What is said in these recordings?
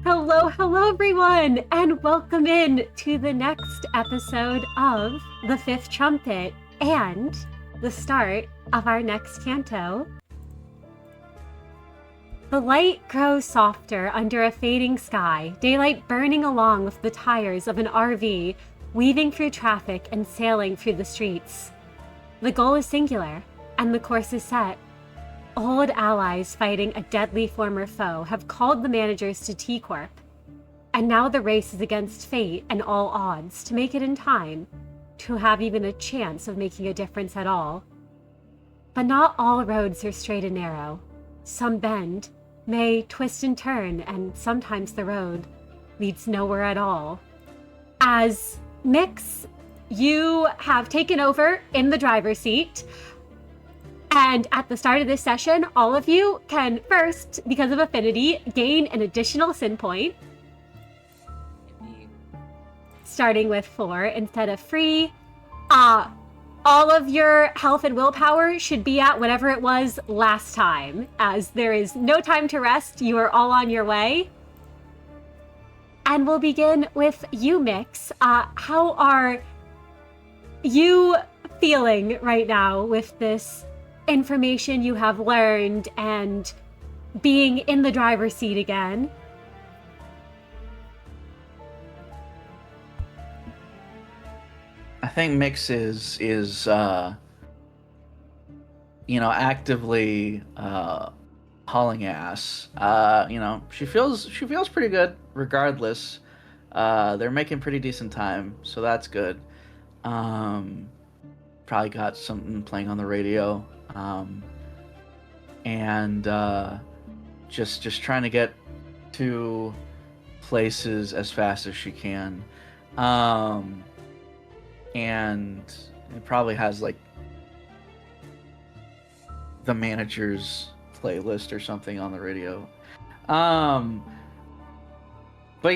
Hello everyone, and welcome in to the next episode of The Fifth Trumpet and the start of our next canto. The light grows softer under a fading sky, daylight burning along with the tires of an RV, weaving through traffic and sailing through the streets. The goal is singular, and the course is set. Old allies fighting a deadly former foe have called the managers to T Corp, and now the race is against fate and all odds to make it in time, to have even a chance of making a difference at all. But not all roads are straight and narrow. Some bend, may twist and turn, and sometimes the road leads nowhere at all. As Miix, you have taken over in the driver's seat. And at the start of this session, all of you can first, because of affinity, gain an additional sin point. Starting with 4 instead of 3. All of your health and willpower should be at whatever it was last time, as there is no time to rest. You are all on your way. And we'll begin with you, Miix. How are you feeling right now with this information you have learned and being in the driver's seat again? I think Miix is actively hauling ass. She feels pretty good regardless. They're making pretty decent time, so that's good. Probably got something playing on the radio. And just trying to get to places as fast as she can. And it probably has like the manager's playlist or something on the radio. But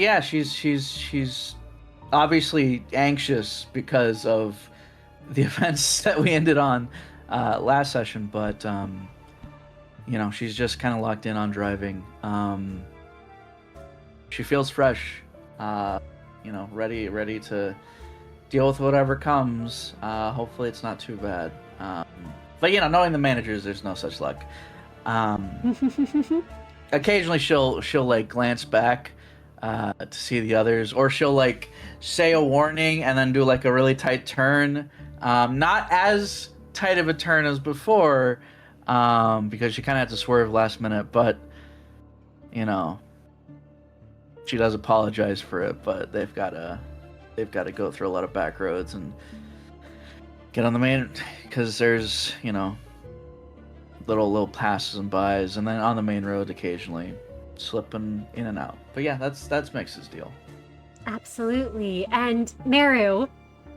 yeah, she's obviously anxious because of the events that we ended on last session, but she's just kind of locked in on driving. She feels fresh, ready to deal with whatever comes. Hopefully it's not too bad. But knowing the managers, there's no such luck. Occasionally she'll like glance back to see the others, or she'll like say a warning and then do like a really tight turn. Not as tight of a turn as before, because she kind of had to swerve last minute, but she does apologize for it. But they've got to go through a lot of back roads and get on the main, because there's little passes and bys, and then on the main road occasionally slipping in and out. But yeah, that's Miix's deal. Absolutely. And Merru,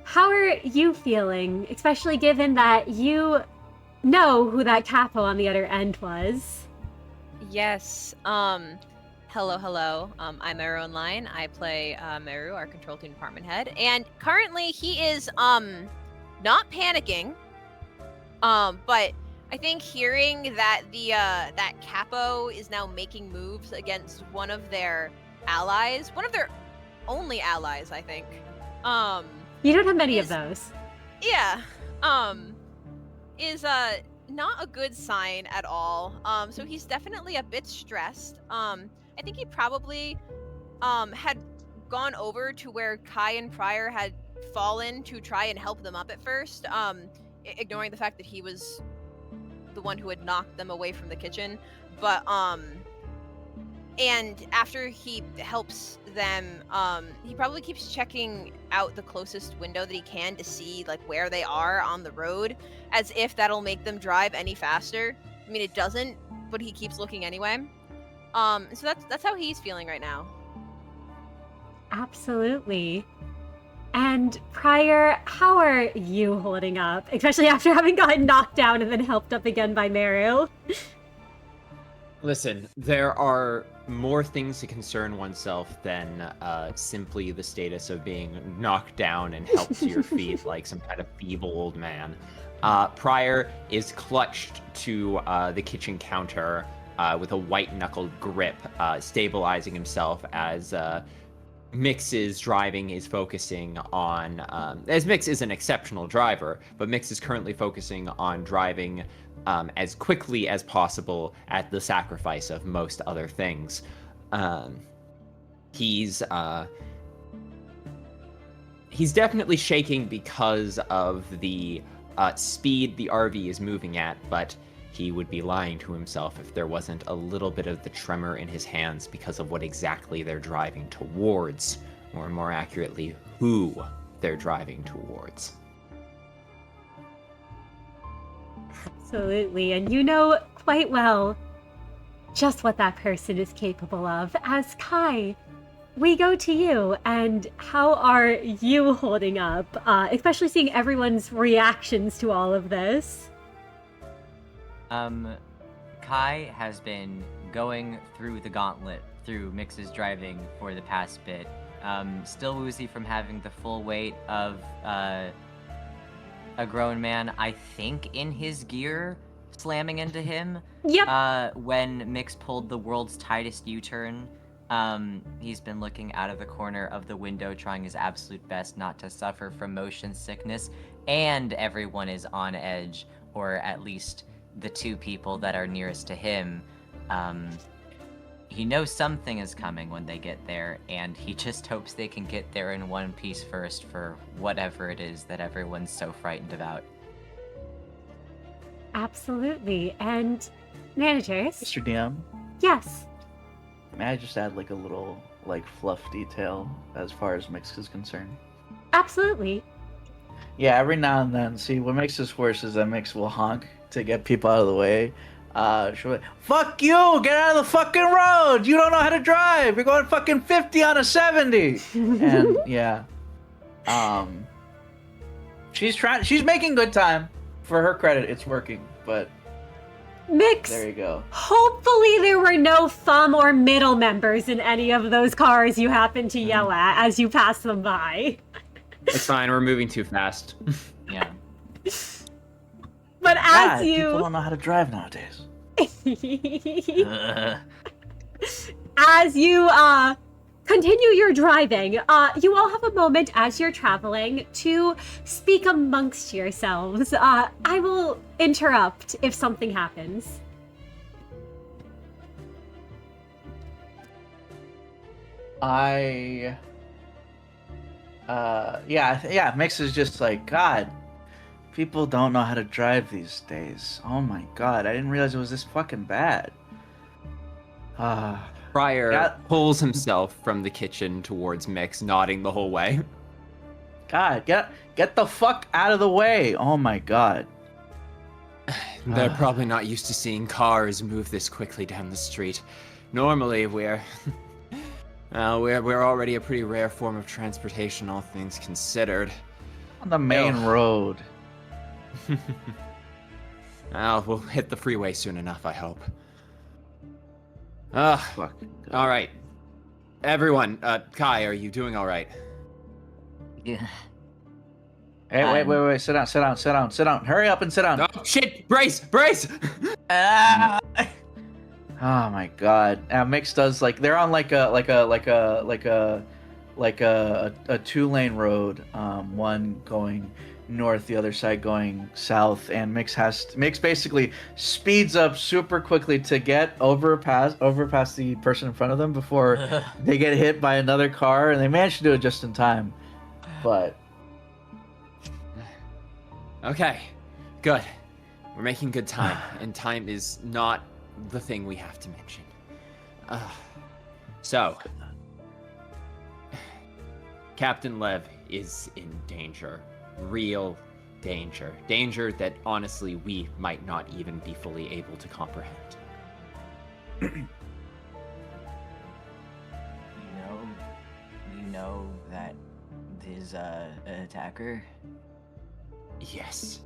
how are you feeling, especially given that you know who that capo on the other end was? Yes. Hello. I'm Merru Online. I play Merru, our control team department head, and currently he is not panicking. But I think hearing that that capo is now making moves against one of their allies, one of their only allies, I think. You don't have many of those. Yeah. Is not a good sign at all. So he's definitely a bit stressed. I think he probably had gone over to where Kai and Pryor had fallen to try and help them up at first, ignoring the fact that he was the one who had knocked them away from the kitchen. But and after he helps them, he probably keeps checking out the closest window that he can to see like where they are on the road, as if that'll make them drive any faster. I mean, it doesn't, but he keeps looking anyway. So that's how he's feeling right now. Absolutely. And Pryor, how are you holding up, especially after having gotten knocked down and then helped up again by Merru? Listen, there are more things to concern oneself than simply the status of being knocked down and helped to your feet like some kind of feeble old man. Pryor is clutched to the kitchen counter, with a white-knuckled grip, stabilizing himself as Miix's driving is focusing on, as Miix is an exceptional driver, but Miix is currently focusing on driving as quickly as possible at the sacrifice of most other things. He's definitely shaking because of the speed the RV is moving at, but he would be lying to himself if there wasn't a little bit of the tremor in his hands because of what exactly they're driving towards, or more accurately, who they're driving towards. Absolutely, and you know quite well just what that person is capable of. As Kai, we go to you, and how are you holding up, especially seeing everyone's reactions to all of this? Kai has been going through the gauntlet through Miix's driving for the past bit. Still woozy from having the full weight of a grown man, I think, in his gear slamming into him. Yep. When Miix pulled the world's tightest U-turn. He's been looking out of the corner of the window, trying his absolute best not to suffer from motion sickness, and everyone is on edge, or at least the two people that are nearest to him. He knows something is coming when they get there, and he just hopes they can get there in one piece first for whatever it is that everyone's so frightened about. Absolutely. And managers? Mr. DM, Yes. may I just add like a little like fluff detail as far as Miix is concerned? Absolutely. Yeah, every now and then. See, what makes this worse is that Miix will honk to get people out of the way. She'll be like, "Fuck you! Get out of the fucking road! You don't know how to drive! You're going fucking 50 on a 70!" And yeah. She's making good time. For her credit, it's working, but Miix, there you go. hopefully there were no thumb or middle members in any of those cars you happen to yell at as you pass them by. It's fine, we're moving too fast. Yeah. But as God, people you don't know how to drive nowadays. as you continue your driving, you all have a moment as you're traveling to speak amongst yourselves. I will interrupt if something happens. Miix is just like, God, people don't know how to drive these days. Oh my God, I didn't realize it was this fucking bad. Pryor pulls himself from the kitchen towards Miix, nodding the whole way. God, get the fuck out of the way. Oh my God. They're probably not used to seeing cars move this quickly down the street. Normally, we're already a pretty rare form of transportation, all things considered. On the main road. We'll hit the freeway soon enough, I hope. Fuck. All right. Everyone, Kai, are you doing all right? Yeah. Hey, wait. Sit down. Hurry up and sit down. Oh, shit! Brace! Oh my God. Miix does like they're on like a 2-lane road. One going north, the other side going south, and Miix basically speeds up super quickly to get over past the person in front of them before they get hit by another car, and they manage to do it just in time. But Okay, good. We're making good time, and time is not the thing we have to mention. So, Captain Lev is in danger. Real danger. Danger that, honestly, we might not even be fully able to comprehend. You know that there's an attacker? Yes.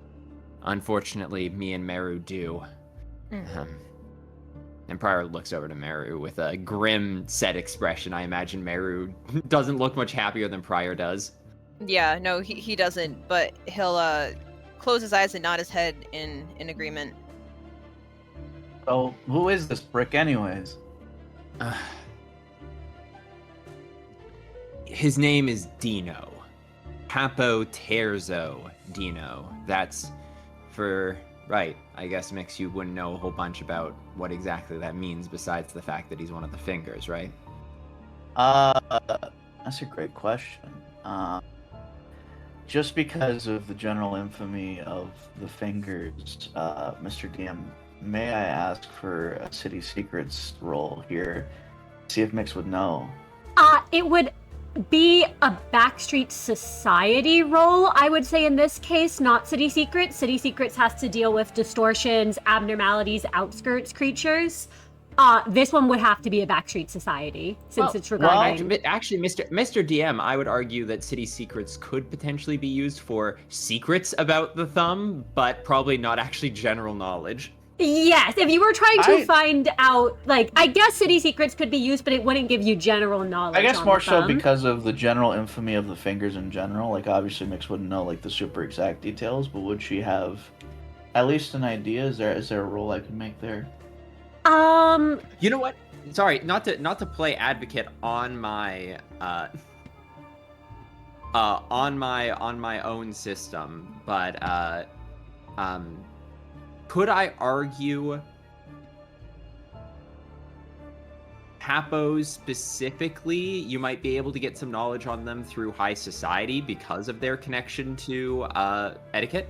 Unfortunately, me and Merru do. And Pryor looks over to Merru with a grim, set expression. I imagine Merru doesn't look much happier than Pryor does. Yeah, no, he doesn't, but he'll close his eyes and nod his head in agreement. So, who is this brick, anyways? His name is Dino. Capo III Dino. That's for... Right, I guess, Miix, you wouldn't know a whole bunch about what exactly that means besides the fact that he's one of the fingers, right? That's a great question. Just because of the general infamy of the fingers, Mr. DM, may I ask for a City Secrets roll here? See if Miix would know. It would be a Backstreet Society role, I would say in this case, not City Secrets. City Secrets has to deal with distortions, abnormalities, outskirts creatures. This one would have to be a Backstreet Society, since it's regarding... Actually, Mr. DM, I would argue that City Secrets could potentially be used for secrets about the thumb, but probably not actually general knowledge. Yes, if you were trying to find out, like, I guess City Secrets could be used, but it wouldn't give you general knowledge. I guess on more the so thumb. because of the general infamy of the fingers in general. Like, obviously, Miix wouldn't know like the super exact details, but would she have at least an idea? Is there a role I can make there? You know what? Sorry, not to play advocate on my on my own system, but could I argue Capos specifically, you might be able to get some knowledge on them through high society because of their connection to etiquette?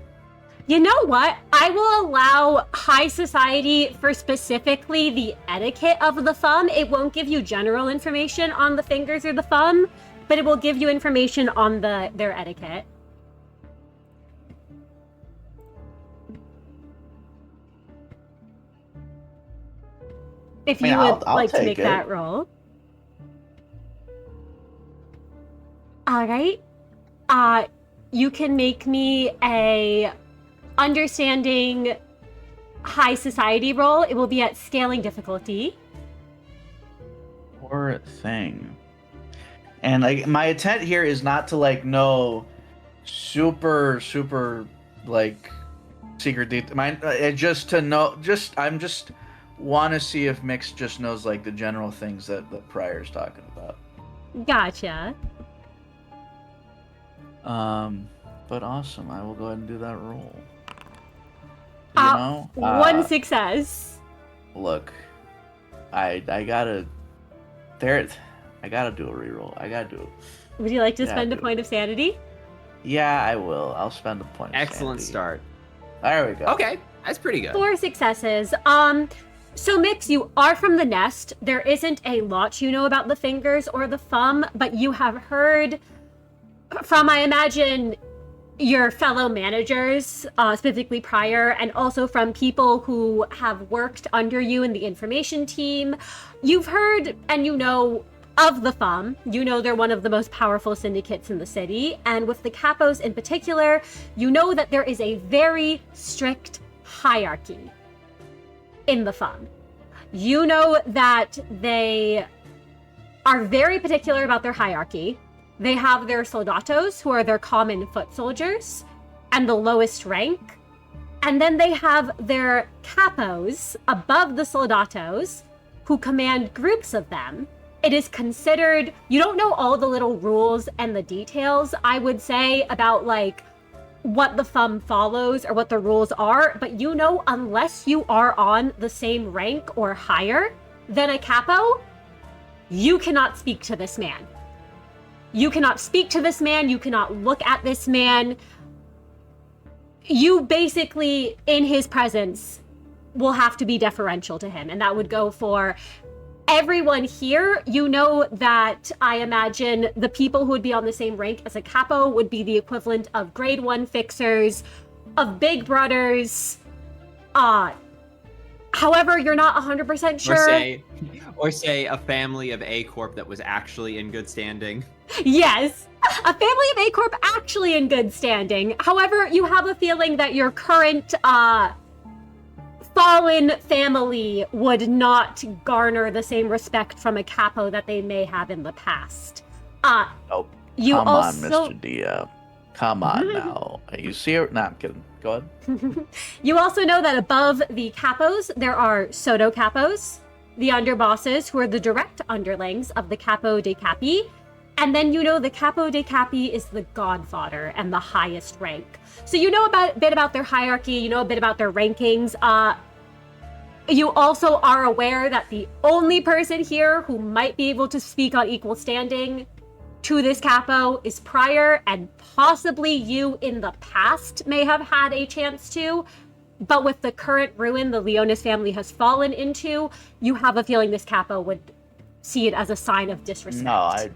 You know what? I will allow high society for specifically the etiquette of the thumb. It won't give you general information on the fingers or the thumb, but it will give you information on their etiquette. If you would I'll like to take make it. that roll. All right. You can make me a understanding high society roll. It will be at scaling difficulty. Poor thing. And like my intent here is not to like know super like secret detail. Just to know. I'm just want to see if Miix just knows like the general things that the Prior's talking about. Gotcha. But awesome. I will go ahead and do that roll. One success. Look, I gotta do a reroll. I gotta do it. Would you like to spend a point of sanity? Yeah, I will. I'll spend a point. Of Excellent sanity. start. There we go. Okay, that's pretty good. 4 successes. So Miix, you are from the nest. There isn't a lot you know about the fingers or the thumb, but you have heard from, I imagine, your fellow managers, specifically Prior, and also from people who have worked under you in the information team. You've heard and you know of the thumb. You know they're one of the most powerful syndicates in the city, and with the Capos in particular, you know that there is a very strict hierarchy in the thumb. You know that they are very particular about their hierarchy. They have their soldatos, who are their common foot soldiers, and the lowest rank. And then they have their capos above the soldatos, who command groups of them. It is considered, you don't know all the little rules and the details, I would say, about like what the thumb follows or what the rules are, but you know, unless you are on the same rank or higher than a capo, you cannot speak to this man. You cannot speak to this man. You cannot look at this man. You basically, in his presence, will have to be deferential to him. And that would go for everyone here. You know that I imagine the people who would be on the same rank as a capo would be the equivalent of grade 1 fixers, of big brothers. However, you're not 100% sure. Or say a family of A Corp that was actually in good standing. Yes, a family of A Corp actually in good standing. However, you have a feeling that your current fallen family would not garner the same respect from a capo that they may have in the past. Oh, you come also... on, Mr. DM. Come on now. You see her? No, I'm kidding. Go ahead. You also know that above the capos, there are Soto capos, the underbosses, who are the direct underlings of the Capo dei Capi. And then you know the Capo dei Capi is the godfather and the highest rank. So you know a bit about their hierarchy, you know a bit about their rankings. You also are aware that the only person here who might be able to speak on equal standing to this capo is Prior, and possibly you in the past may have had a chance to. But with the current ruin the Leonis family has fallen into, you have a feeling this capo would see it as a sign of disrespect. No, I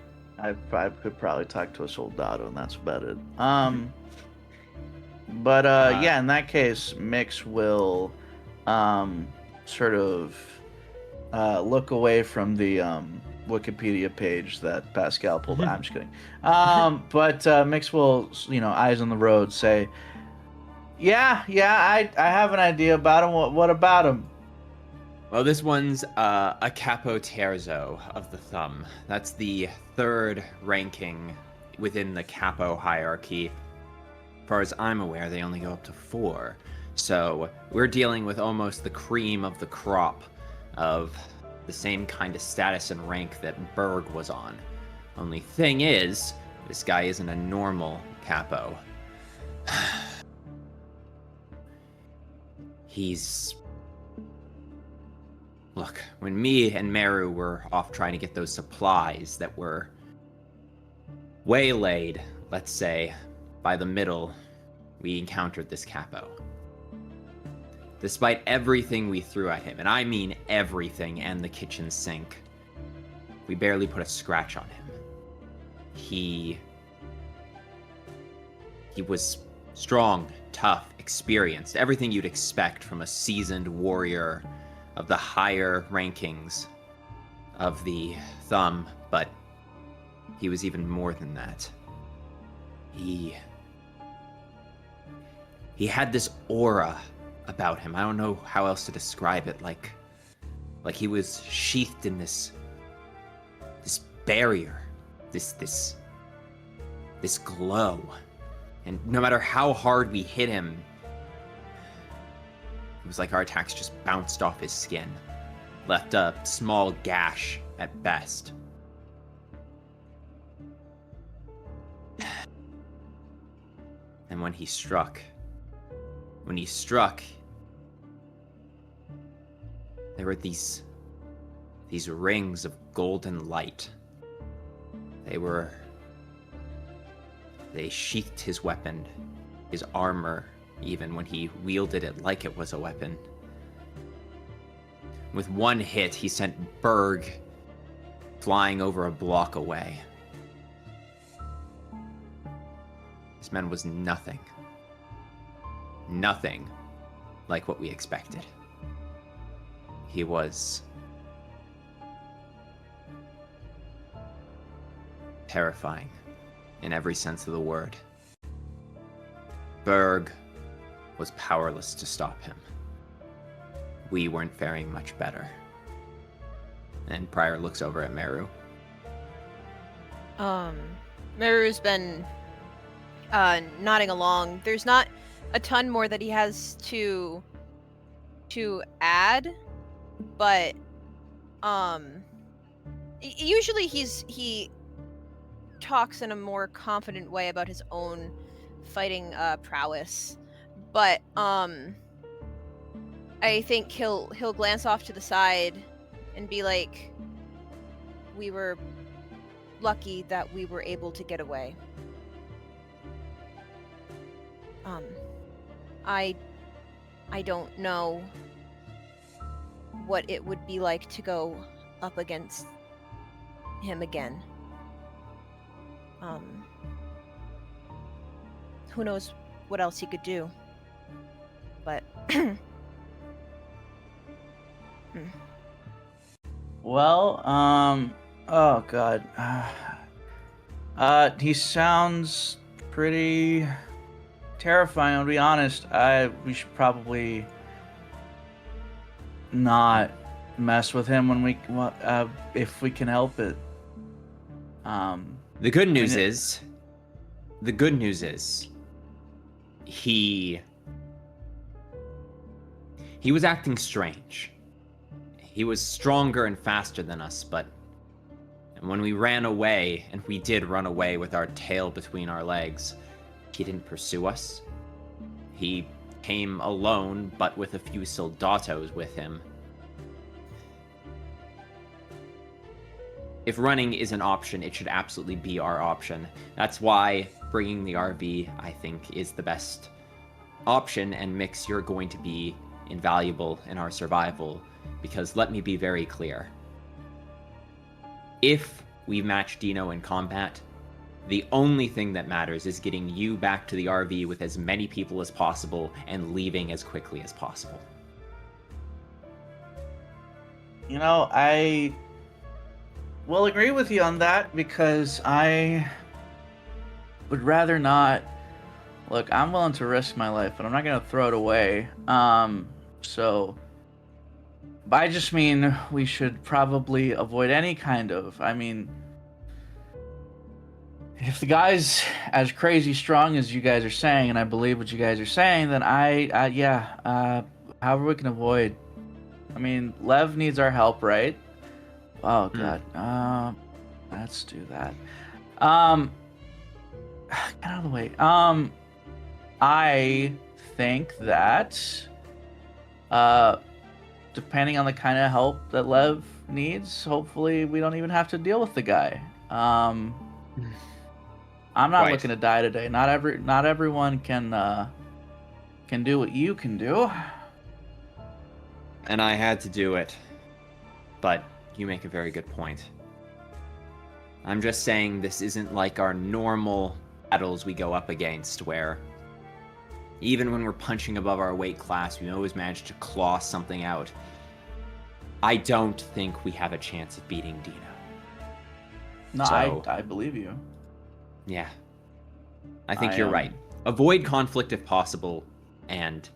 could probably talk to a soldado, and that's about it. Yeah, in that case, Miix will sort of look away from the Wikipedia page that Pascal pulled. I'm just kidding. But Miix will, eyes on the road, say, Yeah, I have an idea about him. What about him? Well, this one's a Capo Terzo of the Thumb. That's the third ranking within the Capo hierarchy. As far as I'm aware, they only go up to 4. So we're dealing with almost the cream of the crop of the same kind of status and rank that Berg was on. Only thing is, this guy isn't a normal Capo. Look, when me and Merru were off trying to get those supplies that were waylaid, let's say, by the middle, we encountered this Capo. Despite everything we threw at him, and I mean everything and the kitchen sink, we barely put a scratch on him. He was strong, tough, experienced, everything you'd expect from a seasoned warrior of the higher rankings of the Thumb, but he was even more than that. He had this aura about him. I don't know how else to describe it. Like he was sheathed in this barrier, this glow. And no matter how hard we hit him, it was like our attacks just bounced off his skin, left a small gash at best. And when he struck, there were these rings of golden light. They sheathed his weapon, his armor, even when he wielded it like it was a weapon. With one hit, he sent Berg flying over a block away. This man was nothing. Nothing like what we expected. He was terrifying in every sense of the word. Berg was powerless to stop him. We weren't faring much better. And Prior looks over at Merru. Meru's been nodding along. There's not a ton more that he has to add, but usually he talks in a more confident way about his own fighting prowess, but I think he'll glance off to the side and be like, we were lucky that we were able to get away. I don't know what it would be like to go up against him again. Who knows what else he could do, but Well, oh god. He sounds pretty terrifying, I'll be honest. We should probably not mess with him when if we can help it. The good news is, The good news is, he was acting strange. He was stronger and faster than us, but when we ran away, and we did run away with our tail between our legs, he didn't pursue us. He came alone, but with a few soldatos with him. If running is an option, it should absolutely be our option. That's why bringing the RV, I think, is the best option, and Miix, you're going to be invaluable in our survival, because let me be very clear. If we match Dino in combat, the only thing that matters is getting you back to the RV with as many people as possible and leaving as quickly as possible. You know, I will agree with you on that, because I would rather not. Look, I'm willing to risk my life, but I'm not going to throw it away. So, I just mean we should probably avoid any kind of, I mean, if the guy's as crazy strong as you guys are saying, and I believe what you guys are saying, then however we can avoid. I mean, Lev needs our help, right? Oh, God. Let's do that. Get out of the way. I think that, depending on the kind of help that Lev needs, hopefully we don't even have to deal with the guy. I'm not Right. looking to die today. Not everyone can do what you can do. And I had to do it. But you make a very good point. I'm just saying this isn't like our normal battles we go up against, where even when we're punching above our weight class, we always manage to claw something out. I don't think we have a chance of beating Dino. No, So- I believe you. Yeah. I think I, you're um, right. Avoid conflict if possible, and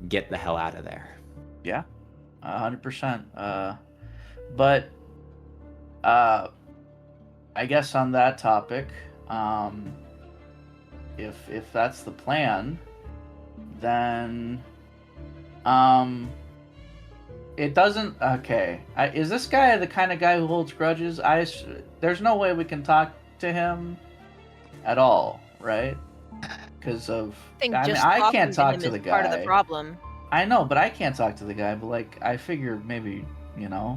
get the hell out of there. Yeah, 100%. But I guess on that topic, if that's the plan, then it doesn't. Okay, is this guy the kind of guy who holds grudges? There's no way we can talk to him at all, right? Because of I can't talk to the guy. Part of the problem. I know, but I can't talk to the guy. But like, I figure maybe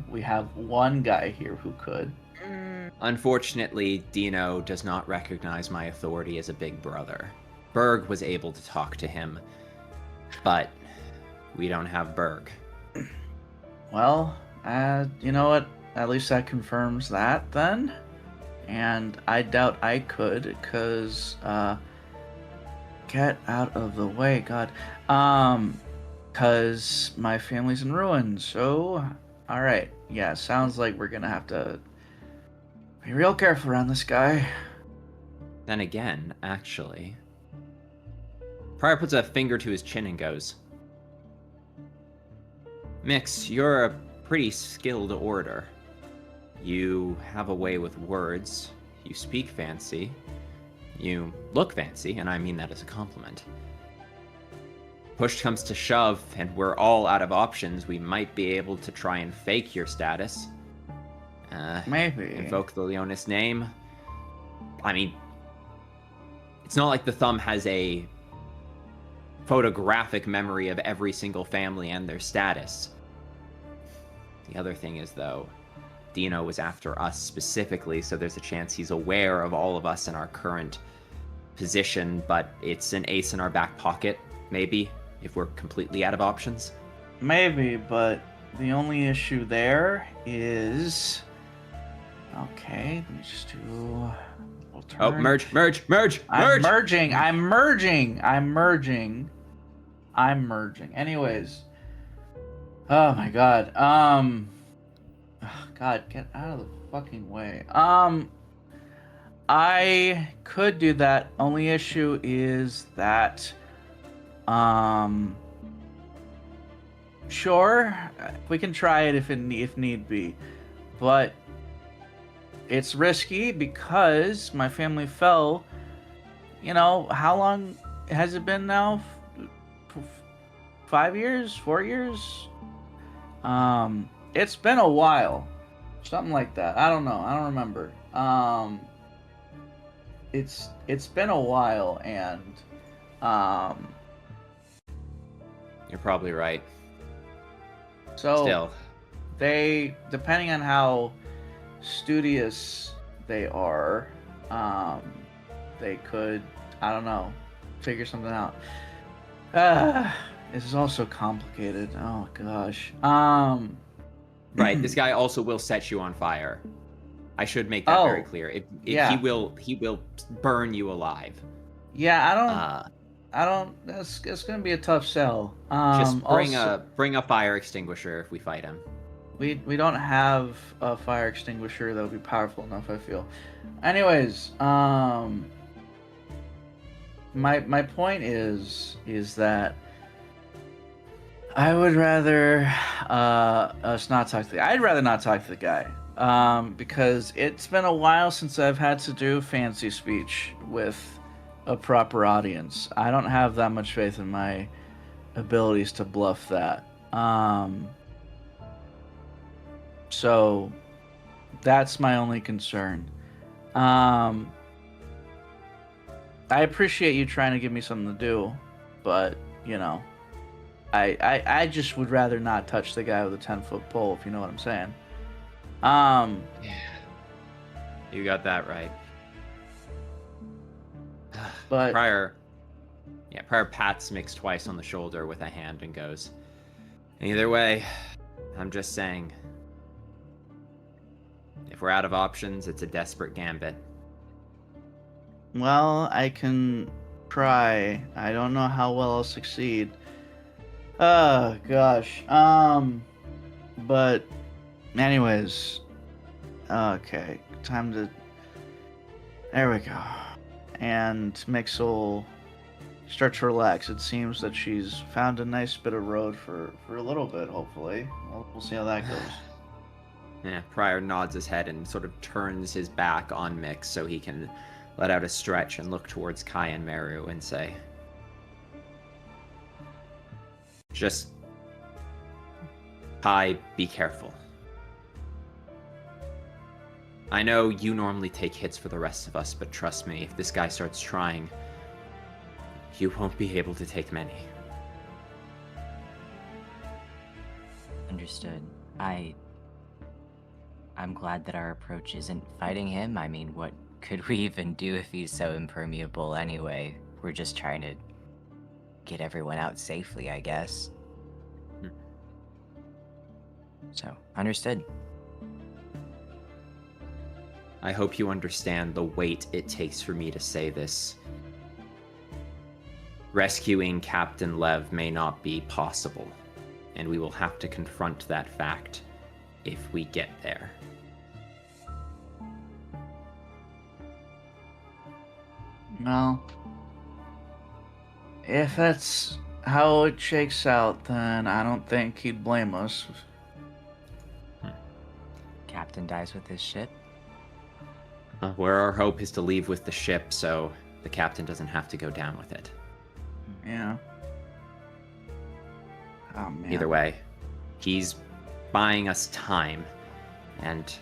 we have one guy here who could. Unfortunately, Dino does not recognize my authority as a big brother. Berg was able to talk to him, but we don't have Berg. Well, you know what? At least that confirms that then. And I doubt I could, because get out of the way, God. Because my family's in ruins. So, all right. Yeah, sounds like we're gonna have to be real careful around this guy. Then again, actually, Pryor puts a finger to his chin and goes, Miix, you're a pretty skilled orator. You have a way with words, you speak fancy, you look fancy, and I mean that as a compliment. Push comes to shove, and we're all out of options, we might be able to try and fake your status. Maybe. Invoke the Leonis name. I mean, it's not like the Thumb has a photographic memory of every single family and their status. The other thing is, though, Dino was after us specifically, so there's a chance he's aware of all of us in our current position, but it's an ace in our back pocket, maybe, if we're completely out of options. Maybe, but the only issue there is... Okay, let me just do... We'll turn... Oh, merge! I'm merging. Anyways. Oh my god. God, get out of the fucking way. I could do that. Only issue is that... Sure, we can try it if need be. But... It's risky because my family fell how long has it been now? 5 years, 4 years. It's been a while, something like that. I don't know. I don't remember. It's been a while, and You're probably right. so Still, they, depending on how studious they are, they could, I don't know, figure something out. This is all so complicated. Oh gosh. right. This guy also will set you on fire. I should make that very clear. Yeah. He will burn you alive. Yeah, I don't. It's gonna be a tough sell. Just bring Also, a fire extinguisher if we fight him. we don't have a fire extinguisher that would be powerful enough, I feel. Anyways, my point is that I would rather us not talk to the guy. I'd rather not talk to the guy. Because it's been a while since I've had to do fancy speech with a proper audience. I don't have that much faith in my abilities to bluff that. So that's my only concern. I appreciate you trying to give me something to do, but I just would rather not touch the guy with a 10-foot pole, if you know what I'm saying. Yeah, you got that right. But Prior pats Miix twice on the shoulder with a hand and goes, either way, I'm just saying, if we're out of options, it's a desperate gambit. well, I can try. I don't know how well I'll succeed. Oh gosh. But anyways, okay, time to. There we go. And Miix will start to relax. It seems that she's found a nice bit of road for a little bit. Hopefully, we'll see how that goes. Yeah, Prior nods his head and sort of turns his back on Miix so he can let out a stretch and look towards Kai and Merru and say, just, Kai, be careful. I know you normally take hits for the rest of us, but trust me, if this guy starts trying, you won't be able to take many. Understood. I'm glad that our approach isn't fighting him. I mean, what could we even do if he's so impermeable anyway? We're just trying to get everyone out safely, I guess. So, understood. I hope you understand the weight it takes for me to say this. Rescuing Captain Lev may not be possible, and we will have to confront that fact if we get there. Well, if that's how it shakes out, then I don't think he'd blame us. Captain dies with his ship. Where our hope is to leave with the ship, so the captain doesn't have to go down with it. Yeah. Oh man. Either way, he's buying us time, and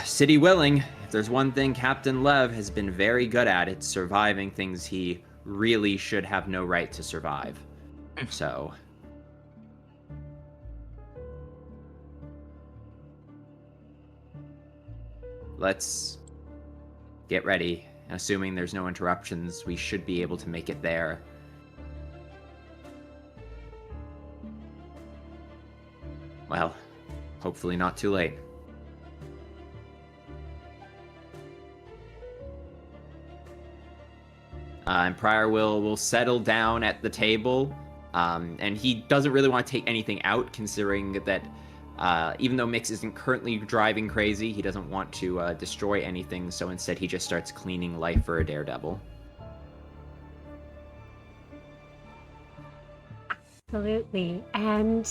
city willing, if there's one thing Captain Lev has been very good at, it's surviving things he really should have no right to survive. So let's get ready. Assuming there's no interruptions, we should be able to make it there. Well, hopefully not too late. And Prior will settle down at the table, and he doesn't really want to take anything out, considering that even though Miix isn't currently driving crazy, he doesn't want to destroy anything, so instead he just starts cleaning life for a daredevil. Absolutely. And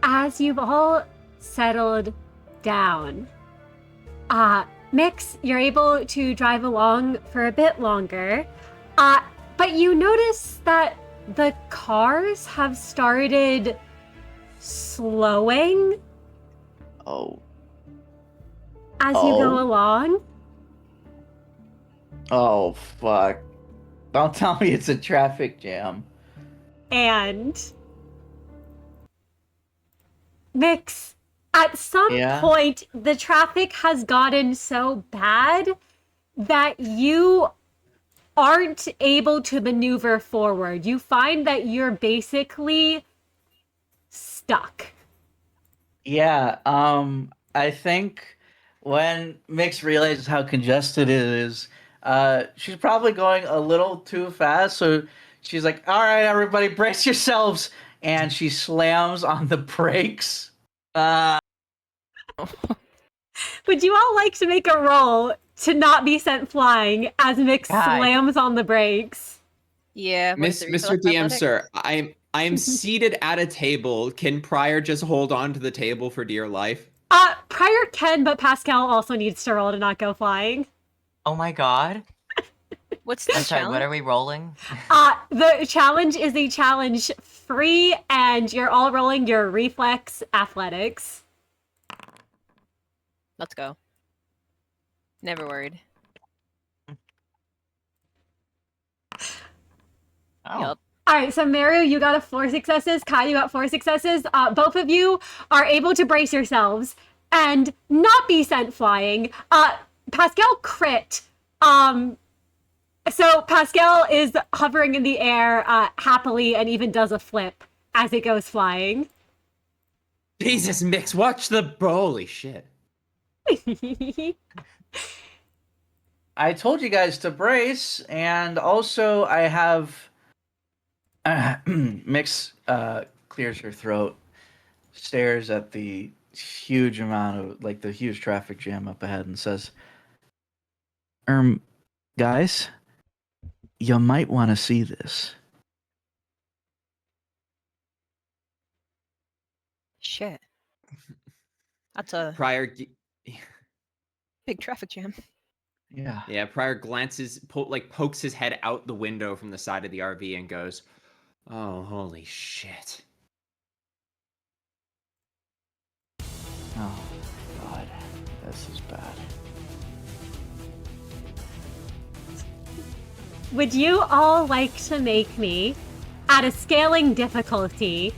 as you've all settled down, Miix, you're able to drive along for a bit longer, but you notice that the cars have started slowing Oh. as you go Oh. along. Oh, fuck. Don't tell me it's a traffic jam. And Miix, at some Yeah? point, the traffic has gotten so bad that you aren't able to maneuver forward. You find that you're basically stuck. Yeah, I think when Mix realizes how congested it is, she's probably going a little too fast, so she's like, all right, everybody, brace yourselves, and she slams on the brakes. Would you all like to make a roll to not be sent flying as Miix God. slams on the brakes? Yeah. what is it, Mr. reflex DM, athletics? sir, I am seated at a table. Can Pryor just hold on to the table for dear life? Pryor can, but Pascal also needs to roll to not go flying. Oh my god. What's the I'm sorry, what are challenge? we rolling? The challenge is a challenge free, and you're all rolling your reflex athletics. Let's go. Never worried. Oh. Yup. All right, so Merru, you got 4 successes. Kai, you got 4 successes. Both of you are able to brace yourselves and not be sent flying. Pascal crit. So Pascal is hovering in the air happily and even does a flip as it goes flying. Jesus, Mix, watch the... Holy shit. I told you guys to brace, and also I have... Mix clears her throat, stares at the huge amount of, like, the huge traffic jam up ahead and says, guys, you might want to see this. Shit. That's a Pryor... big traffic jam. Yeah. Yeah, Pryor glances, pokes his head out the window from the side of the RV and goes, oh, holy shit. Oh, God. This is bad. Would you all like to make me, at a scaling difficulty,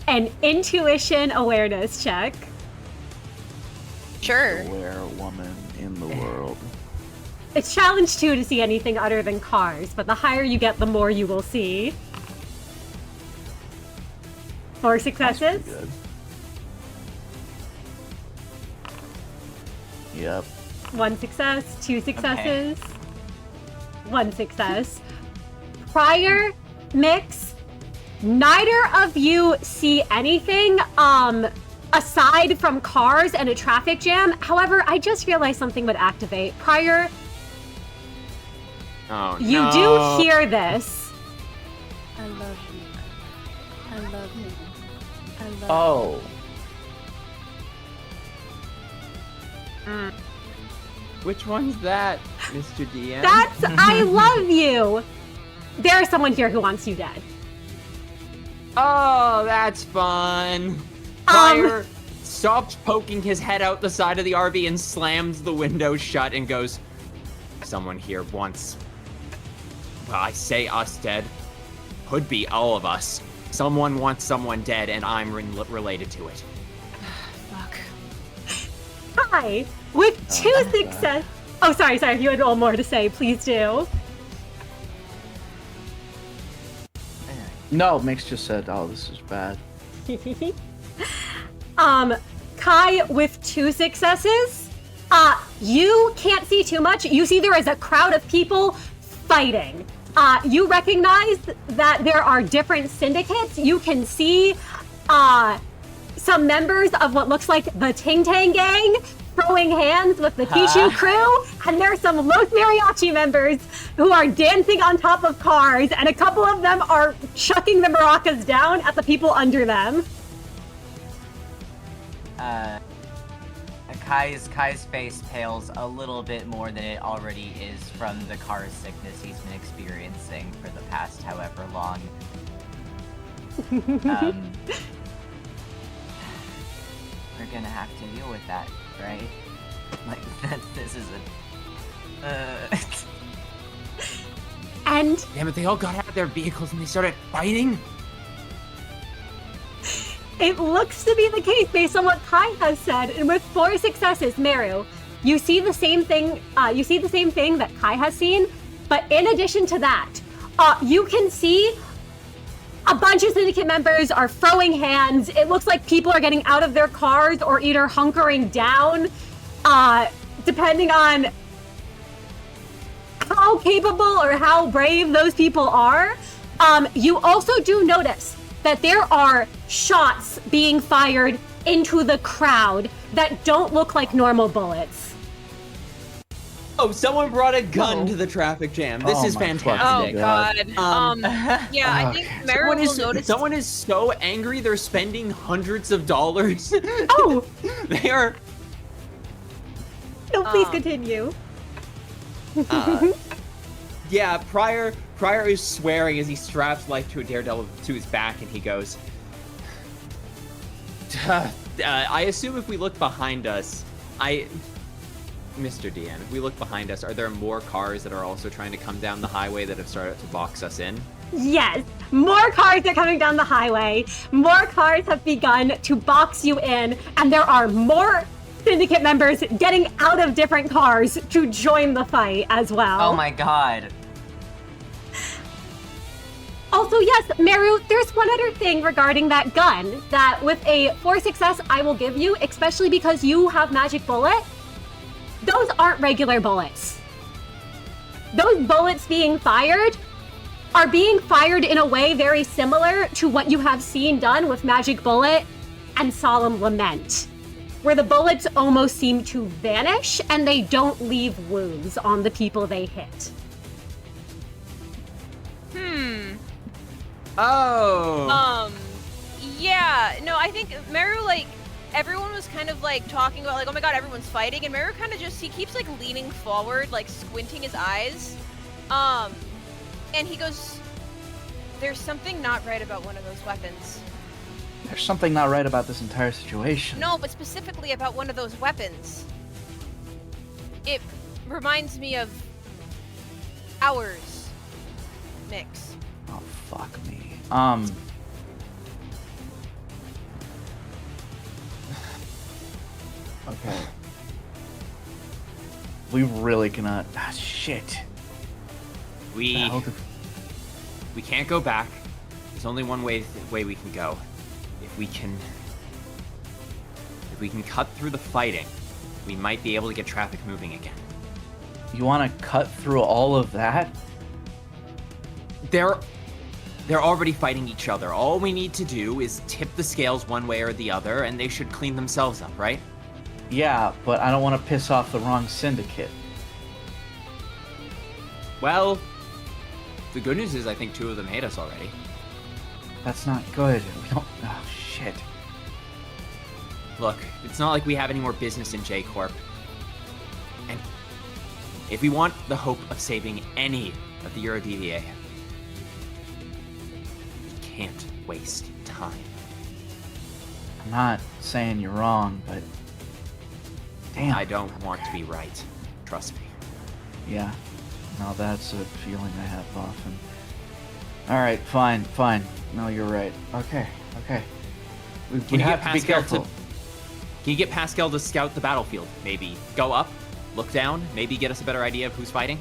an intuition awareness check? Sure. Aware woman in the world. It's challenge 2 to see anything other than cars, but the higher you get, the more you will see. 4 successes? Good. Yep. 1 success, 2 successes, 1 success. Pryor, Miix, neither of you see anything aside from cars and a traffic jam. However, I just realized something would activate. Pryor, Oh, you no. do hear this. I love you. I love you. I love Oh. Which one's that, Mr. DM? That's I love you. There's someone here who wants you dead. Oh, that's fun. Pryor stops poking his head out the side of the RV and slams the window shut and goes, someone here wants... Well, I say us dead. Could be all of us. Someone wants someone dead, and I'm related to it. Fuck. Hi. With 2 success. Oh, sorry. If you had all more to say, please do. No, Mix just said, oh, this is bad. Kai with 2 successes. You can't see too much. You see there is a crowd of people fighting. You recognize that there are different syndicates. You can see some members of what looks like the Ting Tang Gang throwing hands with the Pichu crew, and there are some Los Mariachi members who are dancing on top of cars, and a couple of them are chucking the maracas down at the people under them. Kai's face pales a little bit more than it already is from the car sickness he's been experiencing for the past however long. We're gonna have to deal with that, right? Like, this is a... And Damn it, they all got out of their vehicles and they started fighting? it looks to be the case based on what Kai has said, and with 4 successes, Merru, you see the same thing. You see the same thing that Kai has seen, but in addition to that, you can see a bunch of Syndicate members are throwing hands. It looks like people are getting out of their cars or either hunkering down, depending on how capable or how brave those people are. You also do notice that there are shots being fired into the crowd that don't look like normal bullets. Oh, someone brought a gun to the traffic jam. This is my fantastic. Oh god. Yeah, I think Merru will notice. Someone is so angry they're spending hundreds of dollars. Oh! They are... No, please continue. Yeah, Pryor is swearing as he straps life to a daredevil to his back, and he goes, I assume if we look behind us, Mr. DM, if we look behind us, are there more cars that are also trying to come down the highway that have started to box us in? Yes, more cars are coming down the highway. More cars have begun to box you in, and there are more Syndicate members getting out of different cars to join the fight as well. Oh my god. Also, yes, Merru, there's one other thing regarding that gun that with a 4 success I will give you, especially because you have magic bullet. Those aren't regular bullets. Those bullets being fired are being fired in a way very similar to what you have seen done with Magic Bullet and Solemn Lament, where the bullets almost seem to vanish and they don't leave wounds on the people they hit. Oh. Yeah, no, I think Merru, like, everyone was kind of, like, talking about, like, oh my god, everyone's fighting, and Merru kind of just, he keeps, like, leaning forward, like, squinting his eyes, and he goes, there's something not right about one of those weapons. There's something not right about this entire situation. No, but specifically about one of those weapons. It reminds me of ours, Miix. Oh, fuck me. Okay. We really cannot. Shit. We can't go back. There's only one way we can go. If we can cut through the fighting, we might be able to get traffic moving again. You want to cut through all of that? They're already fighting each other. All we need to do is tip the scales one way or the other, and they should clean themselves up, right? Yeah, but I don't want to piss off the wrong syndicate. Well, the good news is I think 2 of them hate us already. That's not good. We don't... Oh, shit. Look, it's not like we have any more business in J Corp. And if we want the hope of saving any of the EuroDVA, we can't waste time. I'm not saying you're wrong, but... Damn. I don't want to be right. Trust me. Yeah. No, that's a feeling I have often. Alright, fine. No, you're right. Okay. We have to be careful. Can you get Pascal to scout the battlefield? Maybe go up, look down, maybe get us a better idea of who's fighting?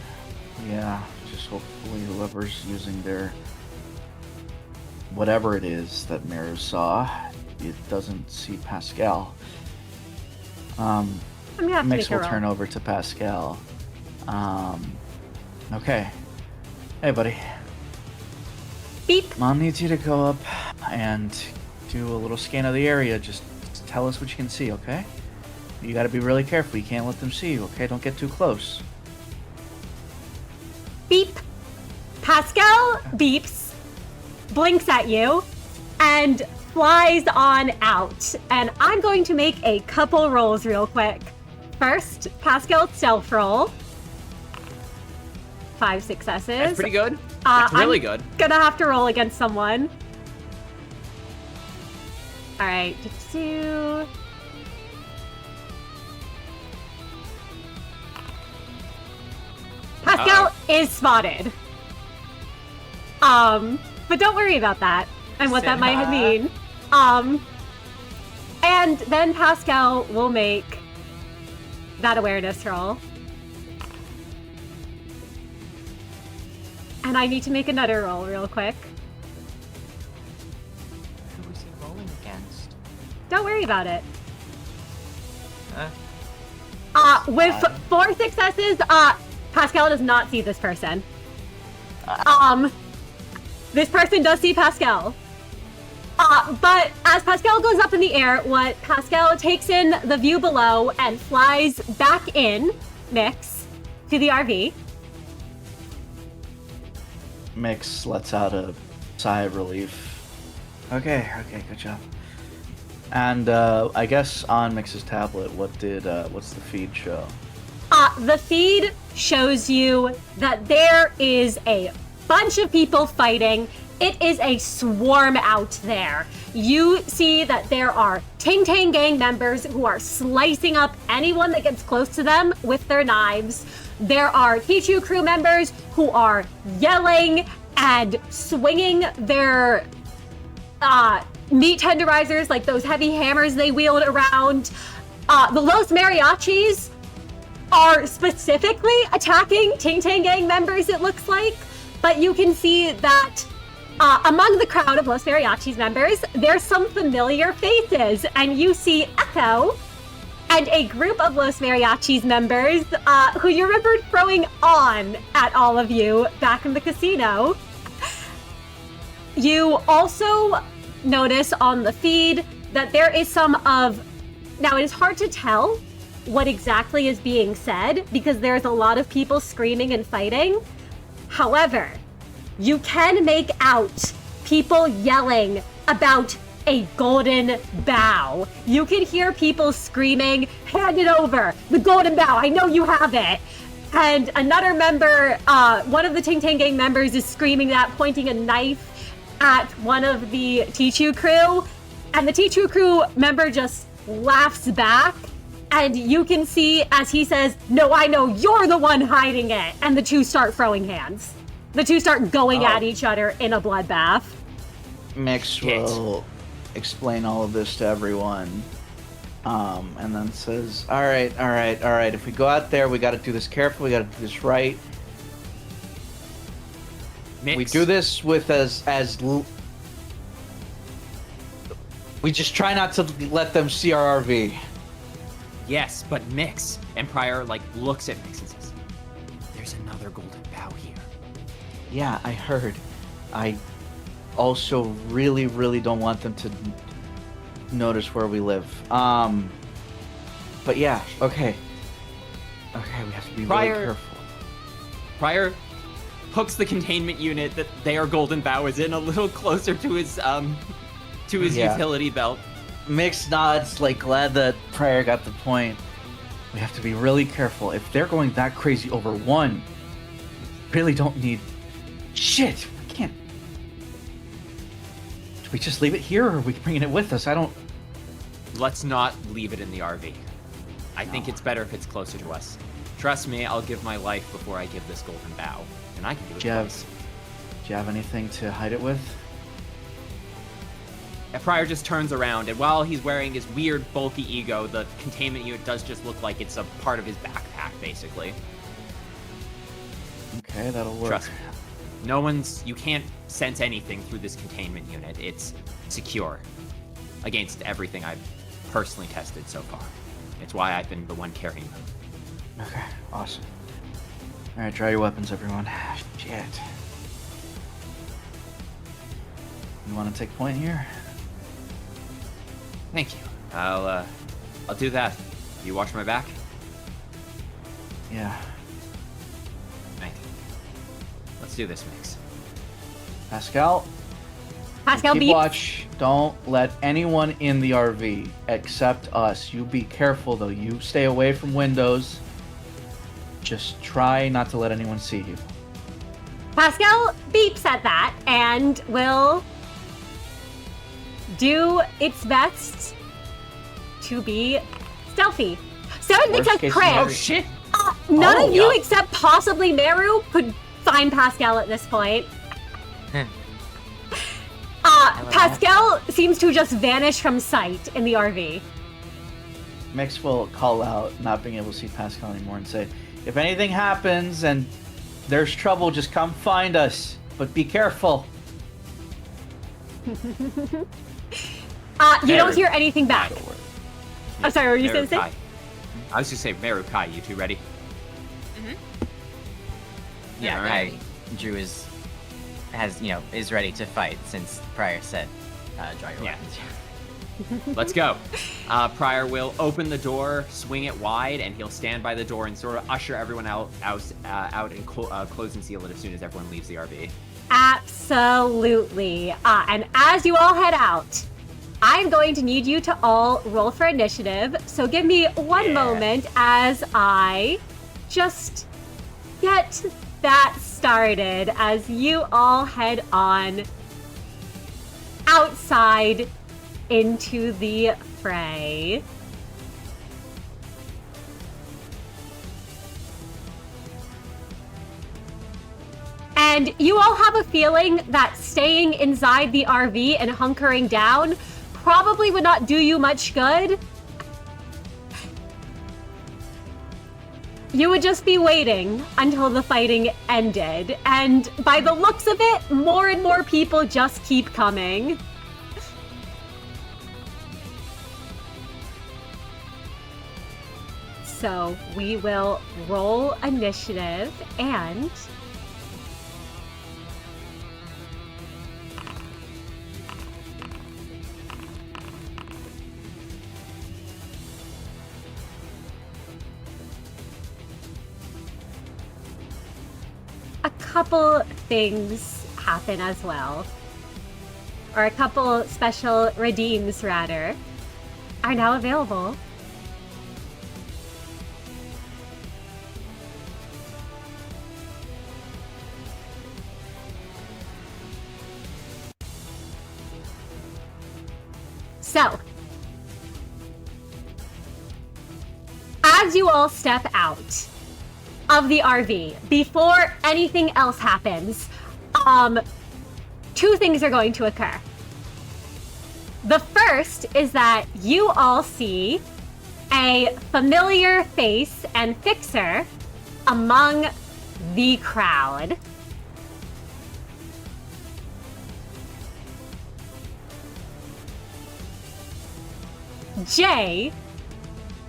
Yeah, just hopefully whoever's using their... whatever it is that Merru saw, it doesn't see Pascal. I'm gonna have to Miix make a will roll. turn over to Pascal. Okay. Hey, buddy. Beep. Mom needs you to go up and do a little scan of the area. Just tell us what you can see, okay? You gotta be really careful. You can't let them see you, okay? Don't get too close. Beep. Pascal beeps, blinks at you, and flies on out. And I'm going to make a couple rolls real quick. First, Pascal stealth roll. 5 successes. That's pretty good. That's really good. Gonna have to roll against someone. All right, Pascal is spotted. But don't worry about that and what that might mean. And then Pascal will make that awareness roll. And I need to make another roll real quick. Who was he rolling against? Don't worry about it. With 4 successes, Pascal does not see this person. This person does see Pascal. But as Pascal goes up in the air, what Pascal takes in the view below and flies back in, Miix, to the RV. Miix lets out a sigh of relief. Okay, good job. And I guess on Miix's tablet, what's the feed show? The feed shows you that there is a bunch of people fighting. It is a swarm out there. You see that there are Ting Tang gang members who are slicing up anyone that gets close to them with their knives. There are T2 crew members who are yelling and swinging their meat tenderizers, like those heavy hammers they wield around. The Los Mariachis are specifically attacking Ting Tang gang members, it looks like. But you can see that among the crowd of Los Mariachis members, there's some familiar faces. And you see Echo and a group of Los Mariachis members who you remember throwing on at all of you back in the casino. You also notice on the feed that there is some of... Now, it is hard to tell what exactly is being said because there's a lot of people screaming and fighting. However, you can make out people yelling about a golden bow. You can hear people screaming, "Hand it over, the golden bow, I know you have it." And another member, one of the Ting Tang gang members is screaming that, pointing a knife at one of the T2 crew. And the T2 crew member just laughs back. And you can see as he says, "No, I know you're the one hiding it." And the two start throwing hands. The two start going at each other in a bloodbath. Miix will explain all of this to everyone, and then says, all right. If we go out there, we got to do this carefully. We got to do this right. Miix. We do this with we just try not to let them see our RV. Yes, but Miix. And Pryor looks at Miix and says, "There's another golden bow here." Yeah, I heard. I also really, really don't want them to notice where we live. But yeah, okay. Okay, we have to be really careful. Pryor hooks the containment unit that their golden bow is in a little closer to his utility belt. Miix nods, glad that Pryor got the point. We have to be really careful. If they're going that crazy over one, we really don't need... Shit! We can't... Do we just leave it here, or are we bringing it with us? I don't... Let's not leave it in the RV. I think it's better if it's closer to us. Trust me, I'll give my life before I give this golden bow. And I can do it twice. Do you have anything to hide it with? And Pryor just turns around, and while he's wearing his weird, bulky ego, the containment unit does just look like it's a part of his backpack, basically. Okay, that'll work. Trust me. You can't sense anything through this containment unit. It's secure against everything I've personally tested so far. It's why I've been the one carrying them. Okay, awesome. Alright, draw your weapons, everyone. Shit. You want to take point here? Thank you. I'll do that. You watch my back? Yeah. Right. Let's do this, Miix. Pascal, Pascal keep beeps. watch. Don't let anyone in the RV except us. You be careful though. You stay away from windows. Just try not to let anyone see you. Pascal beeps at that and will do its best to be stealthy. 7 Worst success case crit. scenario. Oh shit! None Oh, of you yeah. except possibly Merru could find Pascal at this point. Pascal seems to just vanish from sight in the RV. Miix will call out not being able to see Pascal anymore and say, if anything happens and there's trouble, just come find us. But be careful. You don't hear anything back. I'm sorry, what were you going to say? Kai. I was just saying, Merru, Kai, you two ready? Yeah, All right. Drew is ready to fight since Prior said, draw your Yeah. weapons. Let's go. Prior will open the door, swing it wide, and he'll stand by the door and sort of usher everyone out and close and seal it as soon as everyone leaves the RV. Absolutely. And as you all head out, I'm going to need you to all roll for initiative. So give me one moment as I just get that started as you all head on outside into the fray. And you all have a feeling that staying inside the RV and hunkering down probably would not do you much good. You would just be waiting until the fighting ended. And by the looks of it, more and more people just keep coming. So we will roll initiative and a couple things happen as well. Or a couple special redeems, rather, are now available. So, as you all step out of the RV, before anything else happens, two things are going to occur. The first is that you all see a familiar face and fixer among the crowd. Jay,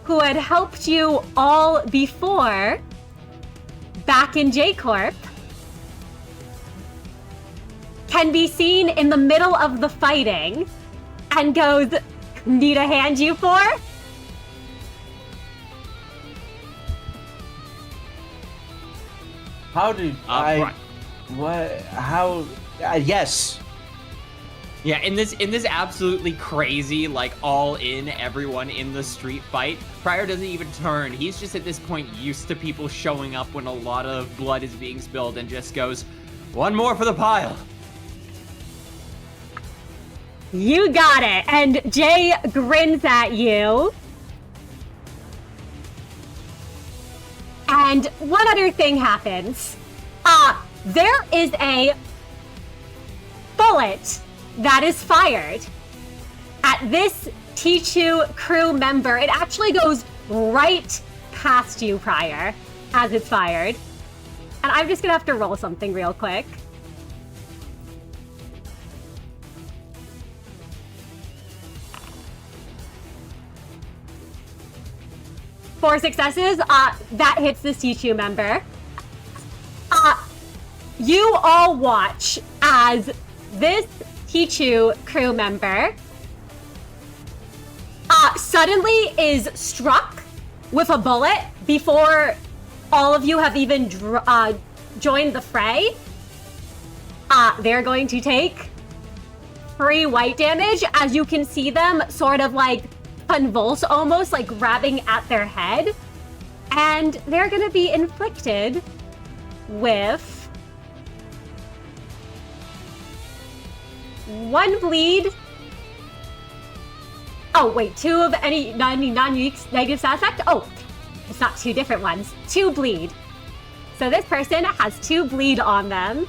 who had helped you all before back in J Corp, can be seen in the middle of the fighting and goes, "Need a hand, you four?" How did Right. What? How? Yes. Yeah, in this absolutely crazy, like all in everyone in the street fight, Prior doesn't even turn. He's just at this point used to people showing up when a lot of blood is being spilled and just goes, "One more for the pile." You got it. And Jay grins at you. And one other thing happens. There is a bullet that is fired at this T2 crew member. It actually goes right past you, Prior, as it's fired. And I'm just gonna have to roll something real quick. Four successes, that hits this T2 member. You all watch as this T2 crew member suddenly is struck with a bullet before all of you have even joined the fray. They're going to take free white damage as you can see them sort of like convulse almost, like grabbing at their head. And they're gonna be inflicted with 1 bleed. Oh, wait, 2 of any non-unique negative side effect? Oh, it's not 2 different ones. 2 bleed. So this person has 2 bleed on them.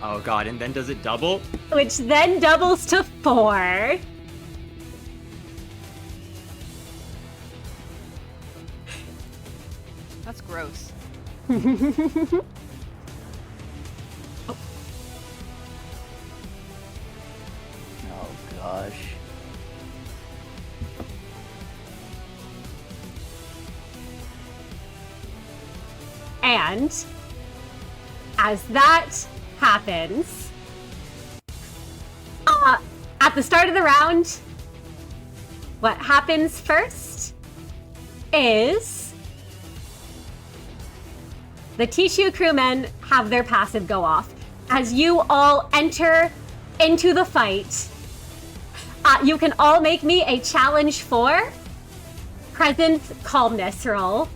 Oh god, and then does it double? Which then doubles to 4. That's gross. Oh gosh. And as that happens, at the start of the round, what happens first is the Tishu crewmen have their passive go off. As you all enter into the fight, you can all make me a challenge for present calmness roll.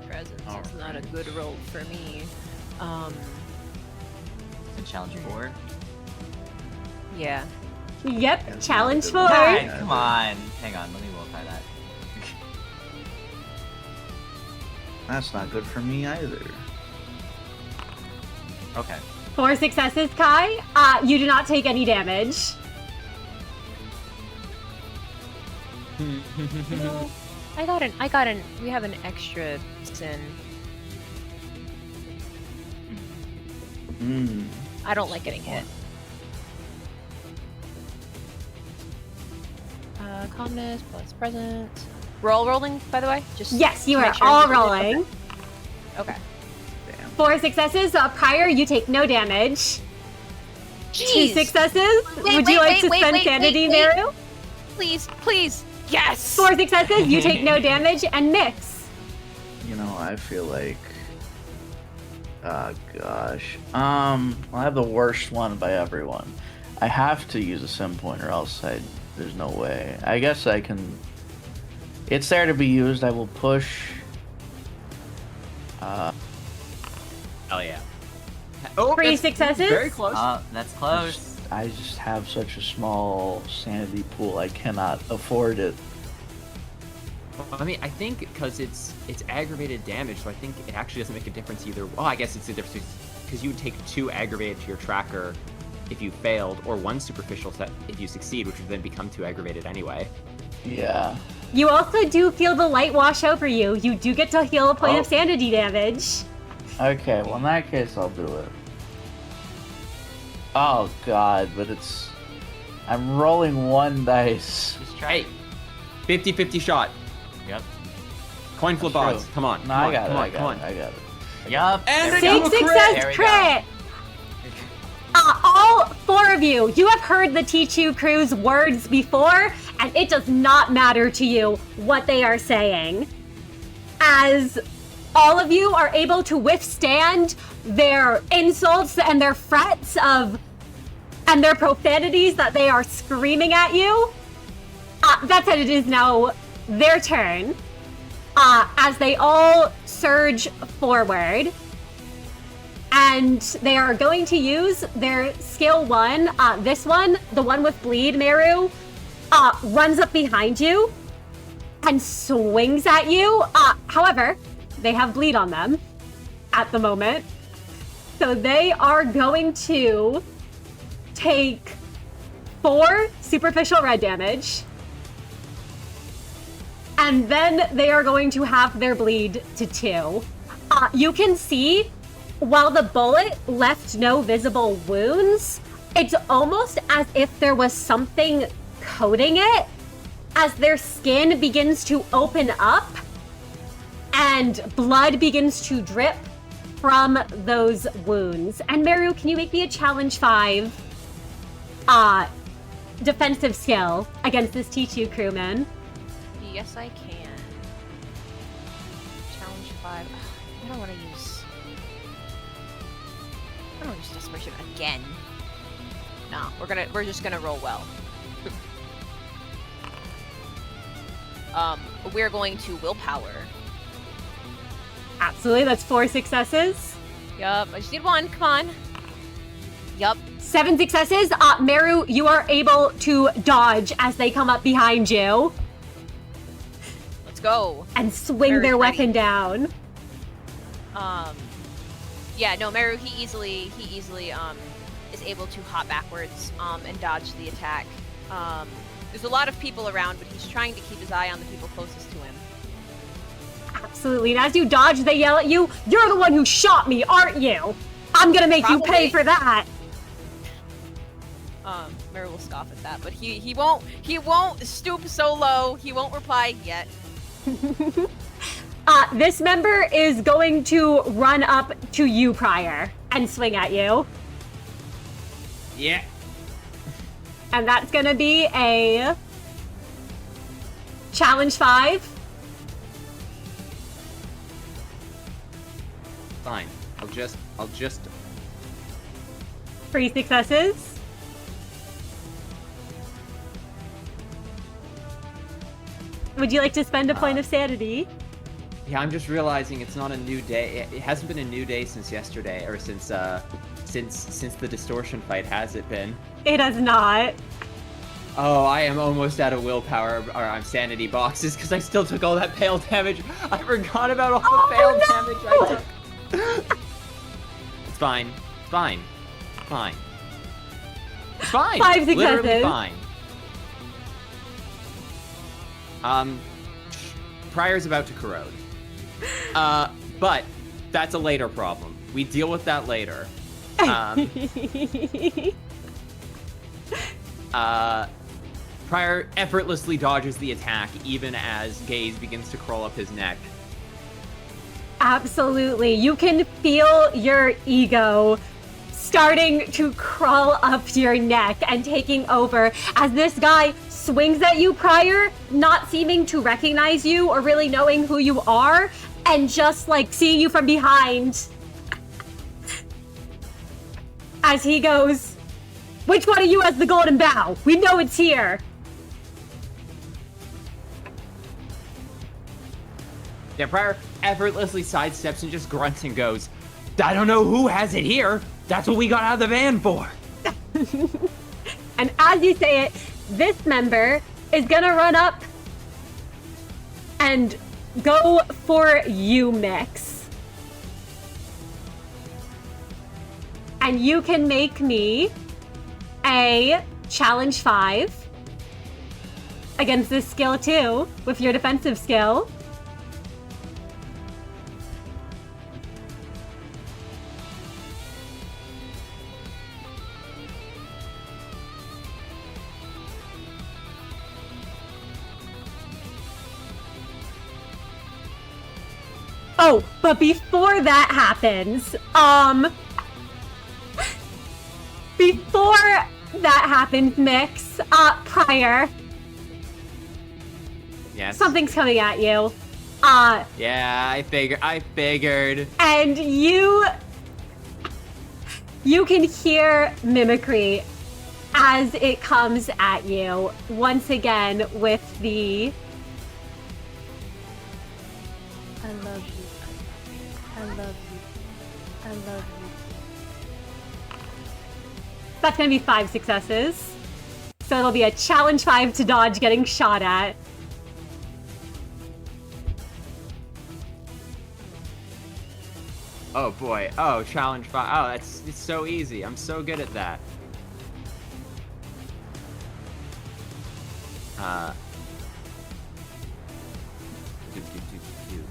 Presence is not a good roll for me. The challenge 4. Yeah. Yep, That's challenge not for. a good God, roll. come on. Hang on, let me modify that. That's not good for me either. Okay. 4 successes, Kai. You do not take any damage. No, we have an extra sin. Hmm. I don't like getting hit. Calmness plus present. Rolling, by the way? Just Yes, you to are make sure all I'm- rolling. Okay. Damn. 4 successes. Prior, you take no damage. 2 Jeez. successes. Would you like to spend sanity, Merru? Please. Yes! 4 successes. You take no damage. And Miix. You know, I feel like. Oh gosh. I have the worst one by everyone. I have to use a sim point, or else there's no way. I guess I can. It's there to be used. I will push. Hell yeah. Oh, 3 that's successes. very close. That's close. I just have such a small sanity pool. I cannot afford it. I mean, I think because it's aggravated damage, so I think it actually doesn't make a difference either. Well, I guess it's a difference because you would take 2 aggravated to your tracker if you failed, or 1 superficial set if you succeed, which would then become 2 aggravated anyway. Yeah. You also do feel the light wash over you. You do get to heal a point Oh. of sanity damage. Okay, well in that case I'll do it. Oh god, but I'm rolling 1 dice. Just try. Hey, 50-50 shot. Yep. Coin flip That's odds. true. Come on. No, come I on, got come it, on, I come got on. it, I got it. Yup. And there they we got go. a 6 crit. success There we go. crit. All 4 of you have heard the T2 crew's words before, and it does not matter to you what they are saying. As all of you are able to withstand their insults and their threats and their profanities that they are screaming at you. That said, it is now their turn. As they all surge forward. And they are going to use their skill 1. This one, the one with bleed, Merru, runs up behind you and swings at you. However, they have bleed on them at the moment. So they are going to take 4 superficial red damage. And then they are going to have their bleed to 2. You can see, while the bullet left no visible wounds, it's almost as if there was something coating it as their skin begins to open up and blood begins to drip from those wounds. And Merru, can you make me a challenge 5 defensive skill against this T2 crewman? Yes, I can. Challenge 5. I don't want to use desperation again. No, we're just gonna roll well. We're going to willpower. Absolutely, that's 4 successes. Yup, I just need 1, come on. Yup. 7 successes. Merru, you are able to dodge as they come up behind you. Let's go. And swing Merru's their ready. weapon down. Yeah, no, Merru, he easily is able to hop backwards, and dodge the attack. There's a lot of people around, but he's trying to keep his eye on the people closest to him. Absolutely. And as you dodge, they yell at you, "You're the one who shot me, aren't you? I'm gonna make you pay for that." Merru will scoff at that, but he won't stoop so low. He won't reply yet. This member is going to run up to you, Prior, and swing at you. Yeah. And that's gonna be a challenge 5. Fine. I'll just 3 successes. Would you like to spend a point of sanity? Yeah, I'm just realizing it's not a new day. It hasn't been a new day since yesterday, or since the distortion fight, has it been? It has not. Oh, I am almost out of willpower, or I'm sanity boxes, because I still took all that pale damage. I forgot about all the pale damage I took. It's fine. It's fine. It's fine. It's fine. 5 Literally successes. fine. Prior's about to corrode. But that's a later problem. We deal with that later. Prior effortlessly dodges the attack even as Gaze begins to crawl up his neck. Absolutely. You can feel your ego starting to crawl up your neck and taking over as this guy swings at you, Prior, not seeming to recognize you or really knowing who you are, and just like seeing you from behind. As he goes, "Which one of you has the golden bow? We know it's here." Yeah, Prior effortlessly sidesteps and just grunts and goes, "I don't know who has it here. That's what we got out of the van for." And as you say it, this member is gonna run up and go for you, Miix. And you can make me a challenge 5 against this skill too, with your defensive skill. Oh, but before that happens, Miix, Prior, Yes. something's coming at you. Yeah, I figured. And you can hear mimicry as it comes at you once again with the I love you. I love you. I love you. That's gonna be 5 successes. So it'll be a challenge 5 to dodge getting shot at. Oh boy. Oh, challenge 5. Oh, it's so easy. I'm so good at that.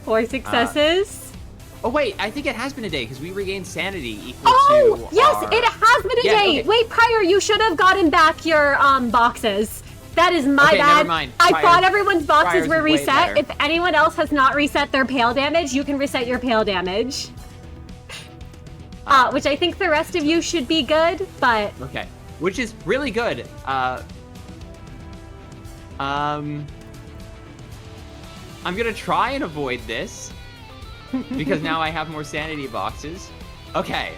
4 successes. Oh wait, I think it has been a day because we regained sanity equal Oh, to. yes, our... it has been a Yeah, day. okay. Wait, Prior, you should have gotten back your boxes. That is my Okay, bad. never mind. I Prior's- thought everyone's boxes Prior's were way reset. better. If anyone else has not reset their pale damage, you can reset your pale damage. which I think the rest of you should be good, but... Okay, which is really good. I'm gonna try and avoid this, because now I have more sanity boxes. Okay,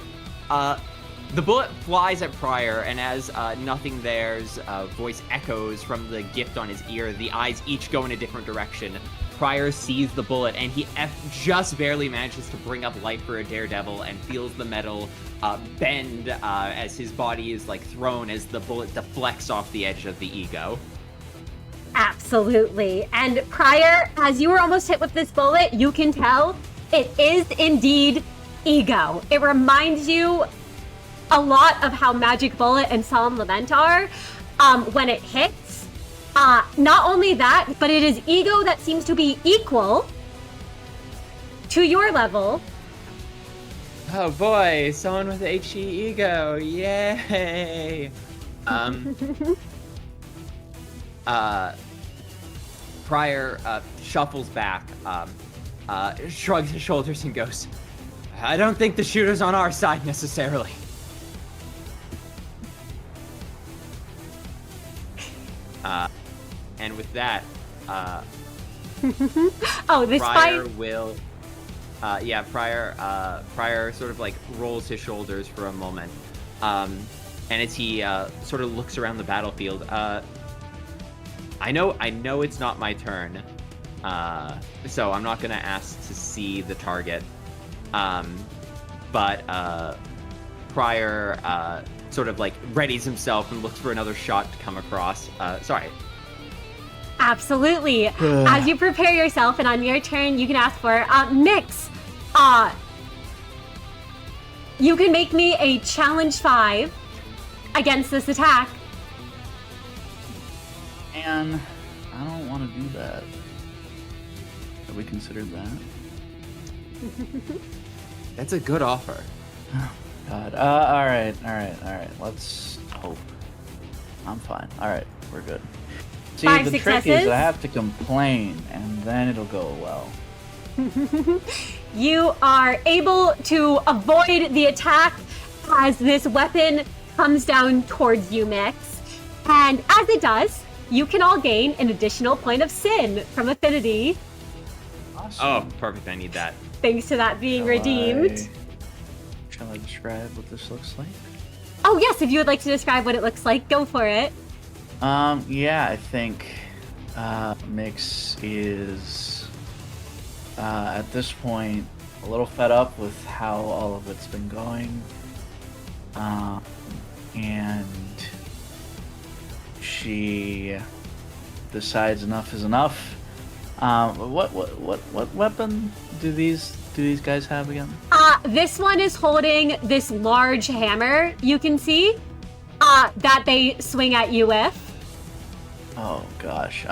the bullet flies at Pryor, and as Nothing There's voice echoes from the gift on his ear, the eyes each go in a different direction. Pryor sees the bullet, and he just barely manages to bring up life for a daredevil and feels the metal bend as his body is like thrown as the bullet deflects off the edge of the ego. Absolutely. And Pryor, as you were almost hit with this bullet, you can tell it is indeed ego. It reminds you a lot of how Magic Bullet and Solemn Lament are when it hits. Not only that, but it is ego that seems to be equal to your level. Oh boy, someone with HE ego, yay! Pryor shuffles back, shrugs his shoulders and goes, I don't think the shooter's on our side necessarily. And with that, Oh, this Pryor fight... will, Pryor sort of like rolls his shoulders for a moment, and as he sort of looks around the battlefield, I know it's not my turn, so I'm not gonna ask to see the target, but Pryor sort of like readies himself and looks for another shot to come across. Absolutely. As you prepare yourself, and on your turn, you can ask for Miix. You can make me a challenge 5 against this attack. And I don't want to do that. Have we considered that? That's a good offer. God. All right. Let's hope. I'm fine. All right, we're good. See, 5 the trick successes. is I have to complain, and then it'll go well. You are able to avoid the attack as this weapon comes down towards you, Miix. And as it does, you can all gain an additional point of sin from Affinity, Awesome. Oh, perfect, I need that. thanks to that being redeemed. Shall I describe what this looks like? Oh yes, if you would like to describe what it looks like, go for it. Yeah, I think Miix is at this point a little fed up with how all of it's been going, and she decides enough is enough. What weapon do these guys have again? This one is holding this large hammer, you can see, that they swing at you with. Oh gosh.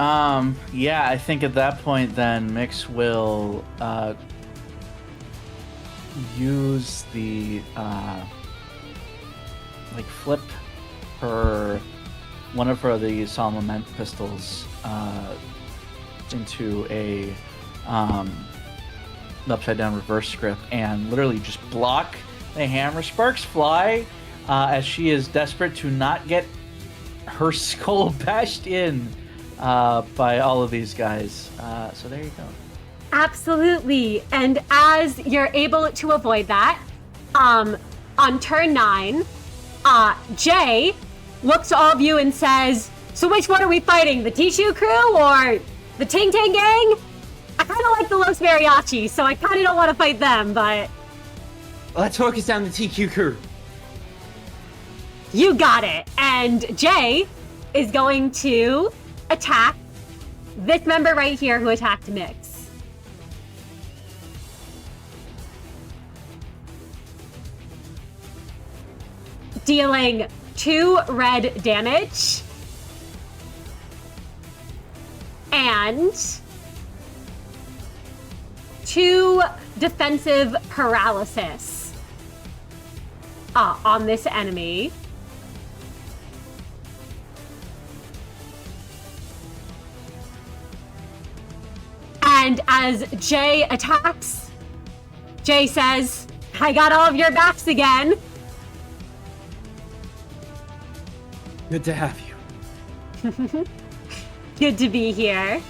Yeah, I think at that point then Miix will use the flip one of the Solemn Lament pistols into a upside down reverse grip and literally just block the hammer. Sparks fly as she is desperate to not get her skull bashed in by all of these guys. So there you go. Absolutely. And as you're able to avoid that, on turn 9, Jay looks to all of you and says, so which one are we fighting? The Tishu crew or the Ting Tang gang? I kind of like the Los Mariachis, so I kind of don't want to fight them, but... Let's focus on the TQ crew. You got it. And Jay is going to attack this member right here who attacked Miix. Dealing 2 red damage and 2 defensive paralysis on this enemy. And as Jay attacks, Jay says, I got all of your backs again. Good to have you. Good to be here.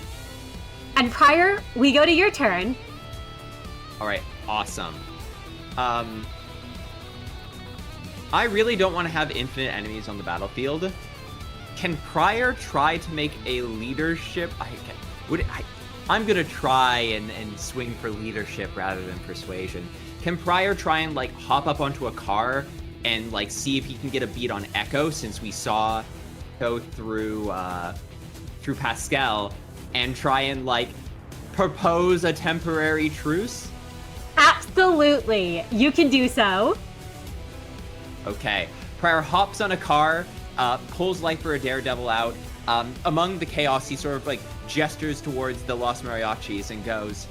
And Prior, we go to your turn. All right, awesome. I really don't want to have infinite enemies on the battlefield. Can Prior try to make a leadership? I'm gonna try and swing for leadership rather than persuasion. Can Prior try and like hop up onto a car and like see if he can get a beat on Echo, since we saw go through Pascal, and try and like propose a temporary truce? Absolutely. You can do so. Okay. Prior hops on a car, pulls Lifer a Daredevil out. Among the chaos, he sort of like gestures towards the Los Mariachis and goes,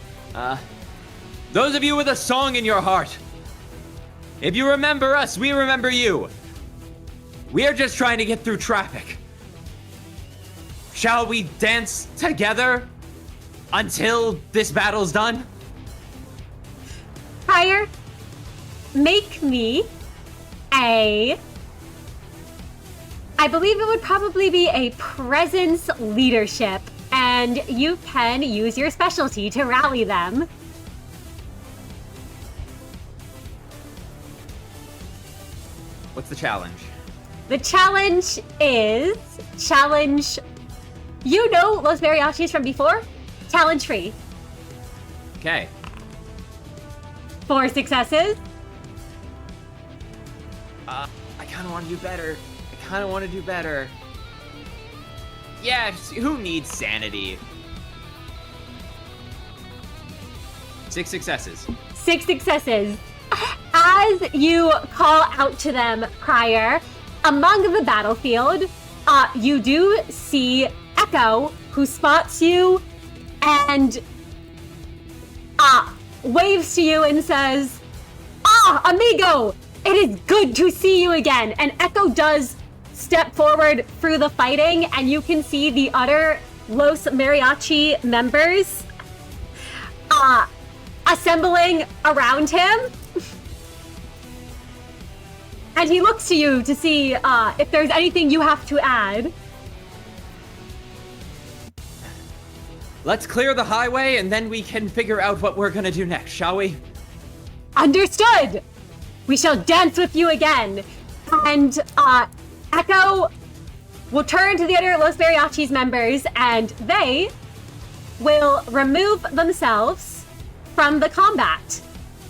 those of you with a song in your heart, if you remember us, we remember you. We are just trying to get through traffic. Shall we dance together until this battle's done? Prior, make me I believe it would probably be a presence leadership, and you can use your specialty to rally them. What's the challenge? The challenge is you know Los Mariachis from before? Challenge free. Okay. 4 successes. I kind of want to do better. Yeah, who needs sanity? 6 successes. 6 successes. As you call out to them, Prior, among the battlefield, you do see Echo, who spots you and waves to you and says, amigo, it is good to see you again. And Echo does step forward through the fighting, and you can see the other Los Mariachi members assembling around him. And he looks to you to see if there's anything you have to add. Let's clear the highway and then we can figure out what we're gonna do next, shall we? Understood! We shall dance with you again. And Echo will turn to the other Los Mariachis members, and they will remove themselves from the combat,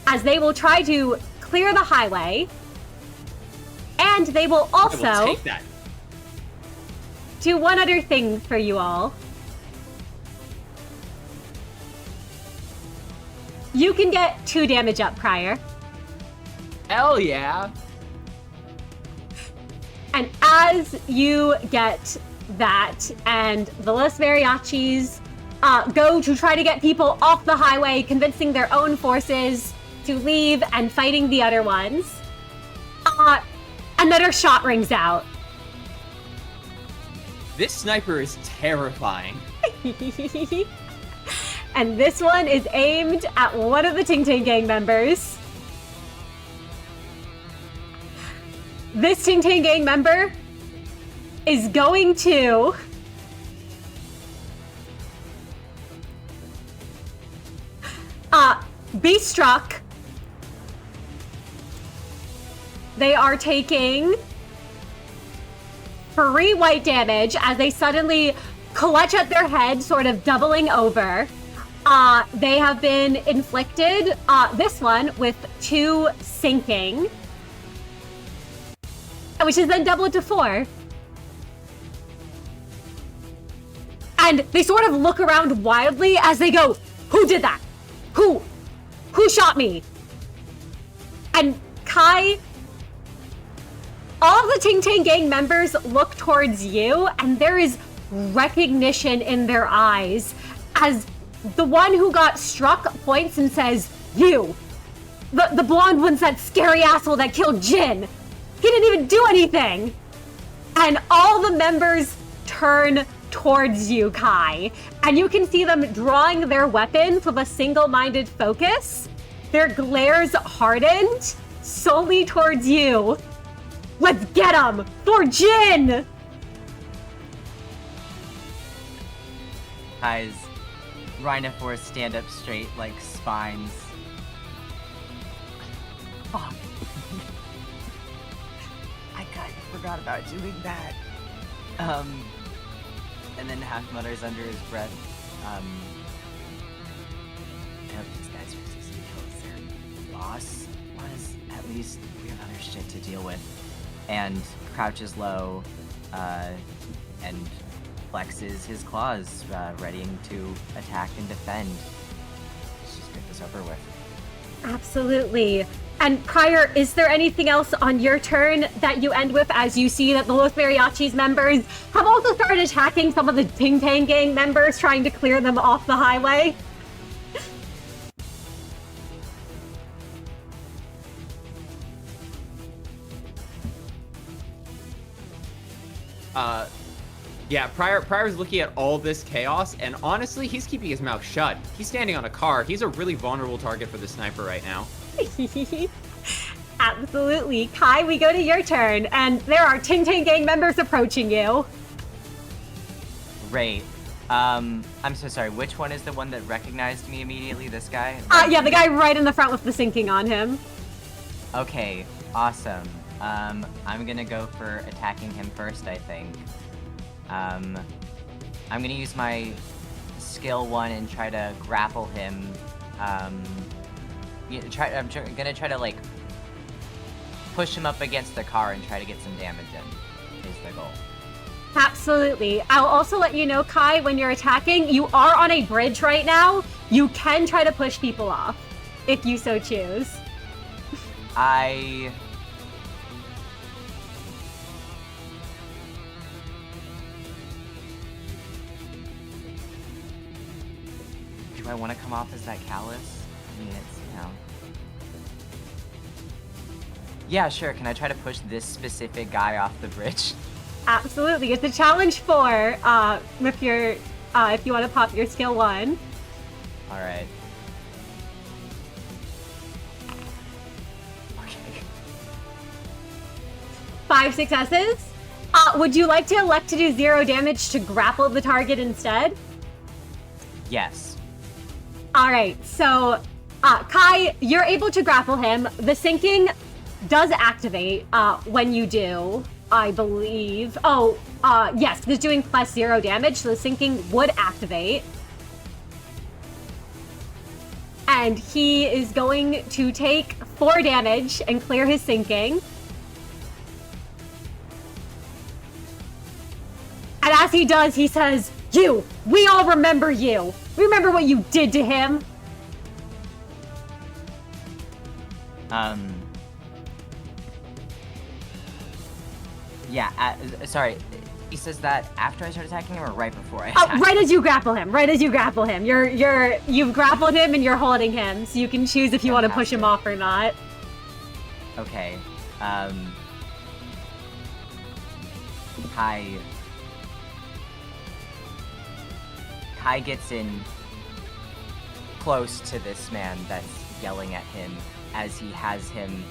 as they will try to clear the highway. And they will also take that. do one other thing for you all. You can get 2 damage up, Prior. Hell yeah! And as you get that, and the Los Mariachis go to try to get people off the highway, convincing their own forces to leave and fighting the other ones, another shot rings out. This sniper is terrifying. And this one is aimed at one of the Ting Ting Gang members. This Ting Ting Gang member is going to be struck. They are taking 3 white damage as they suddenly clutch at their head, sort of doubling over. They have been inflicted, this one, with 2 sinking, which is then doubled to 4. And they sort of look around wildly as they go, who did that? Who shot me? And Kai, all of the Ting Ting Gang members look towards you, and there is recognition in their eyes as the one who got struck points and says, you, the blonde one's that scary asshole that killed Jin. He didn't even do anything. And all the members turn towards you, Kai, and you can see them drawing their weapons with a single-minded focus. their glares hardened solely towards you. Let's get him for Jin! Guys, rhinophores stand up straight like spines. Fuck. I kind of forgot about doing that. And then half mutters under his breath, I hope these guys are succeed because their boss was. At least we have other shit to deal with. And crouches low, and flexes his claws, readying to attack and defend. Let's just get this over with. Absolutely. And Crier, is there anything else on your turn that you end with as you see that both Mariachis members have also started attacking some of the Ting Tang Gang members, trying to clear them off the highway? Yeah, Prior's looking at all this chaos, and honestly, he's keeping his mouth shut. He's standing on a car. He's a really vulnerable target for the sniper right now. Absolutely. Kai, we go to your turn, and there are Ting Tang Gang members approaching you. Great. I'm so sorry. Which one is the one that recognized me immediately? This guy? Yeah, the guy right in the front with the sinking on him. Okay, awesome. I'm gonna go for attacking him first, I think. I'm gonna use my skill 1 and try to grapple him. I'm gonna try to, like, push him up against the car and try to get some damage in, is the goal. Absolutely. I'll also let you know, Kai, when you're attacking, you are on a bridge right now. You can try to push people off, if you so choose. Do I want to come off as that callous? I mean, it's, you know... Yeah, sure. Can I try to push this specific guy off the bridge? Absolutely. It's a challenge 4, if you're, if you want to pop your skill 1. Alright. Okay. 5 successes. Would you like to elect to do 0 damage to grapple the target instead? Yes. Alright, so, Kai, you're able to grapple him. The sinking does activate, when you do, I believe. Oh, yes, it's doing plus 0 damage, so the sinking would activate. And he is going to take 4 damage and clear his sinking. And as he does, he says, "You! We all remember you! Remember what you did to him?" Yeah, sorry. He says that after I start attacking him or right before I attack? Right as you grapple him. Right as you grapple him. You've grappled him and you're holding him, so you can choose if you want to push him off or not. Okay. Kai gets in close to this man that's yelling at him as he has him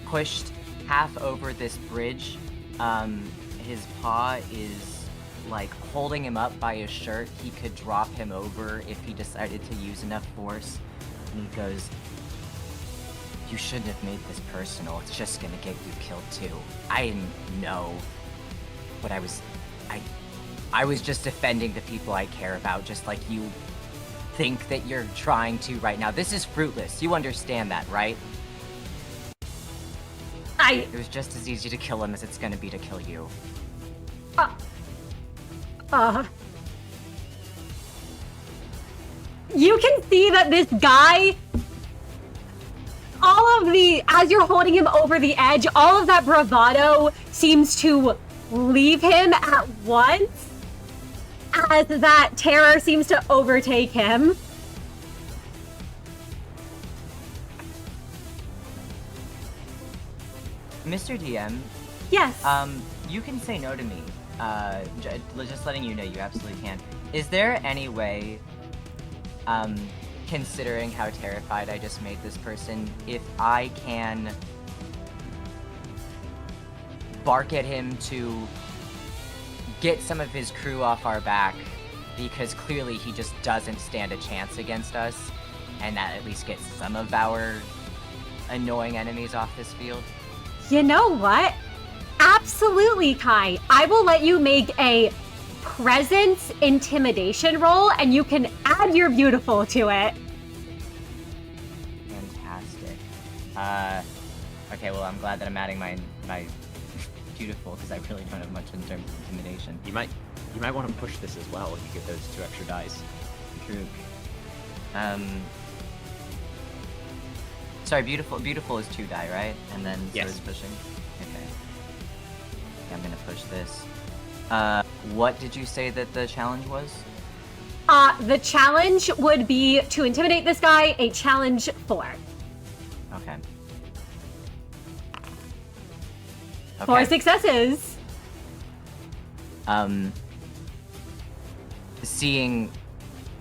pushed half over this bridge. His paw is like holding him up by his shirt. He could drop him over if he decided to use enough force. And he goes, "You shouldn't have made this personal. It's just gonna get you killed too. I didn't know what I was just defending the people I care about, just like you think that you're trying to right now. This is fruitless. You understand that, right? It was just as easy to kill him as it's gonna be to kill you." You can see that this guy, as you're holding him over the edge, all of that bravado seems to leave him at once, as that terror seems to overtake him. Mr. DM, Yes. you can say no to me. Just letting you know, you absolutely can. Is there any way, considering how terrified I just made this person, if I can bark at him to get some of his crew off our back, because clearly he just doesn't stand a chance against us, and that at least gets some of our annoying enemies off this field. You know what? Absolutely, Kai. I will let you make a presence intimidation roll, and you can add your beautiful to it. Fantastic. Okay, well, I'm glad that I'm adding my beautiful, because I really don't have much in terms of intimidation. You might want to push this as well. You get those 2 extra dice. True. Sorry, beautiful is 2 die, right? And then so Yes. is pushing. Okay. I'm gonna push this. What did you say that the challenge was? The challenge would be to intimidate this guy, a challenge 4. Okay. 4 successes. Seeing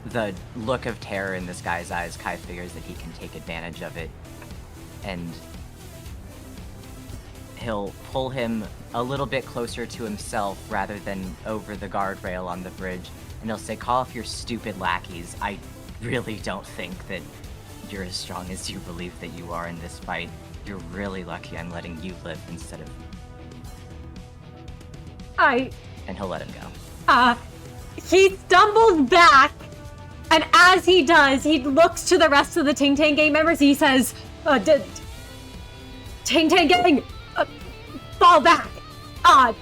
the look of terror in this guy's eyes, Kai figures that he can take advantage of it, and he'll pull him a little bit closer to himself rather than over the guardrail on the bridge, and he'll say, "Call off your stupid lackeys. I really don't think that you're as strong as you believe that you are in this fight. You're really lucky I'm letting you live instead of..." And he'll let him go. He stumbles back, and as he does, he looks to the rest of the Ting Tang gang members. He says, Ting Tang gang, fall back. That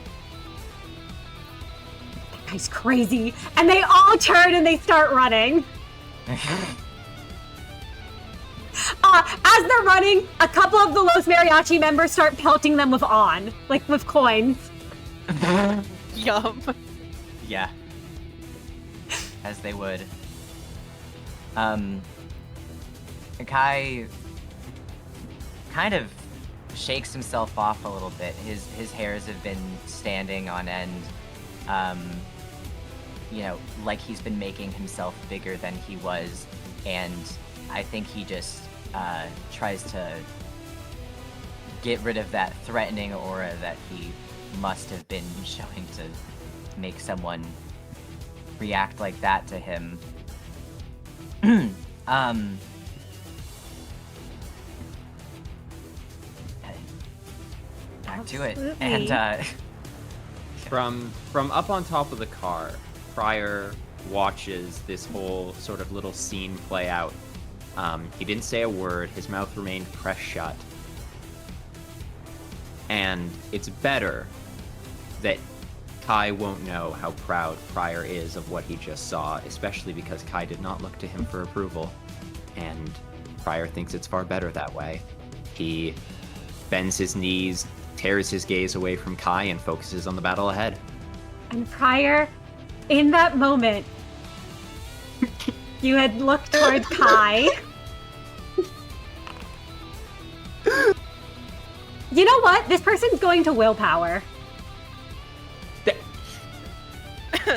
guy's crazy. And they all turn and they start running. As they're running, a couple of the Los Mariachi members start pelting them with with coins. Yum. Yeah. As they would. Kai kind of shakes himself off a little bit. His hairs have been standing on end. Like he's been making himself bigger than he was, and I think he just tries to get rid of that threatening aura that he must have been showing to make someone react like that to him. Back to it. Absolutely. And From up on top of the car, Pryor watches this whole sort of little scene play out. He didn't say a word. His mouth remained pressed shut. And it's better that Kai won't know how proud Pryor is of what he just saw, especially because Kai did not look to him for approval. And Pryor thinks it's far better that way. He bends his knees, tears his gaze away from Kai, and focuses on the battle ahead. And Pryor, in that moment, you had looked toward Kai. You know what? This person's going to willpower.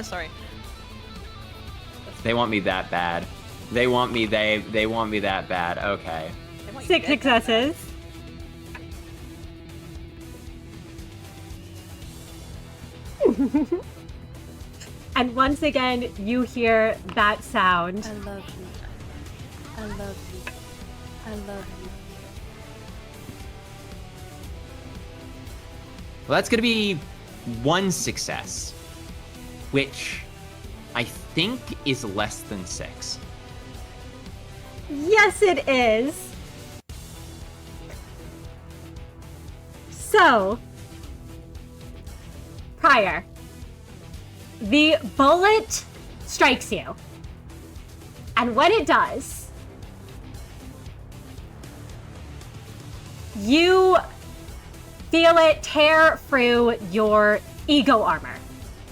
Sorry. They want me that bad. They want me that bad. Okay. They want you 6 dead. successes. And once again, you hear that sound. I love you. I love you. I love you. Well, that's gonna be 1 success, which I think is less than 6. Yes, it is. So, Pryor, the bullet strikes you. And when it does, you feel it tear through your ego armor.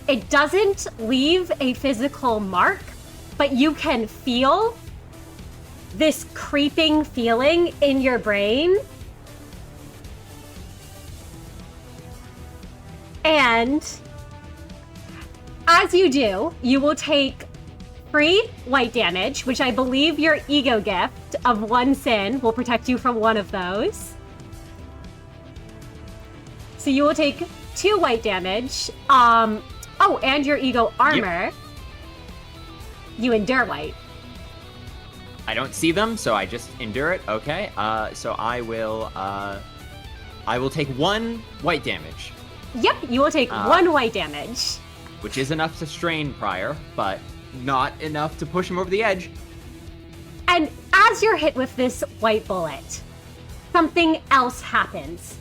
It doesn't leave a physical mark, but you can feel this creeping feeling in your brain. And as you do, you will take 3 white damage, which I believe your ego gift of 1 sin will protect you from one of those. So you will take 2 white damage. Oh, and your ego armor. You endure white. I don't see them, so I just endure it. Okay. So I will take 1 white damage. Yep, you will take 1 white damage. Which is enough to strain Prior, but not enough to push him over the edge. And as you're hit with this white bullet, something else happens.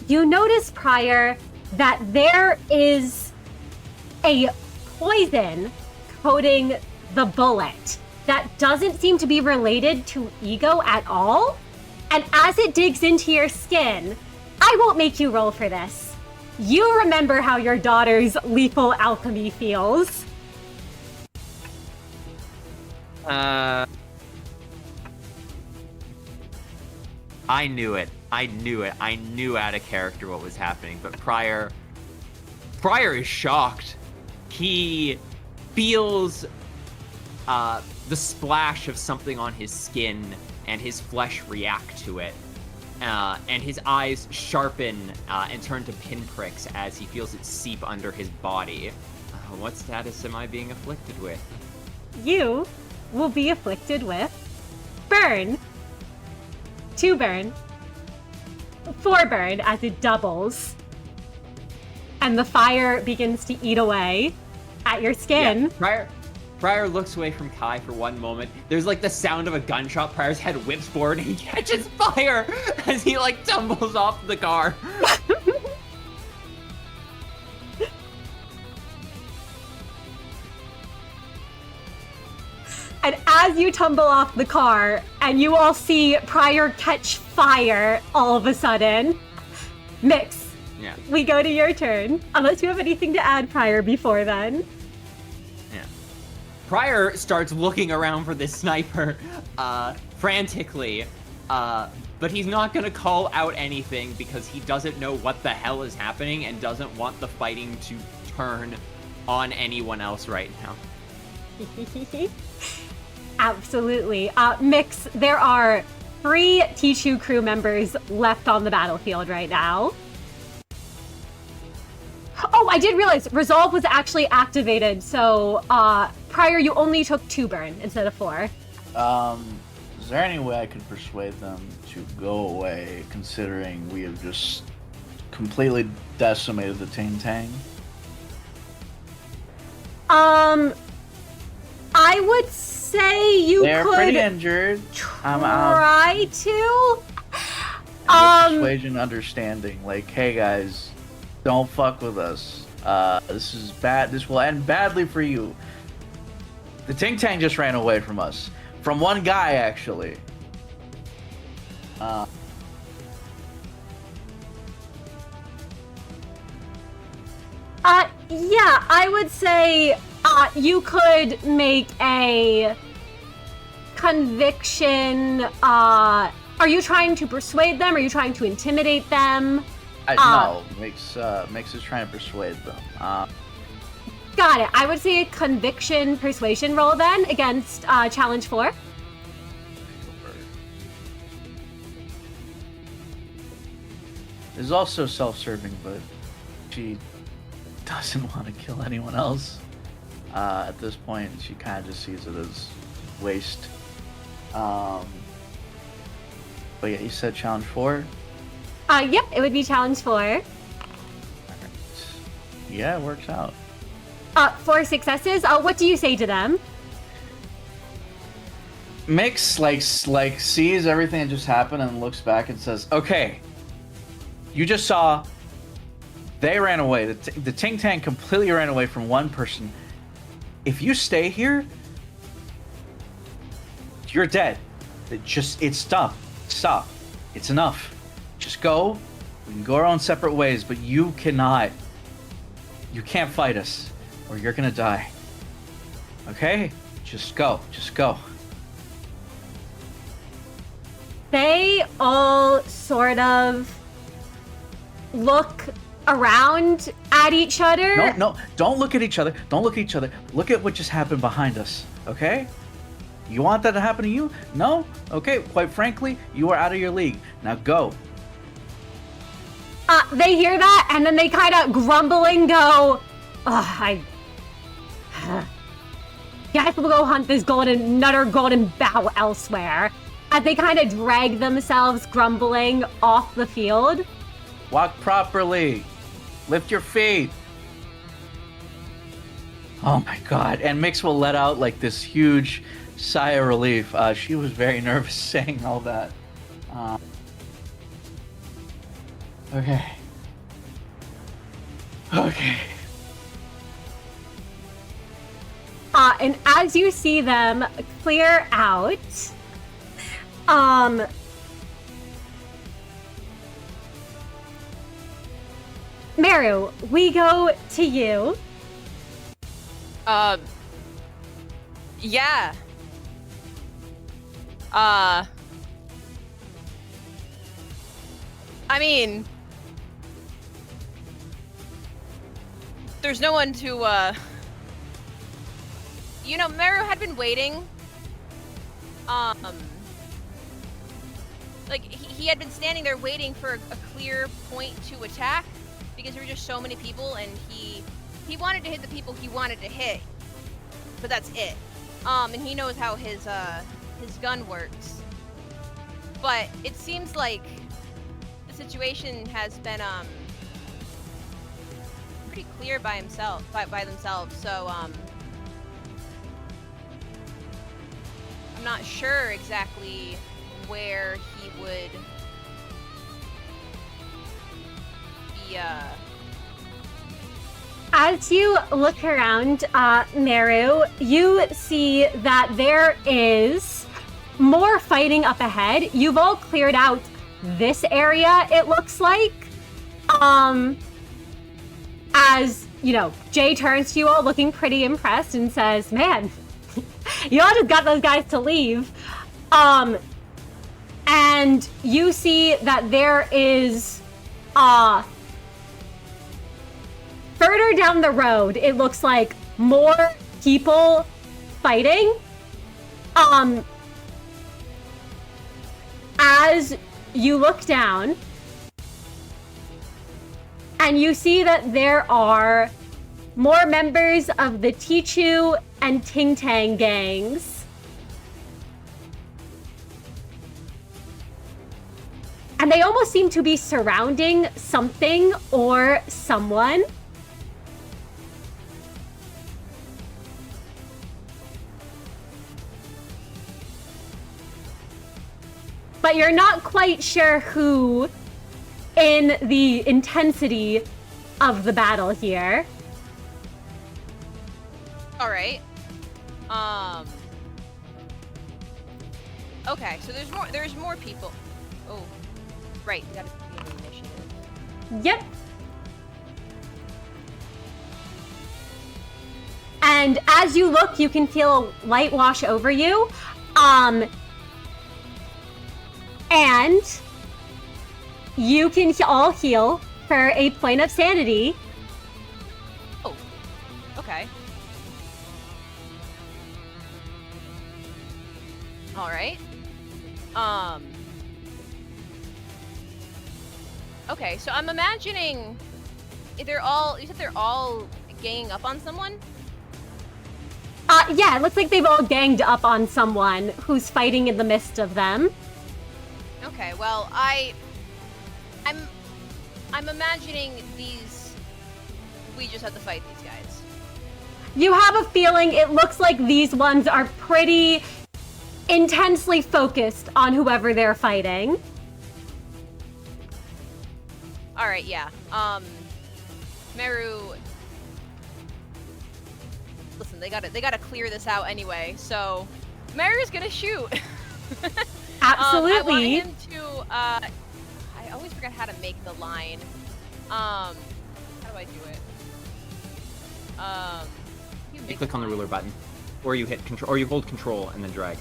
You notice, Prior, that there is a poison coating the bullet that doesn't seem to be related to ego at all. And as it digs into your skin, I won't make you roll for this. You remember how your daughter's lethal alchemy feels. I knew it. I knew out of character what was happening, but Prior is shocked. He feels the splash of something on his skin and his flesh react to it. And his eyes sharpen and turn to pinpricks as he feels it seep under his body. What status am I being afflicted with? You will be afflicted with burn, 2 burn, 4 burn as it doubles. And the fire begins to eat away at your skin. Yeah, Prior looks away from Kai for one moment. There's like the sound of a gunshot. Prior's head whips forward and he catches fire as he like tumbles off the car. And as you tumble off the car and you all see Prior catch fire all of a sudden, Miix, Yeah. we go to your turn. Unless you have anything to add, Prior, before then. Yeah. Prior starts looking around for this sniper frantically, but he's not going to call out anything because he doesn't know what the hell is happening and doesn't want the fighting to turn on anyone else right now. Absolutely. Miix, there are 3 T2 crew members left on the battlefield right now. Oh, I did realize Resolve was actually activated, so Prior, you only took 2 burn instead of 4. Is there any way I could persuade them to go away, considering we have just completely decimated the Ting Tang? I would say you They're could pretty injured. try to. Persuasion, understanding. Like, hey guys, don't fuck with us. This is bad. This will end badly for you. The Ting Tang just ran away from us. From one guy, actually. Yeah, I would say you could make a conviction. Are you trying to persuade them? Are you trying to intimidate them? No, Miix is trying to persuade them. Got it. I would say a conviction persuasion roll then against challenge 4. Is also self-serving, but she doesn't want to kill anyone else. At this point, she kind of just sees it as waste. But yeah, you said challenge 4? Yep, it would be challenge 4. Alright. Yeah, it works out. 4 successes. What do you say to them? Miix like sees everything that just happened and looks back and says, "Okay, you just saw. They ran away. The Ting Tang completely ran away from one person. If you stay here, you're dead. Stop. It's enough. Just go. We can go our own separate ways, but you can't fight us, or you're gonna die. Okay? Just go. They all sort of look around at each other. No, don't look at each other. Don't look at each other. Look at what just happened behind us, okay? You want that to happen to you? No? Okay, quite frankly, you are out of your league. Now go. They hear that, and then they kind of grumbling go, guess we'll go hunt this another golden bow elsewhere. As they kind of drag themselves grumbling off the field. Walk properly. Lift your feet. Oh my god. And Miix will let out like this huge sigh of relief. She was very nervous saying all that. Okay. And as you see them clear out, Merru, we go to you. Yeah. I mean, there's no one to, you know, Merru had been waiting. Like, he had been standing there waiting for a clear point to attack because there were just so many people, and he wanted to hit the people he wanted to hit, but that's it. And he knows how his gun works. But it seems like the situation has been pretty clear by themselves. So I'm not sure exactly where he would be. As you look around, Merru, you see that there is more fighting up ahead. You've all cleared out this area, it looks like. As, you know, Jay turns to you all looking pretty impressed and says, man, you all just got those guys to leave. And you see that there is, further down the road, it looks like more people fighting. As you look down, and you see that there are more members of the Tichu and Ting Tang gangs. And they almost seem to be surrounding something or someone. But you're not quite sure who in the intensity of the battle here. All right. Okay, so there's more people. Oh, right. You gotta be in the initiative. Yep. And as you look, you can feel a light wash over you. And you can all heal for a point of sanity. Oh, okay. All right. Okay, so I'm imagining you said they're all ganging up on someone? Yeah, it looks like they've all ganged up on someone who's fighting in the midst of them. Okay, well, I'm imagining we just have to fight these guys. You have a feeling it looks like these ones are pretty intensely focused on whoever they're fighting. All right, yeah. Merru, listen, they gotta clear this out anyway. So, Merru's gonna shoot. Absolutely. I want him to. I always forget how to make the line. How do I do it? You click on the ruler button, or you hit control, or you hold control and then drag.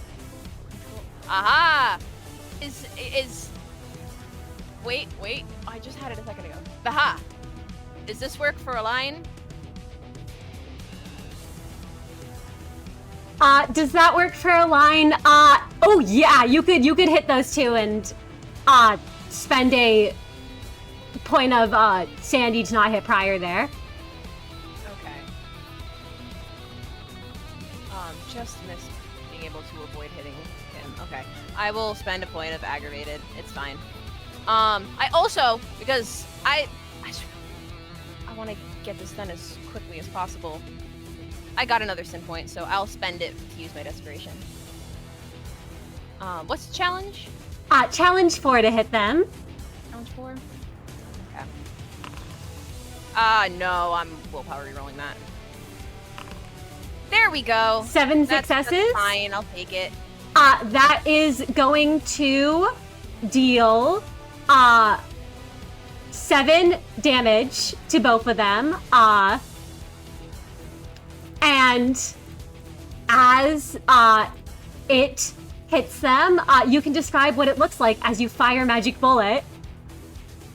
Aha! Is wait, I just had it a second ago. Aha! Does this work for a line? Does that work for a line? Oh yeah, you could hit those two and spend a point of Sandy to not hit Prior there. Okay. Just miss being able to avoid hitting him. Okay. I will spend a point of aggravated. It's fine. I also, because I want to get this done as quickly as possible. I got another sin point, so I'll spend it to use my desperation. What's the challenge? Challenge 4 to hit them. Challenge 4? Okay. No, I'm willpower rerolling that. There we go. 7 successes. That's fine, I'll take it. That is going to deal 7 damage to both of them. And as it hits them, you can describe what it looks like as you fire magic bullet.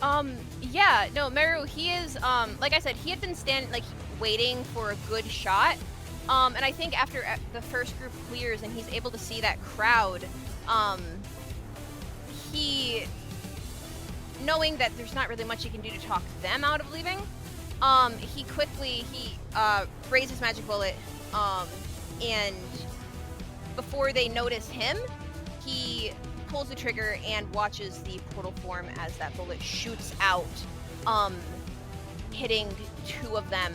Yeah, no, Merru, he is, like I said, he had been waiting for a good shot. And I think after the first group clears and he's able to see that crowd, he, knowing that there's not really much he can do to talk them out of leaving, he quickly, raises magic bullet, and before they notice him, he pulls the trigger and watches the portal form as that bullet shoots out, hitting 2 of them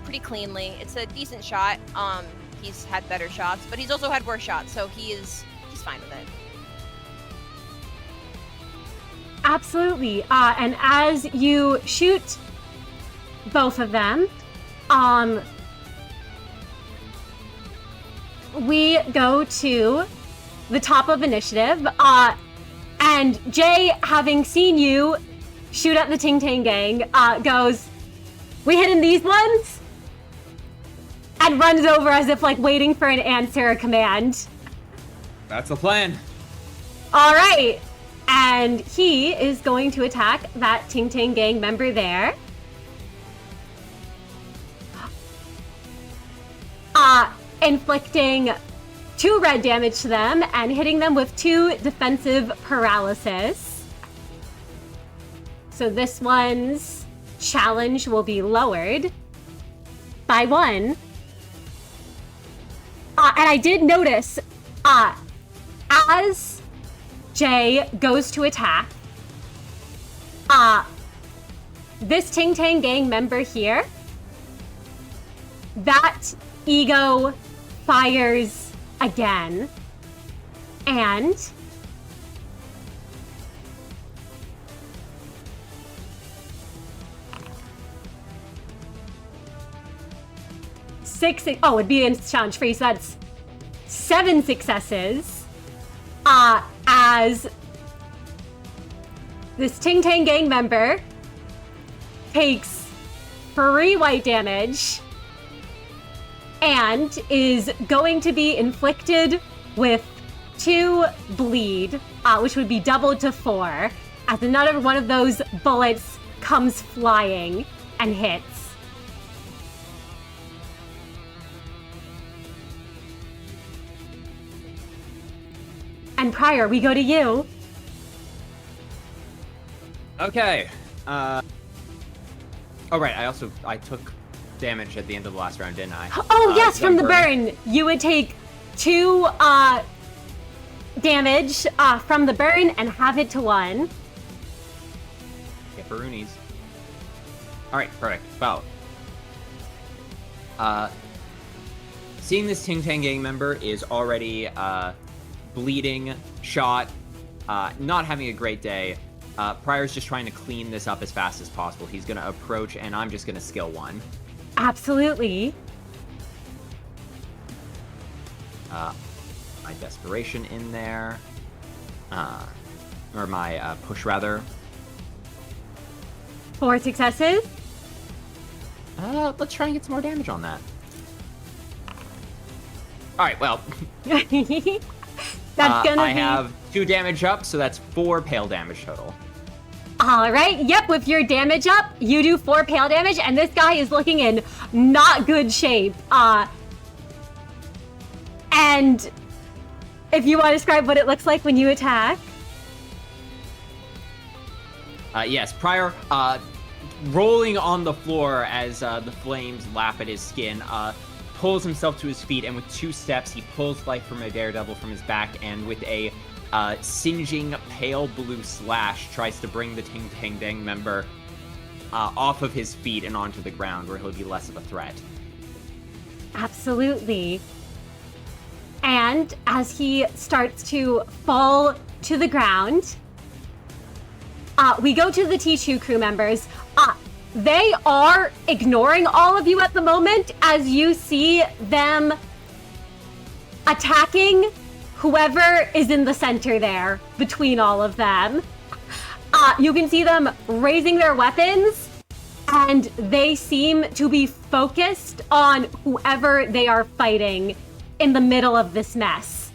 pretty cleanly. It's a decent shot. He's had better shots, but he's also had worse shots, so he's fine with it. Absolutely. And as you shoot both of them, we go to the top of initiative, and Jay, having seen you shoot at the Ting Tang gang, goes, "We hitting these ones?" And runs over as if waiting for an answer or command. That's the plan. All right. And he is going to attack that Ting Tang gang member there. Inflicting 2 red damage to them and hitting them with 2 defensive paralysis. So this one's challenge will be lowered by 1. And I did notice, as Jay goes to attack, this Ting Tang gang member here, that ego fires again, and it'd be in challenge free, so that's 7 successes, as this Ting Tang gang member takes 3 white damage and is going to be inflicted with 2 bleed, which would be doubled to 4, as another one of those bullets comes flying and hits. And Prior, we go to you. Okay. Oh, right. I took damage at the end of the last round, didn't I? Oh, yes, from the burn. You would take 2 damage from the burn and have it to 1. Get Baroonies. Alright, perfect. Well. Seeing this Ting Tang gang member is already bleeding, shot, not having a great day. Prior's just trying to clean this up as fast as possible. He's going to approach, and I'm just going to skill 1. Absolutely. My desperation in there. Or my push, rather. 4 successes. Let's try and get some more damage on that. Alright, well. That's gonna I have 2 damage up, so that's 4 pale damage total. All right, yep, with your damage up, you do 4 pale damage, and this guy is looking in not good shape. And if you want to describe what it looks like when you attack. Yes, Prior, rolling on the floor as the flames lap at his skin, pulls himself to his feet, and with 2 steps, he pulls life from a daredevil from his back, and with a singeing pale blue slash, tries to bring the Ting Tang Dang member off of his feet and onto the ground, where he'll be less of a threat. Absolutely. And as he starts to fall to the ground, we go to the T2 crew members. They are ignoring all of you at the moment as you see them attacking whoever is in the center there between all of them. You can see them raising their weapons, and they seem to be focused on whoever they are fighting in the middle of this mess.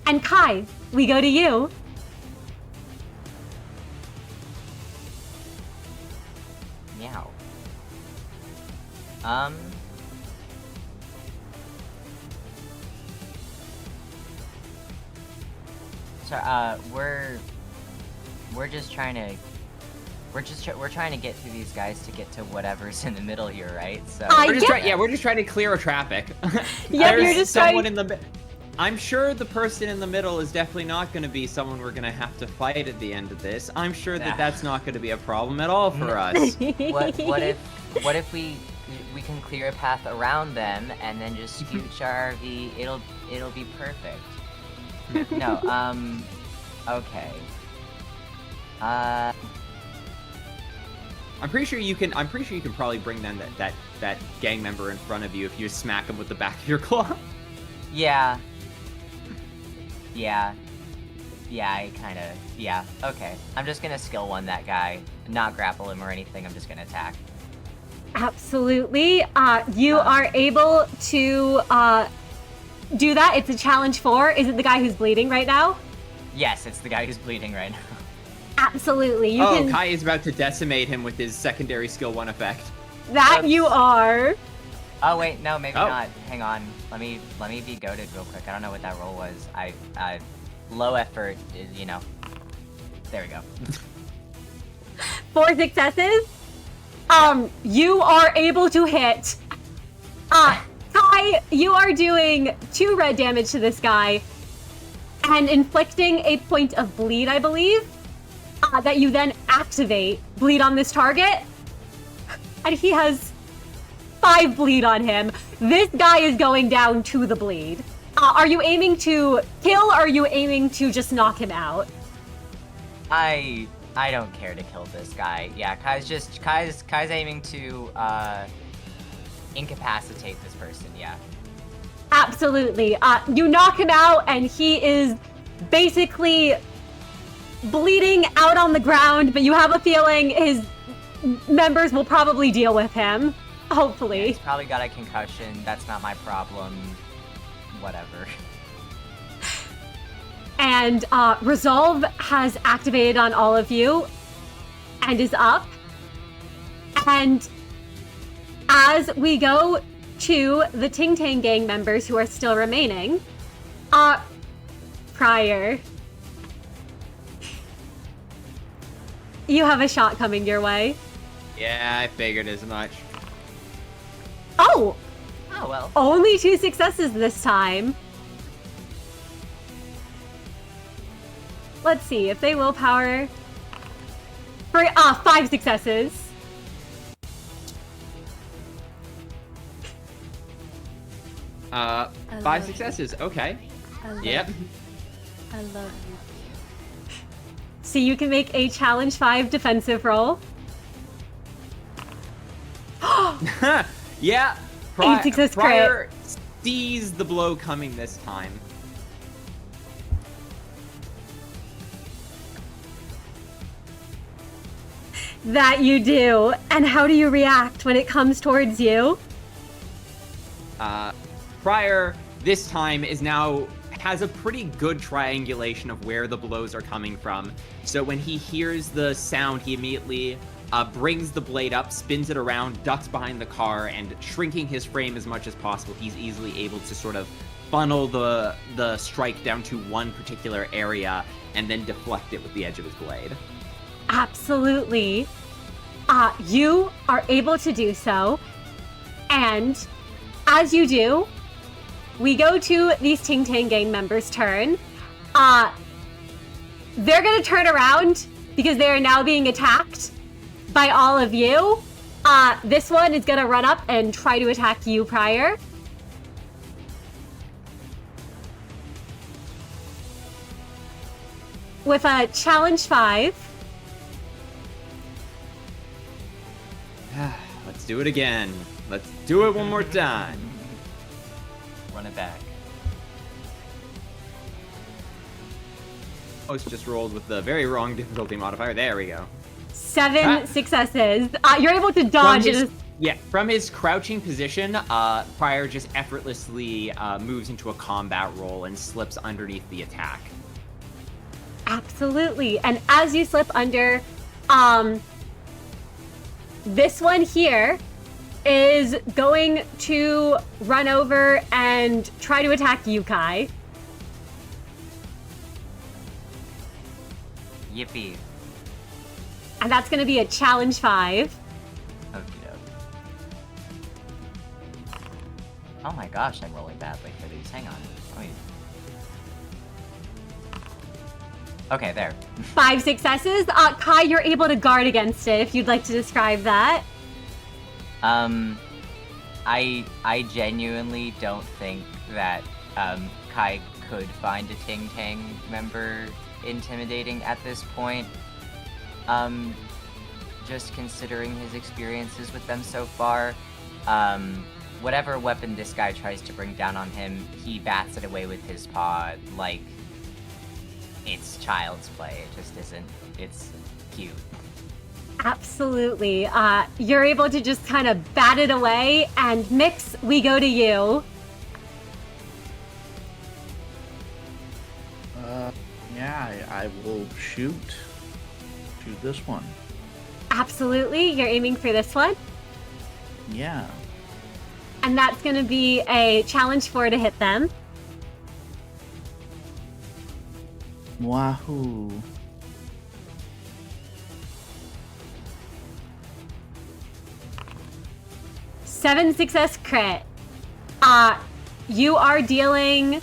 And Kai, we go to you. Meow. So, we're just trying to we're trying to get through these guys to get to whatever's in the middle here, right? So We're just trying to clear traffic. Yeah, There's you're just someone trying... in the. I'm sure the person in the middle is definitely not going to be someone we're going to have to fight at the end of this. I'm sure that that's not going to be a problem at all for us. what if we can clear a path around them and then just scooch our RV? It'll be perfect. No, okay. I'm pretty sure you can probably bring them that gang member in front of you if you just smack him with the back of your claw. Yeah, okay. I'm just gonna skill 1 that guy, not grapple him or anything, I'm just gonna attack. Absolutely. You are able to do that. It's a challenge 4. Is it the guy who's bleeding right now? Yes, it's the guy who's bleeding right now. Absolutely. You can... Kai is about to decimate him with his secondary skill 1 effect. That you are. Oh wait, no, maybe not. Hang on. Let me be goated real quick. I don't know what that roll was. I low effort is, you know. There we go. 4 successes. You are able to hit. Kai, you are doing 2 red damage to this guy and inflicting a point of bleed, I believe, that you then activate. Bleed on this target. And he has 5 bleed on him. This guy is going down to the bleed. Are you aiming to kill, or are you aiming to just knock him out? I don't care to kill this guy. Yeah, Kai's aiming to incapacitate this person, yeah. Absolutely. You knock him out, and he is basically bleeding out on the ground, but you have a feeling his members will probably deal with him. Hopefully. Yeah, he's probably got a concussion. That's not my problem. Whatever. And Resolve has activated on all of you and is up. And as we go to the Ting Tang gang members who are still remaining, Prior, you have a shot coming your way. Yeah, I figured as much. Oh! Oh, well. Only 2 successes this time. Let's see if they willpower. 5 successes. I 5 love successes. Okay. Yep. Yep. I love you. So you can make a challenge 5 defensive roll. Yeah. 8 success crit. Prior sees the blow coming this time. That you do. And how do you react when it comes towards you? Prior, this time, is now has a pretty good triangulation of where the blows are coming from. So when he hears the sound, he immediately brings the blade up, spins it around, ducks behind the car, and shrinking his frame as much as possible, he's easily able to sort of funnel the strike down to one particular area and then deflect it with the edge of his blade. Absolutely. You are able to do so, and as you do, we go to these Ting Tang gang members' turn. They're gonna turn around because they are now being attacked by all of you. This one is gonna run up and try to attack you prior. With a challenge 5. Let's do it again. Let's do it one more time. Run it back. Host just rolled with the very wrong difficulty modifier. There we go. 7 successes. You're able to dodge it. From his crouching position, Prior just effortlessly moves into a combat roll and slips underneath the attack. Absolutely. And as you slip under, this one here is going to run over and try to attack you, Kai. Yippee. And that's going to be a challenge 5. Okie doke. Oh my gosh, I'm rolling badly for these. Hang on. Wait. Okay, there. 5 successes. Kai, you're able to guard against it, if you'd like to describe that. I genuinely don't think that Kai could find a Ting Tang member intimidating at this point. Just considering his experiences with them so far. Whatever weapon this guy tries to bring down on him, he bats it away with his paw like it's child's play. It just isn't. It's cute. Absolutely. You're able to just kind of bat it away, and Miix, we go to you. Yeah, I will shoot this one. Absolutely. You're aiming for this one. Yeah. And that's going to be a challenge 4 to hit them. Wahoo. Seven success crit. You are dealing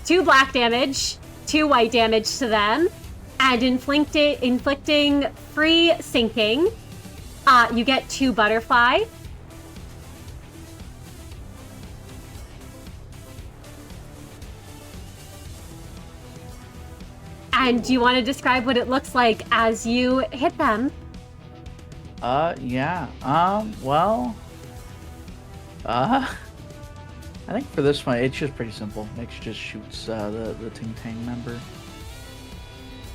2 black damage, 2 white damage to them, and inflicting free sinking. You get 2 butterfly. And do you want to describe what it looks like as you hit them? Yeah. Well, I think for this one, it's just pretty simple. Miix just shoots the Ting Tang member.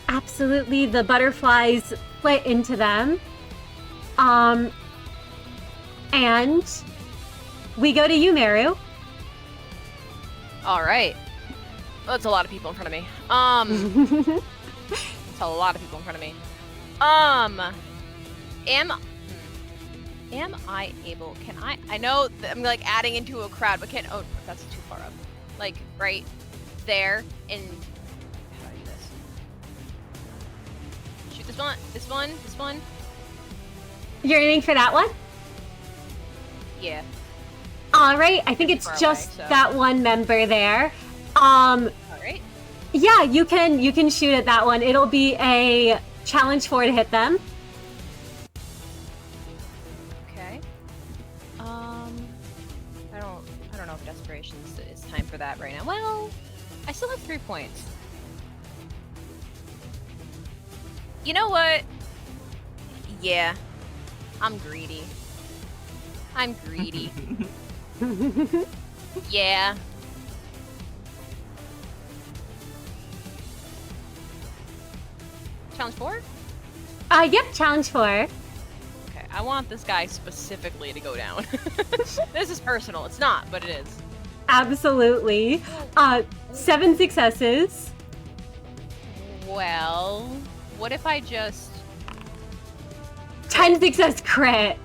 Absolutely, the butterflies split into them. And we go to you, Merru. All right. Well, that's a lot of people in front of me. That's a lot of people in front of me. Am I able? Can I know that I'm like adding into a crowd, but can't. Oh, that's too far up. Like right there, and how do I do this? Shoot this one. You're aiming for that one? Yeah. All right, I think it's Far just away, so. that one member there. All right. Yeah, you can shoot at that one. It'll be a challenge 4 to hit them. Okay. I don't know if desperation is time for that right now. Well, I still have 3 points. You know what? Yeah. I'm greedy. Yeah. Challenge 4? Yep, challenge 4. Okay, I want this guy specifically to go down. This is personal. It's not, but it is. Absolutely. 7 successes. Well, what if I just... 10 success crit.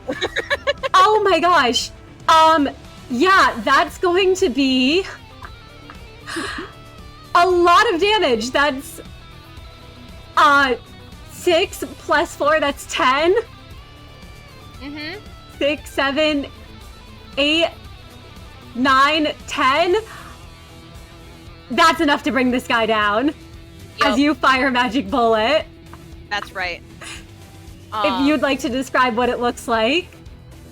Oh my gosh. Yeah, that's going to be a lot of damage. That's 6 plus 4, that's 10. Mm-hmm. 6, 7, 8, 9, 10. That's enough to bring this guy down. As you fire a magic bullet. That's right. If you'd like to describe what it looks like.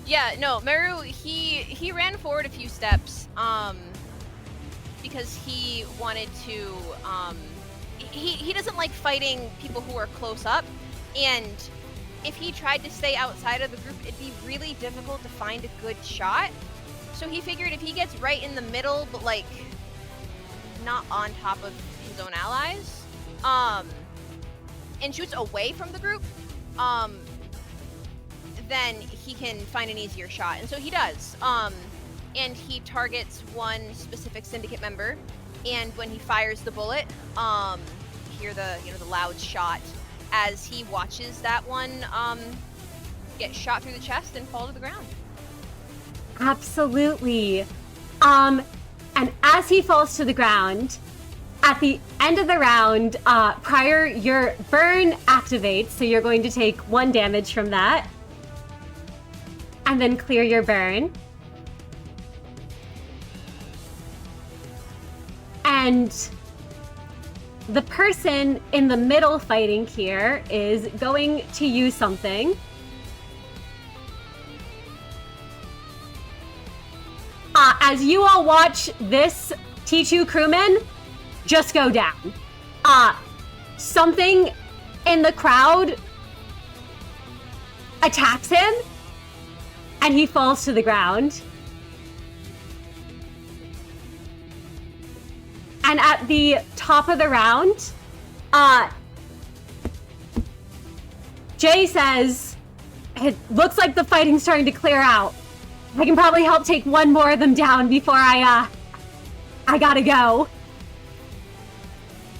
Yeah, no, Merru, he ran forward a few steps, because he wanted to, he doesn't like fighting people who are close up, and if he tried to stay outside of the group, it'd be really difficult to find a good shot. So he figured if he gets right in the middle, but like, not on top of his own allies, and shoots away from the group, then he can find an easier shot. And so he does. And he targets one specific syndicate member, and when he fires the bullet, hear the the loud shot as he watches that one get shot through the chest and fall to the ground. Absolutely. And as he falls to the ground, at the end of the round, Prior, your burn activates, so you're going to take 1 damage from that. And then clear your burn. And the person in the middle fighting here is going to use something. As you all watch this T2 crewman just go down. Something in the crowd attacks him, and he falls to the ground. And at the top of the round, Jay says, it looks like the fighting's starting to clear out. I can probably help take 1 more of them down before I gotta go.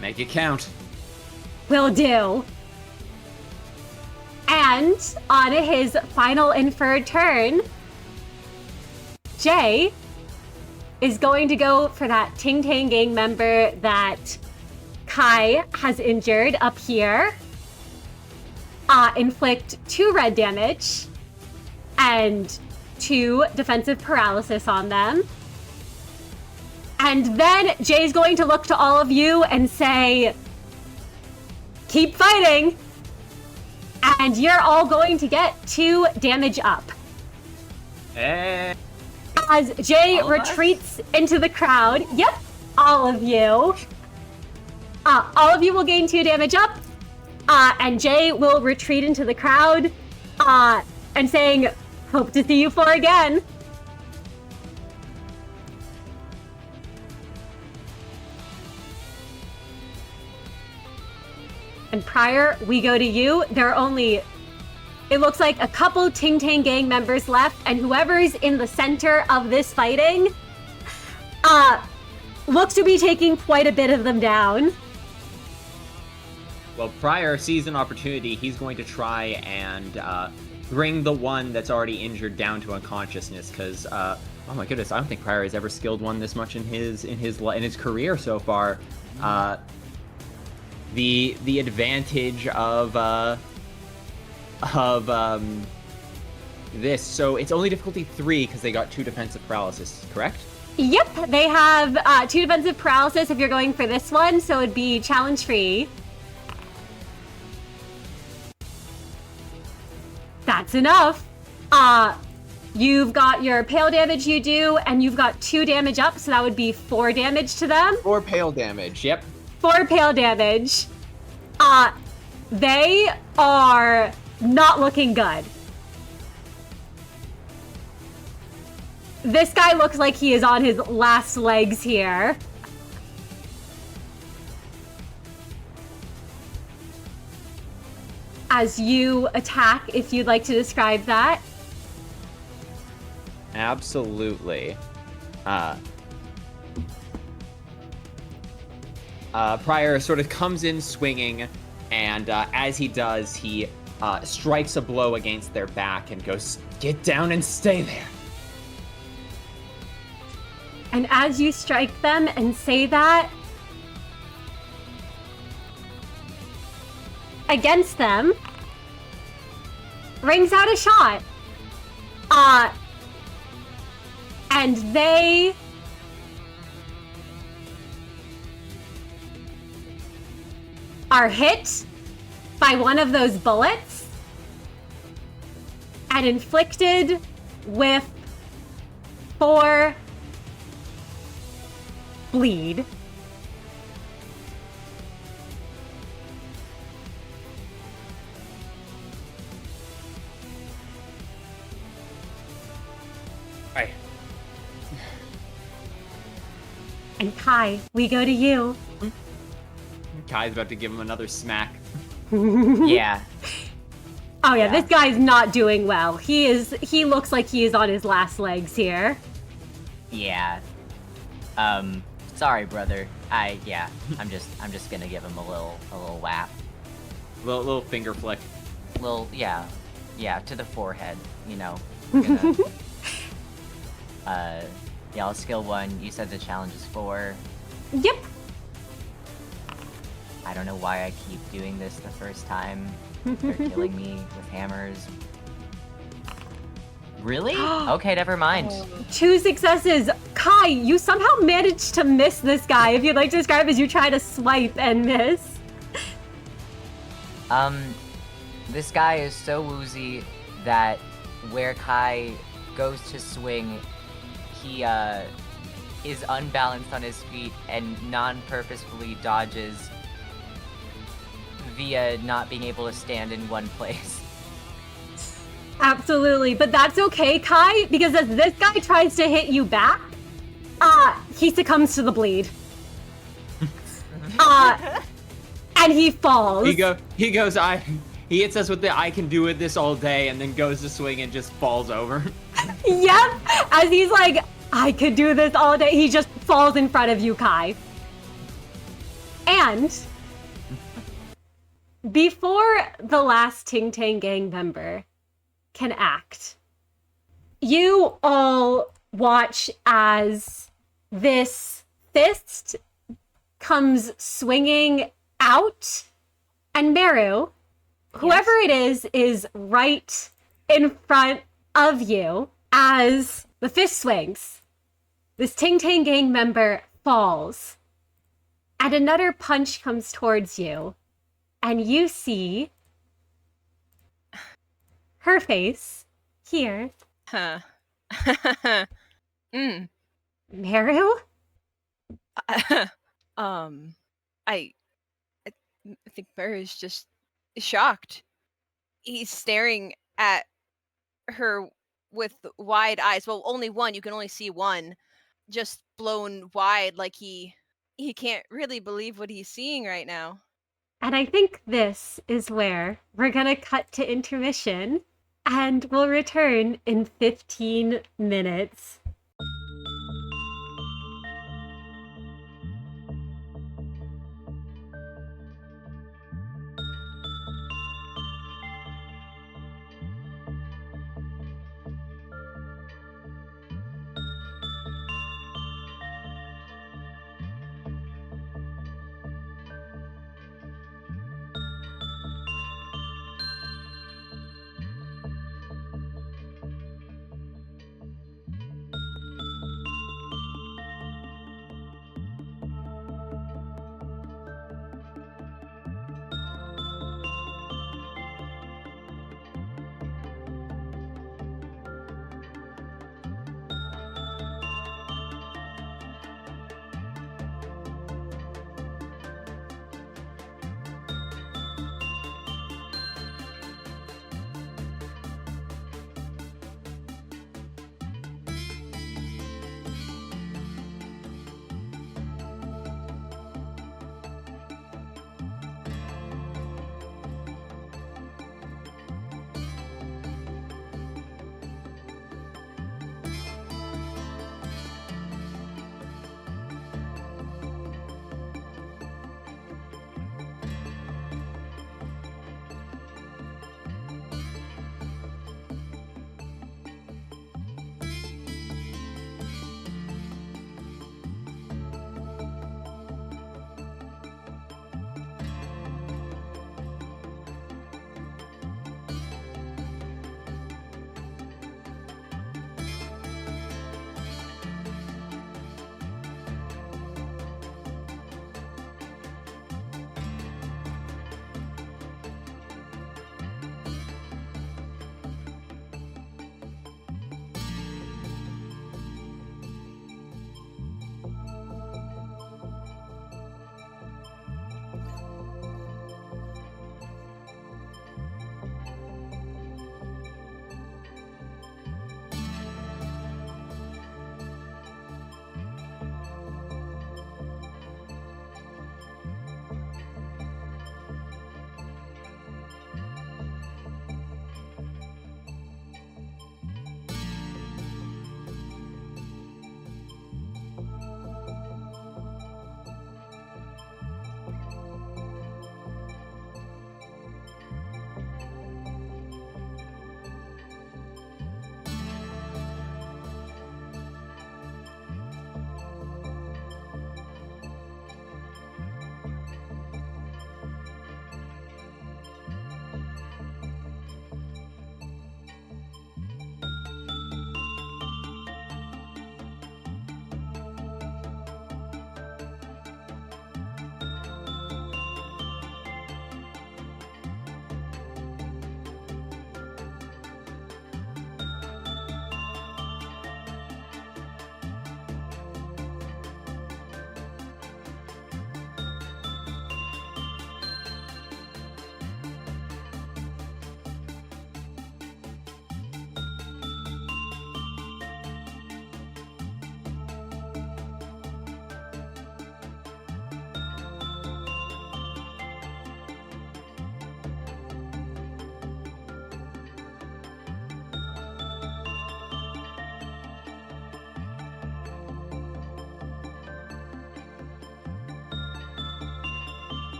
Make it count. Will do. And on his final inferred turn, Jay is going to go for that Ting Tang gang member that Kai has injured up here. Inflict 2 red damage and 2 defensive paralysis on them. And then Jay's going to look to all of you and say, keep fighting. And you're all going to get 2 damage up. As Jay retreats into the crowd. Yep, all of you. All of you will gain 2 damage up. And Jay will retreat into the crowd and saying, hope to see you 4 again. And Prior, we go to you. There are only, it looks like a couple Ting Tang gang members left, and whoever's in the center of this fighting looks to be taking quite a bit of them down. Well, Prior sees an opportunity. He's going to try and bring the one that's already injured down to unconsciousness, because oh my goodness, I don't think Prior has ever skilled one this much in his career so far. The advantage of this, so it's only difficulty 3 because they got 2 defensive paralysis, correct? Yep, they have 2 defensive paralysis if you're going for this one, so it'd be challenge free. That's enough. You've got your pale damage you do, and you've got 2 damage up, so that would be 4 damage to them. 4 pale damage, yep. 4 pale damage. They are not looking good. This guy looks like he is on his last legs here. As you attack, if you'd like to describe that. Absolutely. Pryor sort of comes in swinging, and as he does, he strikes a blow against their back and goes, "Get down and stay there." And as you strike them and say that, against them, rings out a shot. And they are hit by one of those bullets and inflicted with 4 bleed. Right. And Kai, we go to you. Kai's about to give him another smack. Yeah. Oh yeah, Yeah. this guy's not doing well. He looks like he is on his last legs here. Yeah. Sorry, brother. I'm just gonna give him a little whap. Little finger flick. Yeah, to the forehead, you know. Gonna, yeah, I'll skill 1. You said the challenge is 4. Yep. I don't know why I keep doing this the first time. They're killing me with hammers. Really? Okay, never mind. 2 successes. Kai, you somehow managed to miss this guy. If you'd like to describe as you try to swipe and miss. This guy is so woozy that where Kai goes to swing, he is unbalanced on his feet and non-purposefully dodges via not being able to stand in one place. Absolutely, but that's okay, Kai, because as this guy tries to hit you back, he succumbs to the bleed. And he falls. He goes, he hits us with the "I can do it this all day," and then goes to swing and just falls over. Yep, as he's like, I could do this all day, he just falls in front of you, Kai. And before the last Ting Tang gang member can act, you all watch as this fist comes swinging out, and Merru, whoever it is right in front of you as the fist swings. This Ting Tang gang member falls, and another punch comes towards you, and you see her face here. Huh. Merru? I think Burr is just shocked. He's staring at her with wide eyes. Well, only one. You can only see one. Just blown wide, like he can't really believe what he's seeing right now. And I think this is where we're gonna cut to intermission, and we'll return in 15 minutes.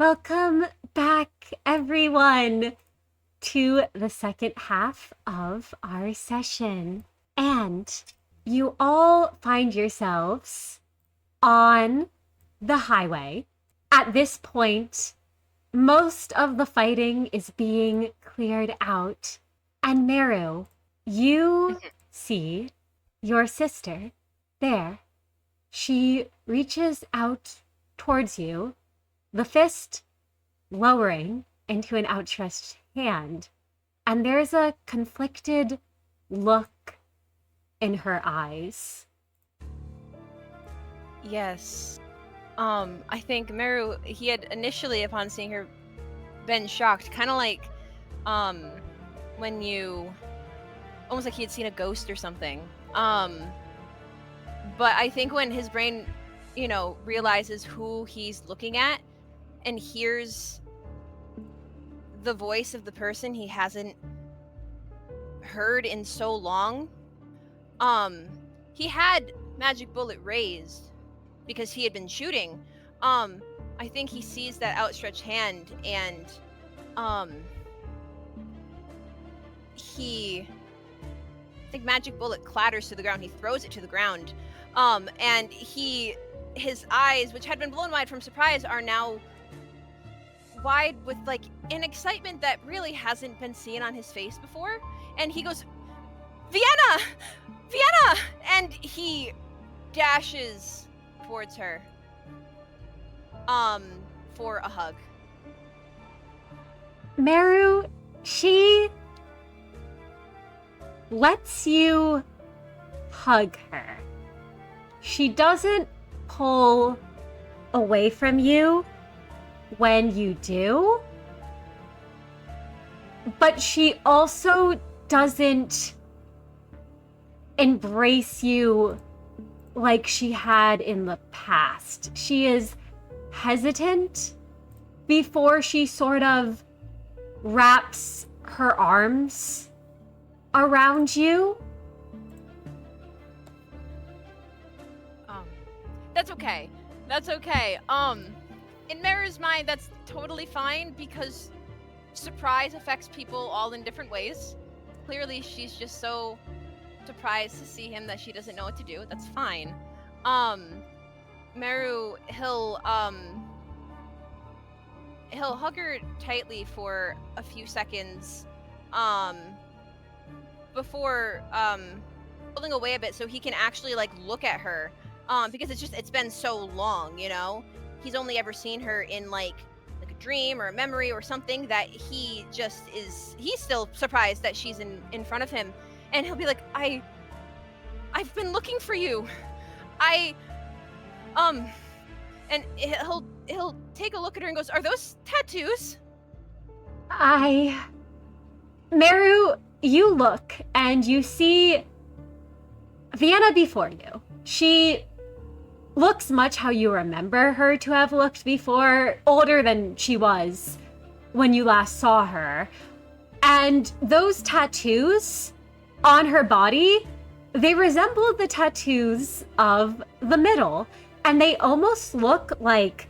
Welcome back, everyone, to the second half of our session. And you all find yourselves on the highway. At this point, most of the fighting is being cleared out. And Merru, you see your sister there. She reaches out towards you, the fist lowering into an outstretched hand. And there's a conflicted look in her eyes. Yes. I think Merru, he had initially, upon seeing her, been shocked, kind of like, when you, almost like he had seen a ghost or something. But I think when his brain, realizes who he's looking at and hears the voice of the person he hasn't heard in so long, he had magic bullet raised because he had been shooting. I think he sees that outstretched hand and I think magic bullet clatters to the ground. He throws it to the ground. And his eyes, which had been blown wide from surprise, are now wide with like an excitement that really hasn't been seen on his face before. And he goes, Vienna! Vienna! And he dashes towards her for a hug. Merru, she lets you hug her. She doesn't pull away from you when you do, but she also doesn't embrace you like she had in the past. She is hesitant before she sort of wraps her arms around you. That's okay. That's okay. In Merru's mind, that's totally fine because surprise affects people all in different ways. Clearly, she's just so surprised to see him that she doesn't know what to do. That's fine. Merru, he'll hug her tightly for a few seconds, before pulling away a bit so he can actually like look at her. Because it's been so long, he's only ever seen her in like a dream or a memory or something that he's still surprised that she's in front of him. And he'll be like, I've been looking for you. And he'll take a look at her and goes, are those tattoos? Merru, you look and you see Vienna before you. She looks much how you remember her to have looked before, older than she was when you last saw her. And those tattoos on her body, they resemble the tattoos of the middle, and they almost look like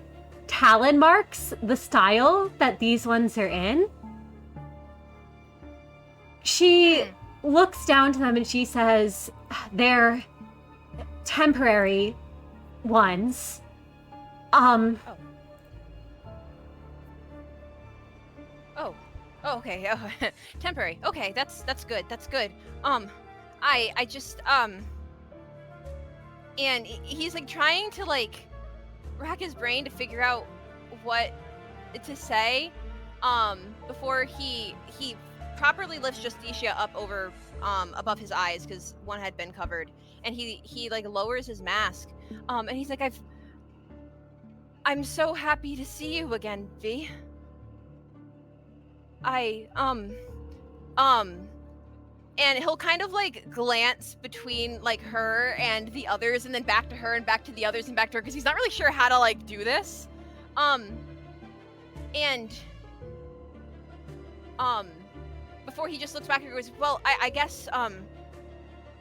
talon marks, the style that these ones are in. She looks down to them and she says, they're temporary ones. Oh, okay. Oh, temporary. Okay, that's good. That's good. I just and he's like trying to like rack his brain to figure out what to say before he properly lifts Justicia up over above his eyes because one had been covered, and he like lowers his mask and he's like, I'm so happy to see you again, V. And he'll kind of like glance between like her and the others and then back to her and back to the others and back to her because he's not really sure how to like do this. And before he just looks back and goes, well, I guess you're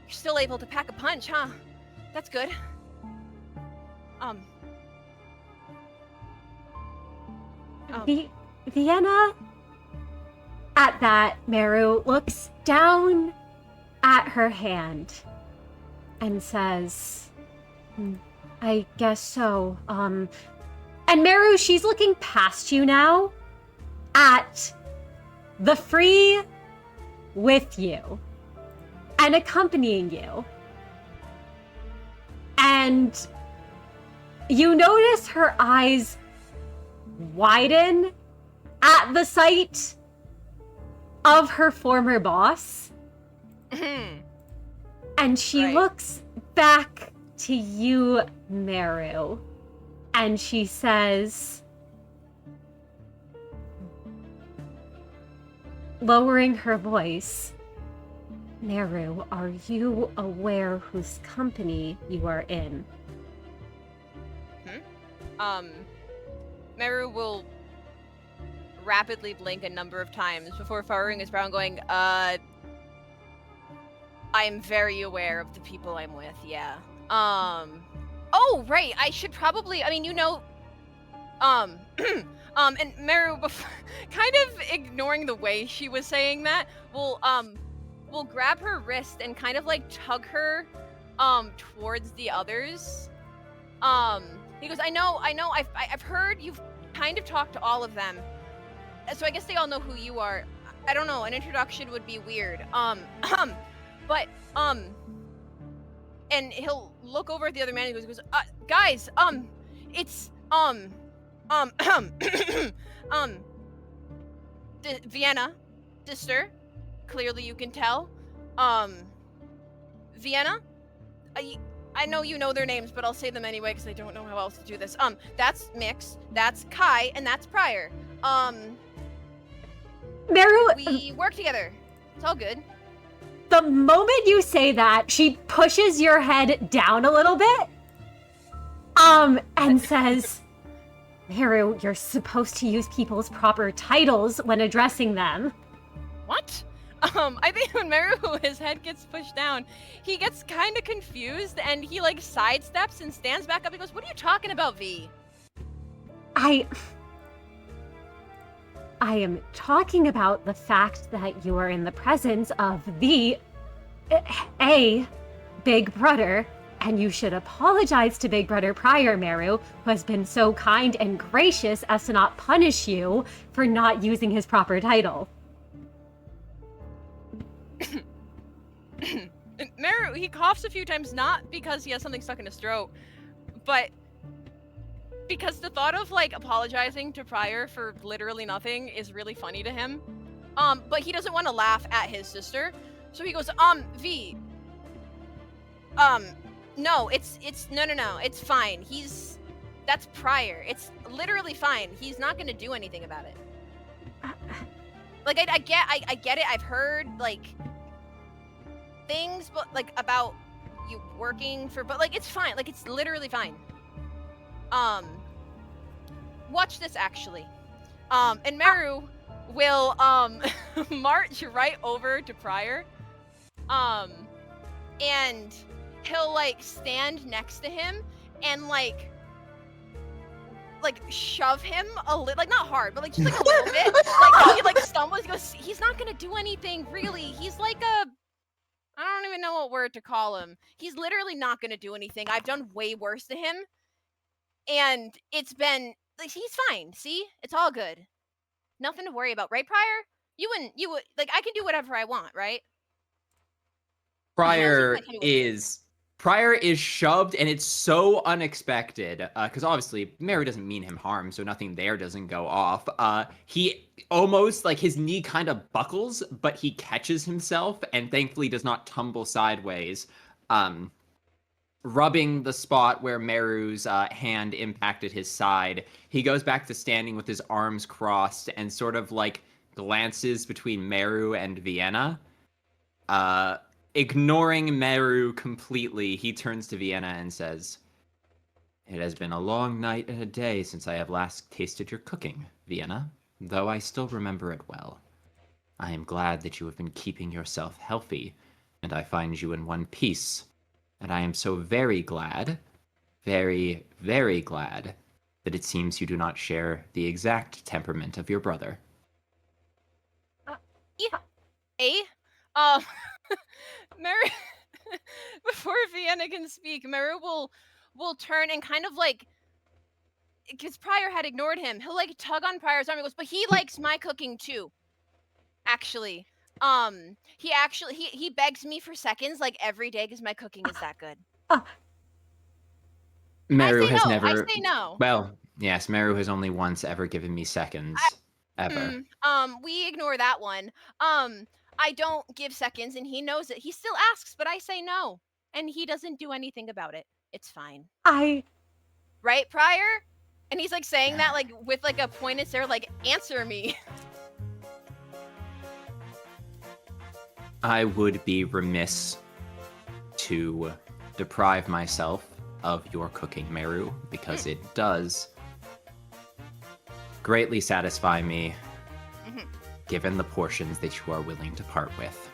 still able to pack a punch, huh? That's good. Vienna? At that, Merru looks down at her hand and says, I guess so. And Merru, she's looking past you now at the Free with you and accompanying you. And you notice her eyes widen at the sight of her former boss. And she looks back to you, Merru, and she says, lowering her voice, Merru, are you aware whose company you are in? Merru will rapidly blink a number of times before furrowing his brow and going, I am very aware of the people I'm with, yeah. Oh, right, I should probably, and Merru, kind of ignoring the way she was saying that, will grab her wrist and kind of, like, tug her, towards the others. He goes, I know, I've heard you've kind of talked to all of them, so I guess they all know who you are. I don't know, an introduction would be weird. But, and he'll look over at the other man and he goes, guys, it's, Vienna, sister, clearly you can tell. Vienna, I know you know their names, but I'll say them anyway because I don't know how else to do this. That's Miix, that's Kai, and that's Prior. Merru, we work together. It's all good. The moment you say that, she pushes your head down a little bit, and says, Merru, you're supposed to use people's proper titles when addressing them. What? I think when Merru, his head gets pushed down, he gets kind of confused, and he, like, sidesteps and stands back up. He goes, what are you talking about, V? I am talking about the fact that you are in the presence of a Big Brother, and you should apologize to Big Brother Prior, Merru, who has been so kind and gracious as to not punish you for not using his proper title. Merru, he coughs a few times, not because he has something stuck in his throat, but because the thought of, like, apologizing to Prior for literally nothing is really funny to him. But he doesn't want to laugh at his sister, so he goes, V, no, it's no, it's fine. That's Prior. It's literally fine. He's not gonna do anything about it. Like, I get it. I've heard, like, things, but, like, about you working for, but, like, it's fine. Like, it's literally fine. Watch this, actually. And Merru will, march right over to Prior. And he'll, like, stand next to him and, like, shove him a little, like, not hard, but, like, just, like, a little bit. Like, he, like, stumbles, he goes, he's not gonna do anything, really. He's like I don't even know what word to call him. He's literally not gonna do anything. I've done way worse to him. And it's been, like, he's fine, see? It's all good. Nothing to worry about, right, Prior? You would, like, I can do whatever I want, right? Prior is shoved, and it's so unexpected, because obviously Merru doesn't mean him harm, so nothing there doesn't go off. He almost, like, his knee kind of buckles, but he catches himself, and thankfully does not tumble sideways, rubbing the spot where Merru's hand impacted his side. He goes back to standing with his arms crossed, and sort of, like, glances between Merru and Vienna. Ignoring Merru completely, he turns to Vienna and says, "It has been a long night and a day since I have last tasted your cooking, Vienna, though I still remember it well. I am glad that you have been keeping yourself healthy, and I find you in one piece. And I am so very glad, very, very glad, that it seems you do not share the exact temperament of your brother. Merru, before Vienna can speak, Merru will turn and kind of like, because Pryor had ignored him, he'll like tug on Pryor's arm and goes, but he likes my cooking too. Actually. He begs me for seconds like every day because my cooking is that good. Merru I say has no. never. I say no. Well, yes, Merru has only once ever given me seconds. Ever. We ignore that one. I don't give seconds, and he knows it. He still asks, but I say no, and he doesn't do anything about it. It's fine. Right, Pryor? And he's like saying that like with like a pointed stare, like answer me. I would be remiss to deprive myself of your cooking, Merru, because it does greatly satisfy me, given the portions that you are willing to part with.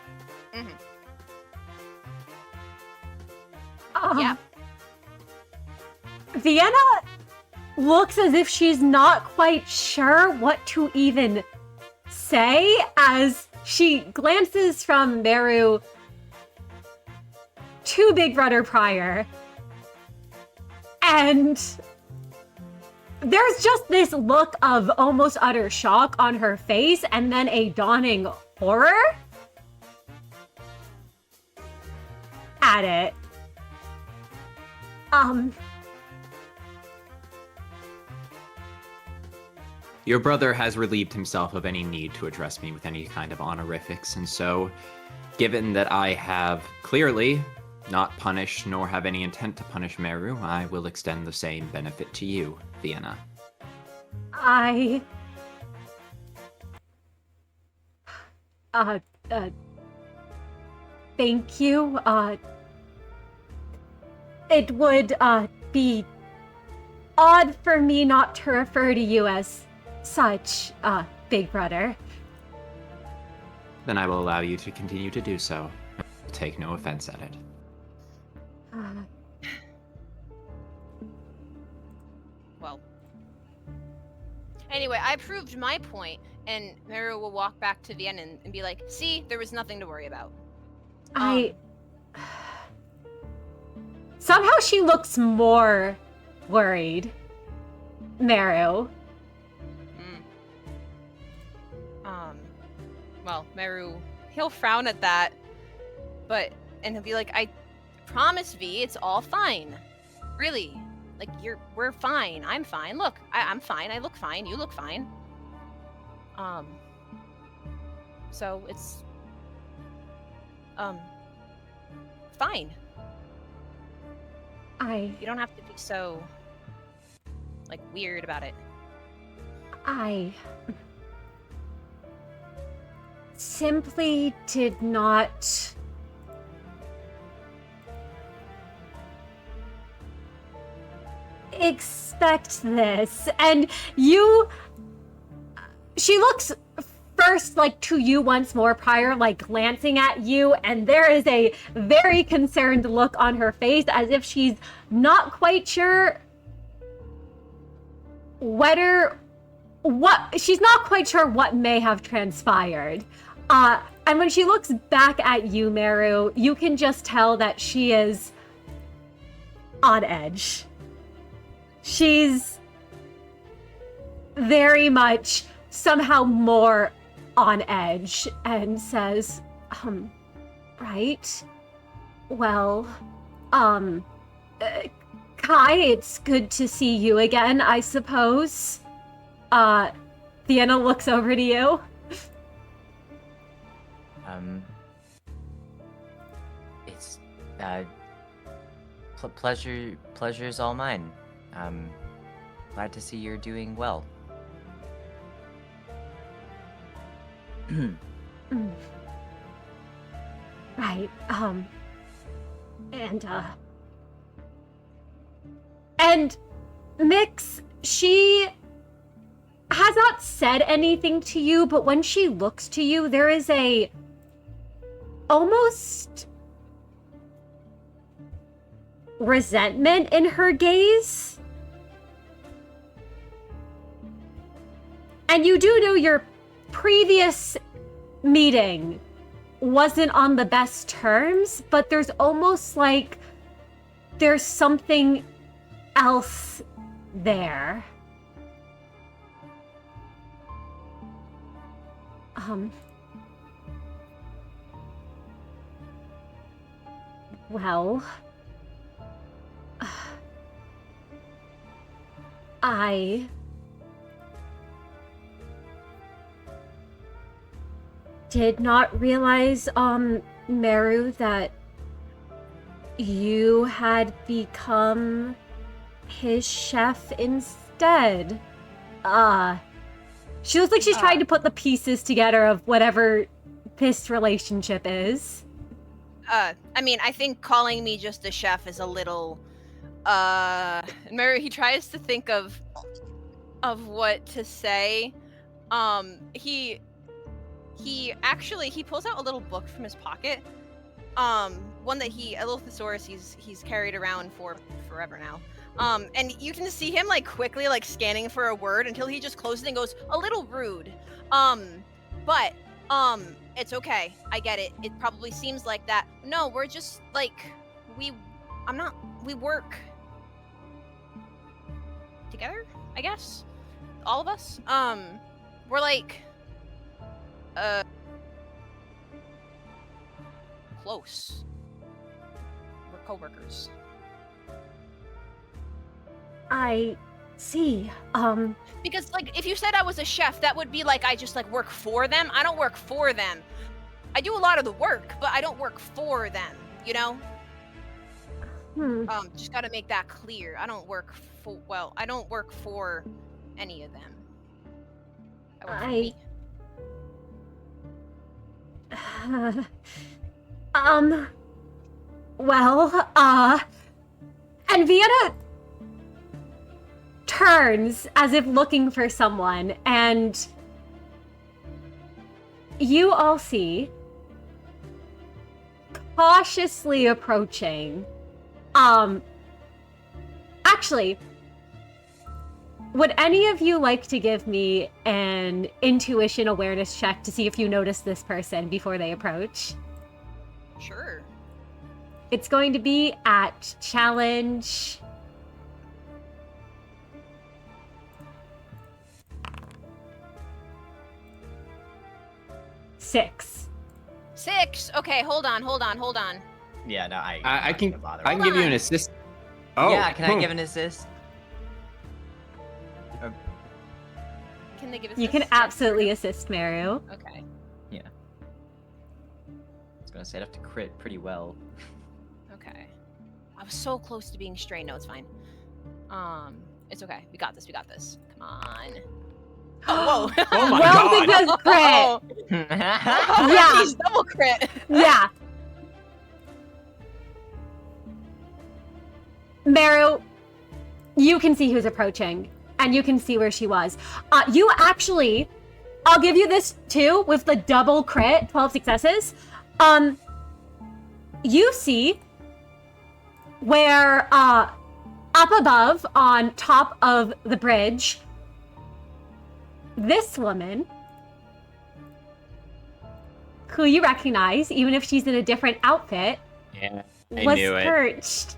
Yeah. Vienna looks as if she's not quite sure what to even say as she glances from Merru to Big Brother Pryor. And there's just this look of almost utter shock on her face and then a dawning horror at it. Your brother has relieved himself of any need to address me with any kind of honorifics, and so, given that I have clearly not punished nor have any intent to punish Merru, I will extend the same benefit to you, Vienna. Thank you. It would, be odd for me not to refer to you as such, Big Brother. Then I will allow you to continue to do so. Take no offense at it. Well. Anyway, I proved my point, and Merru will walk back to Vienna and be like, see, there was nothing to worry about. Somehow she looks more worried, Merru. Well, Merru, he'll frown at that, and he'll be like, I promise, V, it's all fine. Really. Like, we're fine. I'm fine. Look, I'm fine. I look fine. You look fine. So it's, fine. You don't have to be so, like, weird about it. I simply did not expect this. And she looks first like to you once more prior, like glancing at you, and there is a very concerned look on her face as if she's not quite sure what may have transpired. And when she looks back at you, Merru, you can just tell that she is on edge. She's very much somehow more on edge and says, right? Well, Kai, it's good to see you again, I suppose. Vienna looks over to you. It's, pleasure's all mine. Glad to see you're doing well. Right, and Miix, she has not said anything to you, but when she looks to you, there is a almost resentment in her gaze. And you do know your previous meeting wasn't on the best terms, but there's almost like there's something else there. Well, I did not realize, Merru, that you had become his chef instead. She looks like she's trying to put the pieces together of whatever this relationship is. I mean, I think calling me just a chef is a little, Merru, he tries to think of what to say. He pulls out a little book from his pocket. One that a little thesaurus he's carried around for forever now. And you can see him like quickly like scanning for a word until he just closes it and goes, a little rude. But it's okay. I get it. It probably seems like that. No, we're just like we work together, I guess. All of us. We're like close. We're coworkers. I see. Because like if you said I was a chef, that would be like I just like work for them. I don't work for them. I do a lot of the work, but I don't work for them, you know? Just gotta make that clear. I don't work for any of them. I work for me. And Vienna turns as if looking for someone, and you all see cautiously approaching. Actually, would any of you like to give me an intuition awareness check to see if you notice this person before they approach? Sure. It's going to be at challenge 6. 6. Okay, hold on. Yeah, no, I can bother. I can give you an assist. Oh, Yeah, can I give an assist? Can they give us You this? can Yeah, absolutely sure. assist Merru. Okay. I was gonna say I'd have to crit pretty well. Okay. I was so close to being straight. No, it's fine. It's okay. We got this. Come on. Oh, whoa. Oh my Well, god! because crit. Yeah. Jeez, double crit. Yeah. Merru, you can see who's approaching, and you can see where she was. You actually, I'll give you this too, with the double crit, 12 successes. You see where, up above, on top of the bridge, this woman, who you recognize, even if she's in a different outfit, Yeah, I was knew it. perched.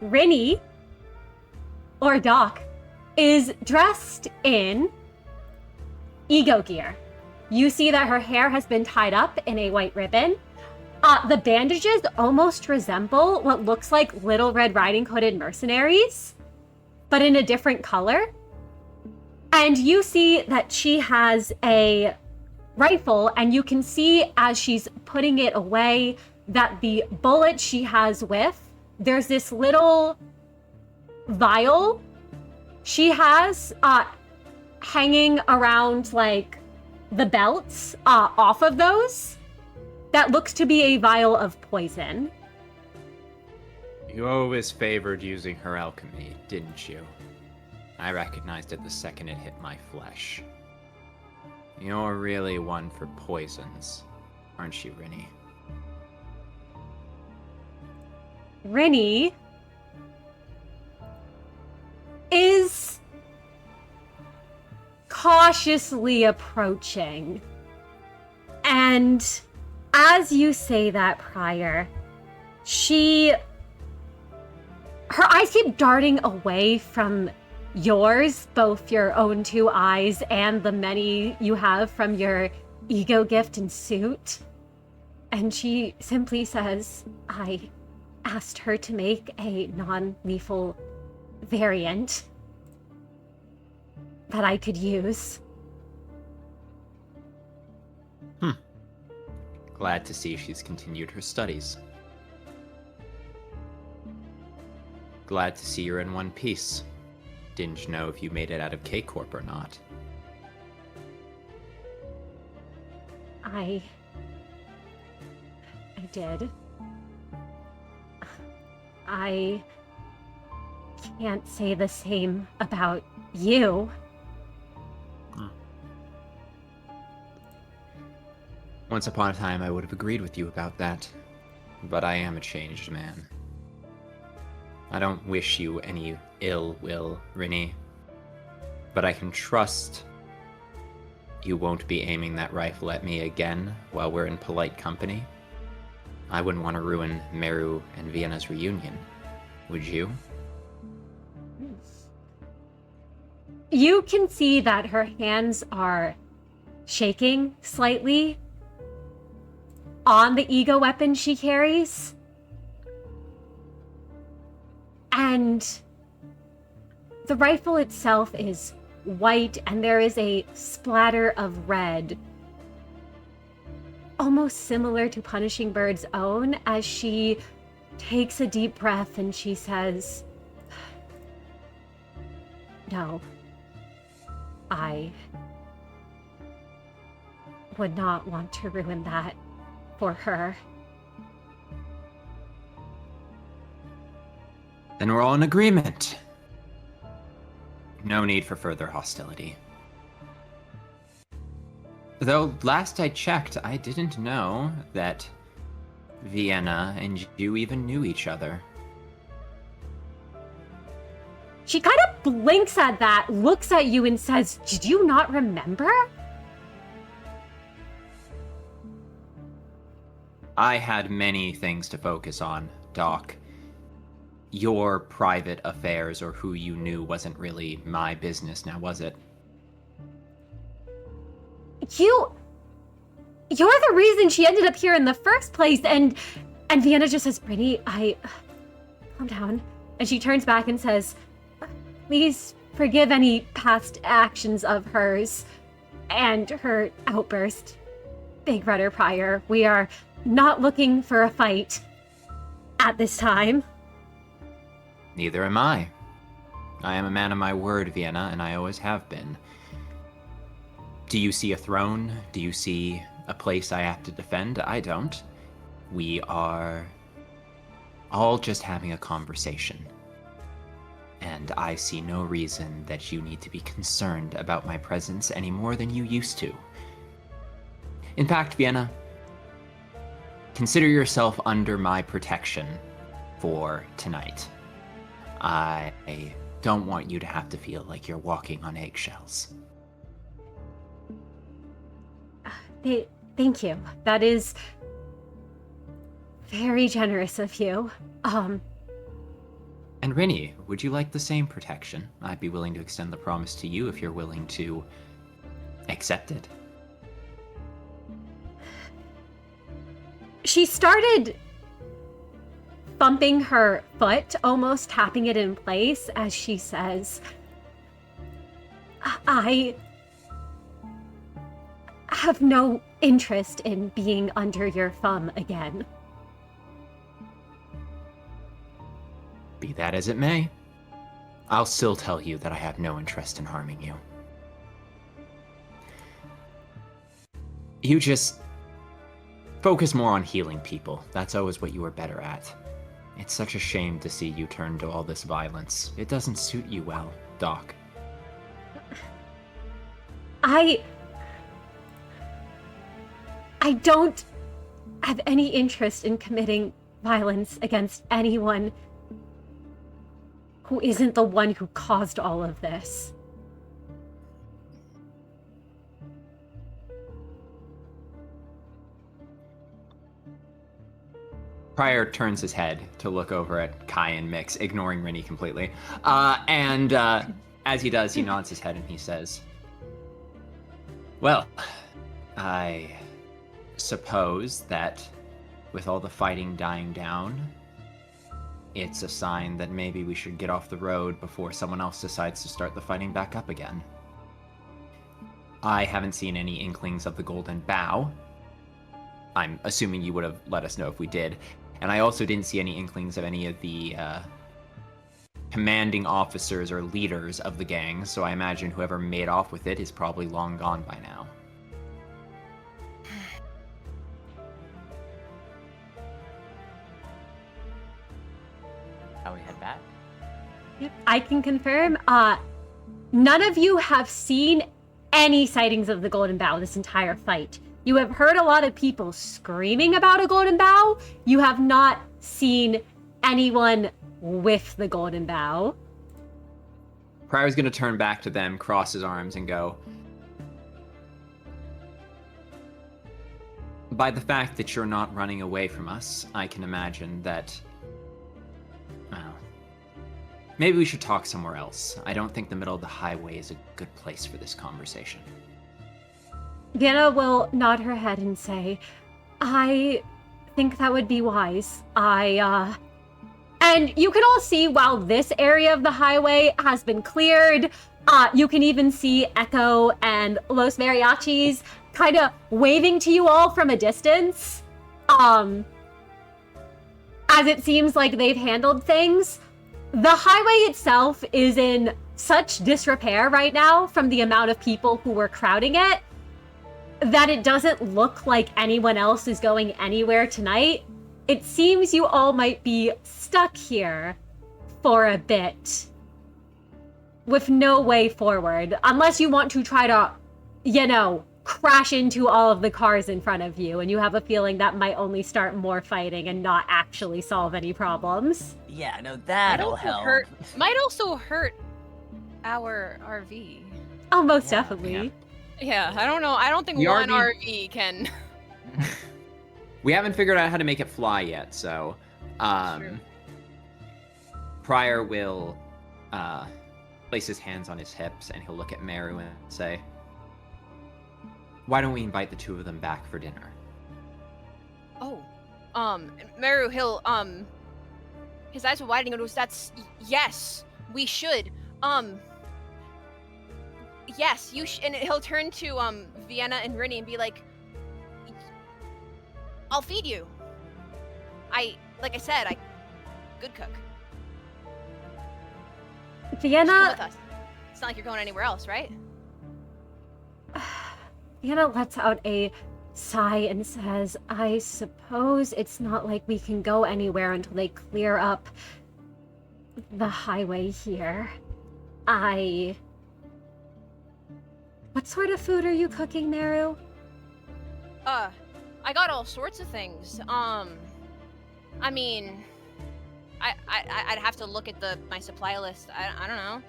Rinny, or Doc, is dressed in ego gear. You see that her hair has been tied up in a white ribbon. The bandages almost resemble what looks like Little Red Riding Hooded mercenaries, but in a different color. And you see that she has a rifle, and you can see as she's putting it away that the bullet she has with, there's this little vial she has hanging around like the belts off of those that looks to be a vial of poison. You always favored using her alchemy, didn't you? I recognized it the second it hit my flesh. You're really one for poisons, aren't you, Rinny? Rinny is cautiously approaching. And as you say that, Prior, her eyes keep darting away from yours, both your own 2 eyes and the many you have from your ego gift and suit. And she simply says, I asked her to make a non-lethal variant that I could use. Glad to see she's continued her studies. Glad to see you're in one piece. Didn't know if you made it out of K Corp or not. I did. I can't say the same about you. Once upon a time, I would have agreed with you about that. But I am a changed man. I don't wish you any ill will, Rinny. But I can trust you won't be aiming that rifle at me again while we're in polite company. I wouldn't want to ruin Merru and Vienna's reunion. Would you? You can see that her hands are shaking slightly on the ego weapon she carries. And the rifle itself is white, and there is a splatter of red, almost similar to Punishing Bird's own, as she takes a deep breath and she says, no, I would not want to ruin that for her. Then we're all in agreement. No need for further hostility. Though, last I checked, I didn't know that Vienna and you even knew each other. She kind of blinks at that, looks at you, and says, did you not remember? I had many things to focus on, Doc. Your private affairs or who you knew wasn't really my business now, was it? You're the reason she ended up here in the first place, and Vienna just says, Brittany, calm down. And she turns back and says, please forgive any past actions of hers and her outburst. Big Rudder Prior, we are not looking for a fight at this time. Neither am I. I am a man of my word, Vienna, and I always have been. Do you see a throne? Do you see a place I have to defend? I don't. We are all just having a conversation. And I see no reason that you need to be concerned about my presence any more than you used to. In fact, Vienna, consider yourself under my protection for tonight. I don't want you to have to feel like you're walking on eggshells. Thank you. That is very generous of you. And Rinny, would you like the same protection? I'd be willing to extend the promise to you if you're willing to accept it. She started thumping her foot, almost tapping it in place as she says, I have no interest in being under your thumb again. Be that as it may, I'll still tell you that I have no interest in harming you. You just focus more on healing people. That's always what you were better at. It's such a shame to see you turn to all this violence. It doesn't suit you well, Doc. I don't have any interest in committing violence against anyone who isn't the one who caused all of this. Prior turns his head to look over at Kai and Miix, ignoring Rennie completely. As he does, he nods his head and he says, well, I suppose that with all the fighting dying down, it's a sign that maybe we should get off the road before someone else decides to start the fighting back up again. I haven't seen any inklings of the Golden Bough. I'm assuming you would have let us know if we did. And I also didn't see any inklings of any of the commanding officers or leaders of the gang, so I imagine whoever made off with it is probably long gone by now. How we head back? Yep, I can confirm. None of you have seen any sightings of the Golden Bough this entire fight. You have heard a lot of people screaming about a Golden Bough. You have not seen anyone with the Golden Bough. Prior's gonna turn back to them, cross his arms, and go, by the fact that you're not running away from us, I can imagine that, well, maybe we should talk somewhere else. I don't think the middle of the highway is a good place for this conversation. Vienna will nod her head and say, I think that would be wise. And you can all see while this area of the highway has been cleared, you can even see Echo and Los Mariachis kind of waving to you all from a distance. As it seems like they've handled things. The highway itself is in such disrepair right now from the amount of people who were crowding it that it doesn't look like anyone else is going anywhere tonight. It seems you all might be stuck here for a bit with no way forward, unless you want to try to, crash into all of the cars in front of you, and you have a feeling that might only start more fighting and not actually solve any problems. Yeah, no, that'll help. Might also hurt our RV. Oh, most Yeah, definitely. Yeah, I don't know. I don't think The one RV RV can. We haven't figured out how to make it fly yet, so True. Prior will place his hands on his hips and he'll look at Merru and say, why don't we invite the two of them back for dinner? Oh, Merru, he'll his eyes are widening and goes, yes, we should. Yes, and he'll turn to Vienna and Rennie and be like, I'll feed you. Like I said, good cook. Just come Vienna with us. It's not like you're going anywhere else, right? Vienna lets out a sigh and says, I suppose it's not like we can go anywhere until they clear up the highway here. What sort of food are you cooking, Merru? I got all sorts of things. I mean, I'd have to look at my supply list. I don't know.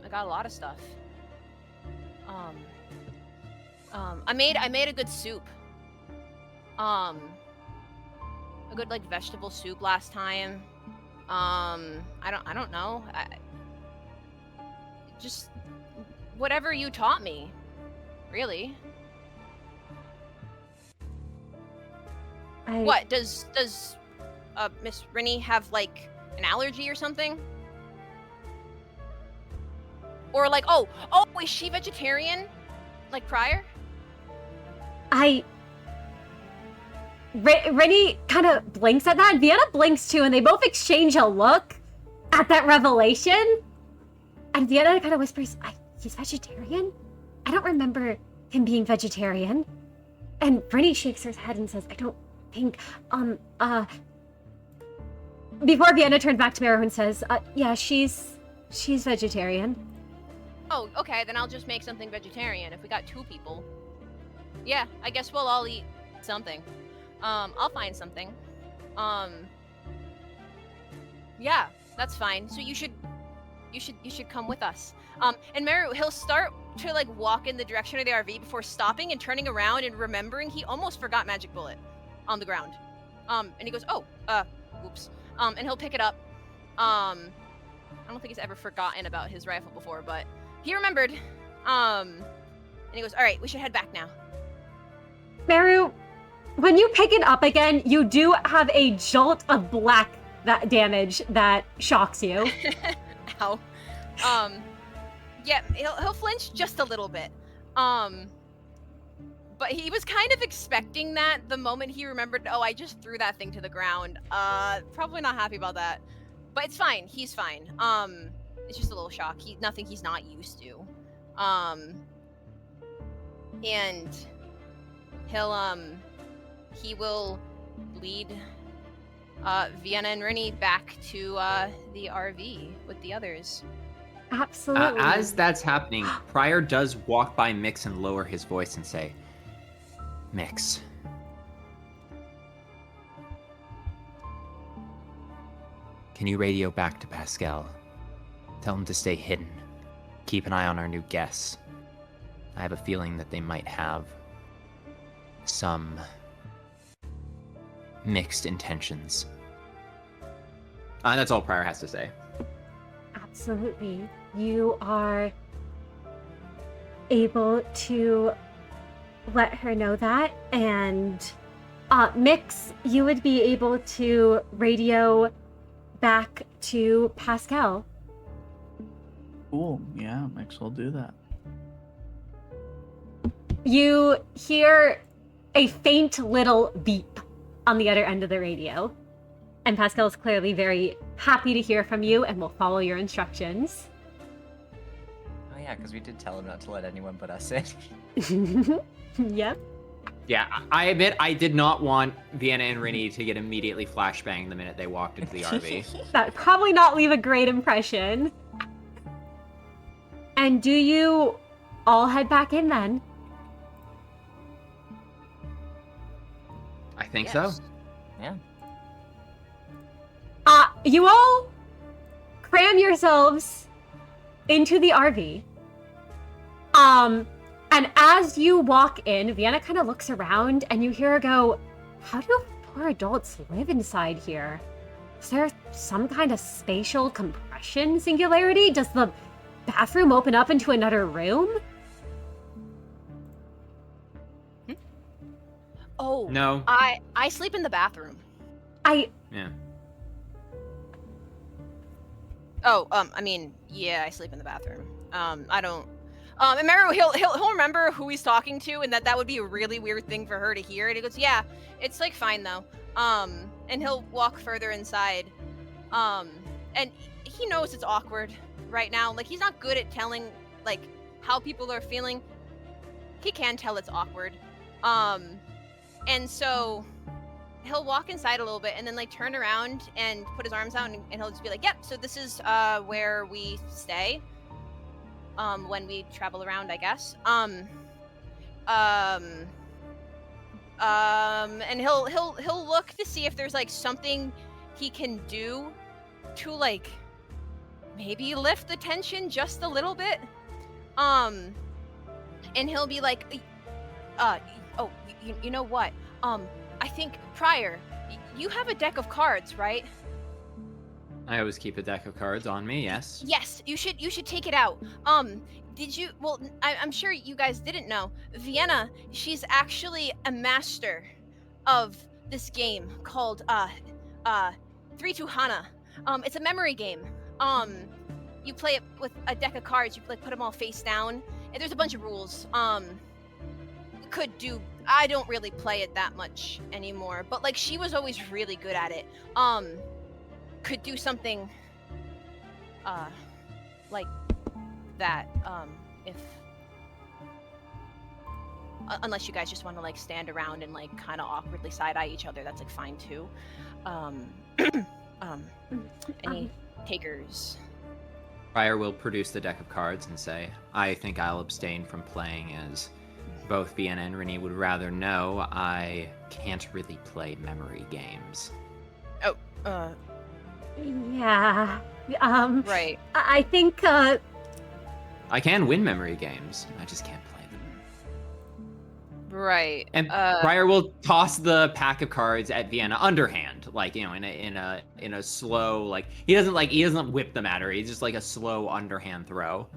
I got a lot of stuff. I made a good soup. A good vegetable soup last time. I don't know. Just whatever you taught me, really. What does Miss Rennie have an allergy or something? Or oh, is she vegetarian? Like Prior? Rennie kind of blinks at that, and Vienna blinks too, and they both exchange a look at that revelation. And Vienna kind of whispers, he's vegetarian? I don't remember him being vegetarian. And Rennie shakes her head and says, I don't think, before Vienna turns back to Merru and says, yeah, she's vegetarian. Oh, okay, then I'll just make something vegetarian if we got two people. Yeah, I guess we'll all eat something. I'll find something. Yeah, that's fine. So you should come with us. And Merru, he'll start to walk in the direction of the RV before stopping and turning around and remembering he almost forgot Magic Bullet on the ground. And he goes, "Oh, oops." And he'll pick it up. I don't think he's ever forgotten about his rifle before, but he remembered. And he goes, "All right, we should head back now." Merru, when you pick it up again, you do have a jolt of black damage that shocks you. Ow. Yeah, he'll flinch just a little bit. But he was kind of expecting that the moment he remembered, oh, I just threw that thing to the ground. Probably not happy about that. But it's fine. He's fine. It's just a little shock. Nothing he's not used to. And he will lead Vienna and Rennie back to the RV with the others. Absolutely. As that's happening, Pryor does walk by Miix and lower his voice and say, "Miix, can you radio back to Pascal? Tell him to stay hidden. Keep an eye on our new guests. I have a feeling that they might have some mixed intentions." That's all Pryor has to say. Absolutely. You are able to let her know that, and Miix, you would be able to radio back to Pascal. Cool. Yeah, Miix will do that. You hear a faint little beep on the other end of the radio. And Pascal is clearly very happy to hear from you and will follow your instructions. Oh yeah, because we did tell him not to let anyone but us in. Yep. Yeah, I admit I did not want Vienna and Rennie to get immediately flashbanged the minute they walked into the RV. That would probably not leave a great impression. And do you all head back in then? I think so. Yeah. You all cram yourselves into the RV. And as you walk in, Vienna kind of looks around and you hear her go, "How do poor adults live inside here? Is there some kind of spatial compression singularity? Does the bathroom open up into another room?" Oh. No. I sleep in the bathroom. Yeah. Oh, I mean, yeah, I sleep in the bathroom. I don't. And Merru, he'll remember who he's talking to, and that would be a really weird thing for her to hear. And he goes, "Yeah, it's like fine though." And he'll walk further inside. And he knows it's awkward right now. Like, he's not good at telling like how people are feeling. He can tell it's awkward. And so he'll walk inside a little bit and then like turn around and put his arms out and he'll just be like, "Yep, so this is where we stay when we travel around, I guess." And he'll look to see if there's like something he can do to like maybe lift the tension just a little bit. And he'll be like, "Oh, you know what? I think Pryor, you have a deck of cards, right?" I always keep a deck of cards on me, yes. Yes, you should take it out. Did you? Well, I'm sure you guys didn't know. Vienna, she's actually a master of this game called 3-2 Hana. It's a memory game. You play it with a deck of cards. You like put them all face down, and there's a bunch of rules. I don't really play it that much anymore, but like she was always really good at it. Could do something like that, if unless you guys just want to like stand around and like kind of awkwardly side-eye each other, that's like fine too. Any takers? Pryor will produce the deck of cards and say, "I think I'll abstain from playing, as both Vienna and Rennie would rather know I can't really play memory games." Yeah. Right. I think I can win memory games, I just can't play them. Right. And Briar will toss the pack of cards at Vienna underhand, like, you know, in a slow, like he doesn't whip them at her. He's just like a slow underhand throw.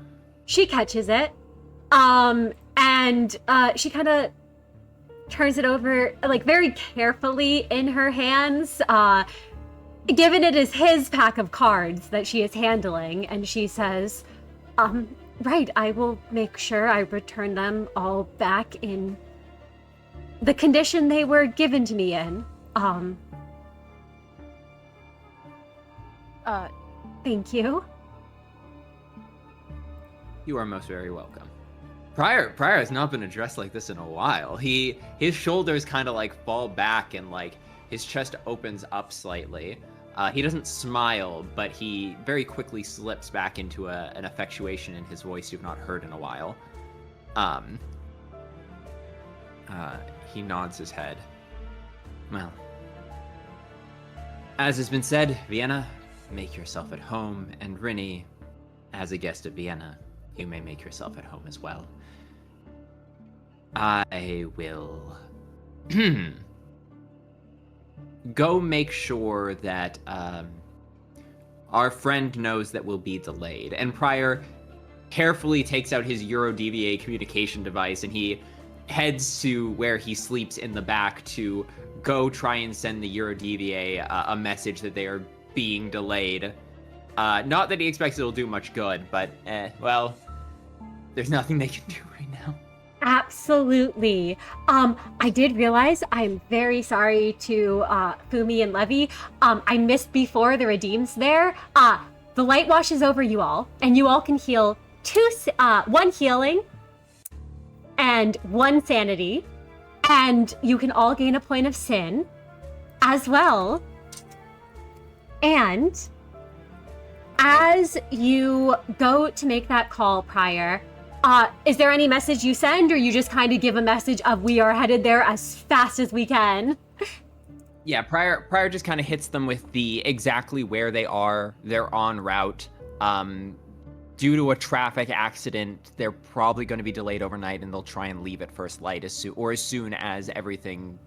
She catches it, and she kind of turns it over, like, very carefully in her hands, given it is his pack of cards that she is handling, and she says, right, I will make sure I return them all back in the condition they were given to me in. Thank you. You are most very welcome. Prior has not been addressed like this in a while. His shoulders kind of like fall back and like his chest opens up slightly. He doesn't smile, but he very quickly slips back into an affectuation in his voice you've not heard in a while. He nods his head. Well, as has been said, Vienna, make yourself at home, and Rinny, as a guest of Vienna, you may make yourself at home as well. I will go make sure that our friend knows that we'll be delayed. And Prior carefully takes out his EuroDVA communication device and he heads to where he sleeps in the back to go try and send the EuroDVA a message that they are being delayed. Not that he expects it'll do much good, but, well, there's nothing they can do right now. Absolutely. I did realize I'm very sorry to Fumi and Levy. I missed before the redeems there. The light washes over you all, and you all can heal one healing and one sanity, and you can all gain a point of sin as well. And as you go to make that call, Prior, is there any message you send, or you just kind of give a message of we are headed there as fast as we can? Yeah, Prior just kind of hits them with the exactly where they are. They're en route. Due to a traffic accident, they're probably going to be delayed overnight, and they'll try and leave at first light as soon as everything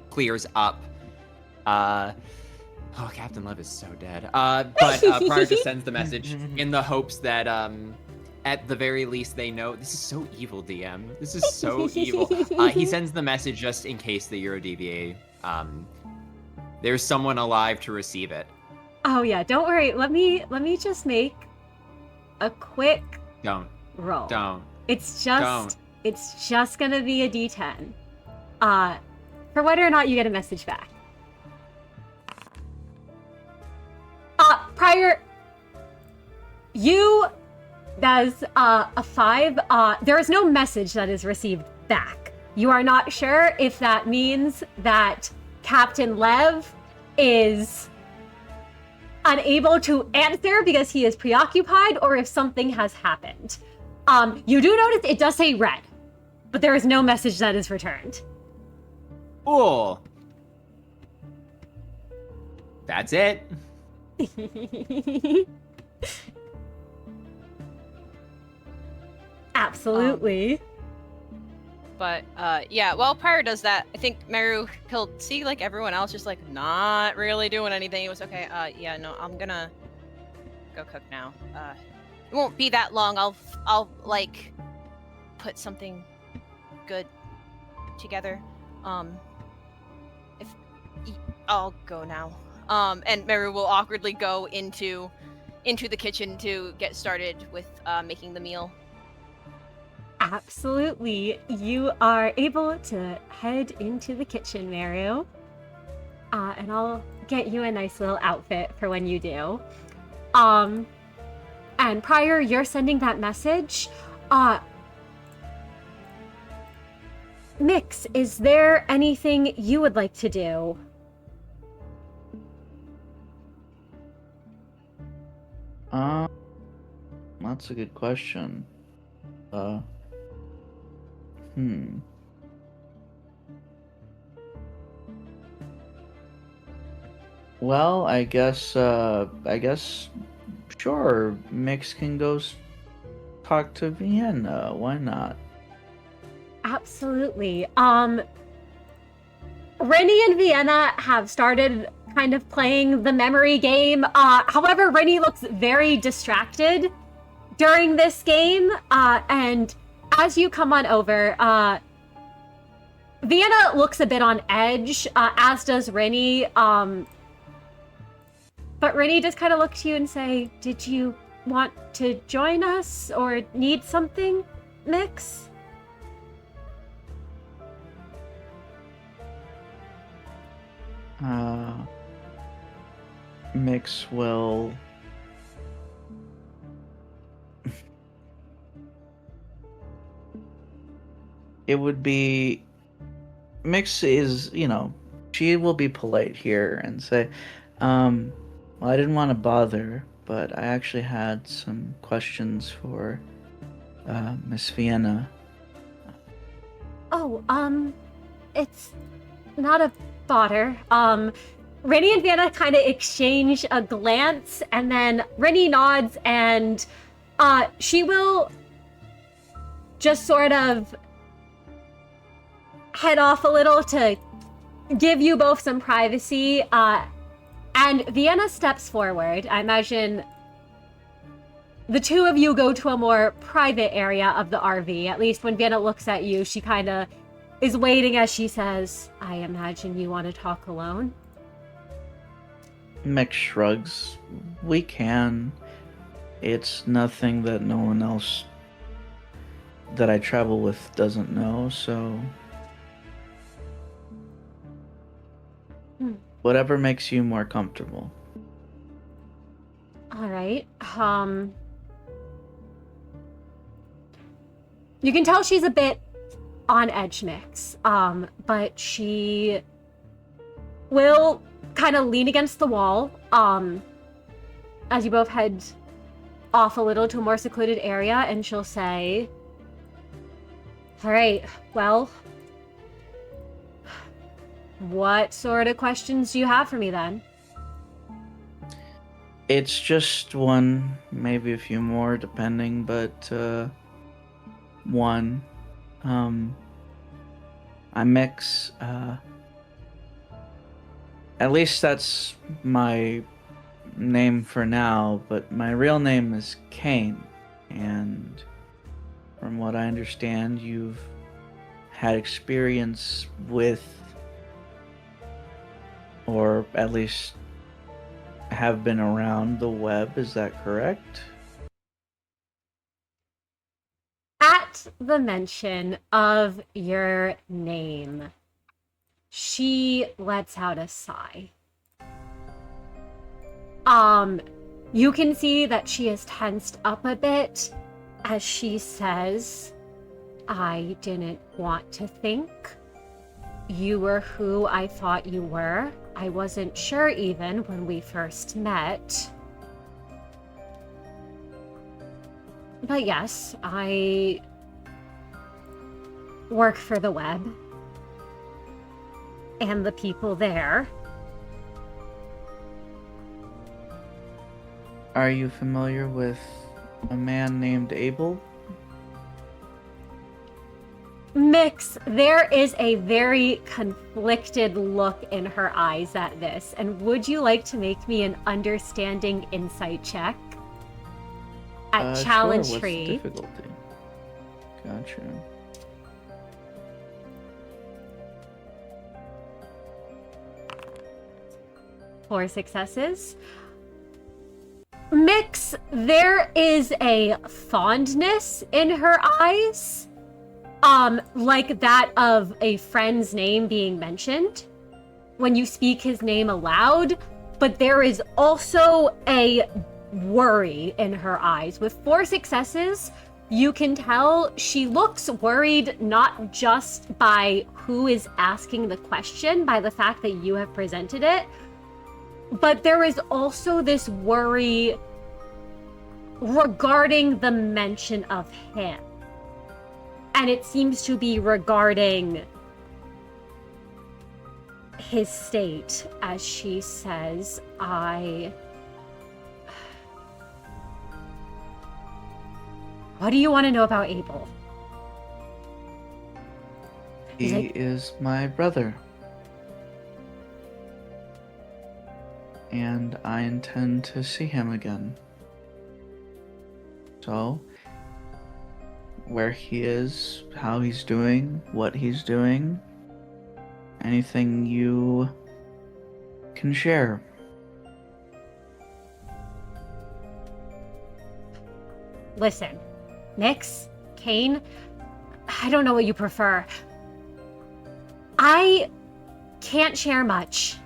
clears up. Oh, Captain Lev is so dead. But Prior just sends the message in the hopes that at the very least they know. This is so evil, DM. This is so evil. He sends the message just in case the EuroDVA, there's someone alive to receive it. Oh yeah, don't worry. Let me just make a quick roll. It's just gonna be a D10. For whether or not you get a message back. Prior, that's a 5. There is no message that is received back. You are not sure if that means that Captain Lev is unable to answer because he is preoccupied, or if something has happened. You do notice it does say red, but there is no message that is returned. Cool. That's it. Absolutely. But yeah, while Prior does that, I think Merru, he'll see like everyone else just like not really doing anything. It was okay. Yeah, no, I'm gonna go cook now. It won't be that long. I'll like put something good together. I'll go now. And Merru will awkwardly go into the kitchen to get started with making the meal. Absolutely. You are able to head into the kitchen, Merru. And I'll get you a nice little outfit for when you do. And Prior, you're sending that message. Miix, is there anything you would like to do? That's a good question. Well, I guess, sure, Miix can go talk to Vienna. Why not? Absolutely. Rennie and Vienna have started kind of playing the memory game. However, Rennie looks very distracted during this game. And as you come on over, Vienna looks a bit on edge, as does Rennie. But Rennie just kind of looks to you and say, "Did you want to join us or need something, Miix?" Miix will it would be Miix is, she will be polite here and say, well, I didn't want to bother, but I actually had some questions for Miss Vienna. Oh, it's not a bother. Rennie and Vienna kind of exchange a glance, and then Rennie nods, and she will just sort of head off a little to give you both some privacy. And Vienna steps forward. I imagine the two of you go to a more private area of the RV. At least when Vienna looks at you, she kind of is waiting as she says, "I imagine you want to talk alone?" Miix shrugs. We can. It's nothing that no one else that I travel with doesn't know, so... Whatever makes you more comfortable. All right. You can tell she's a bit on edge, Miix. But she will kind of lean against the wall, as you both head off a little to a more secluded area, and she'll say, "All right, well, what sort of questions do you have for me then?" It's just one, maybe a few more, depending, but one. I'm Miix. At least that's my name for now, but my real name is Kane, and from what I understand, you've had experience with, or at least have been around the web, is that correct? At the mention of your name, she lets out a sigh. You can see that she is tensed up a bit as she says, "I didn't want to think you were who I thought you were. I wasn't sure even when we first met. But yes, I work for the web and the people there." Are you familiar with a man named Abel? Miix, there is a very conflicted look in her eyes at this. And would you like to make me an understanding insight check? At challenge sure. What's tree. the difficulty? Gotcha. Four successes. Miix, there is a fondness in her eyes, like that of a friend's name being mentioned when you speak his name aloud, but there is also a worry in her eyes. With 4 successes, you can tell she looks worried not just by who is asking the question, by the fact that you have presented it, but there is also this worry regarding the mention of him. And it seems to be regarding his state, as she says, What do you want to know about Abel? He's He like, is my brother. And I intend to see him again. So, where he is, how he's doing, what he's doing, anything you can share. listen, Miix, Kane, I don't know what you prefer. I can't share much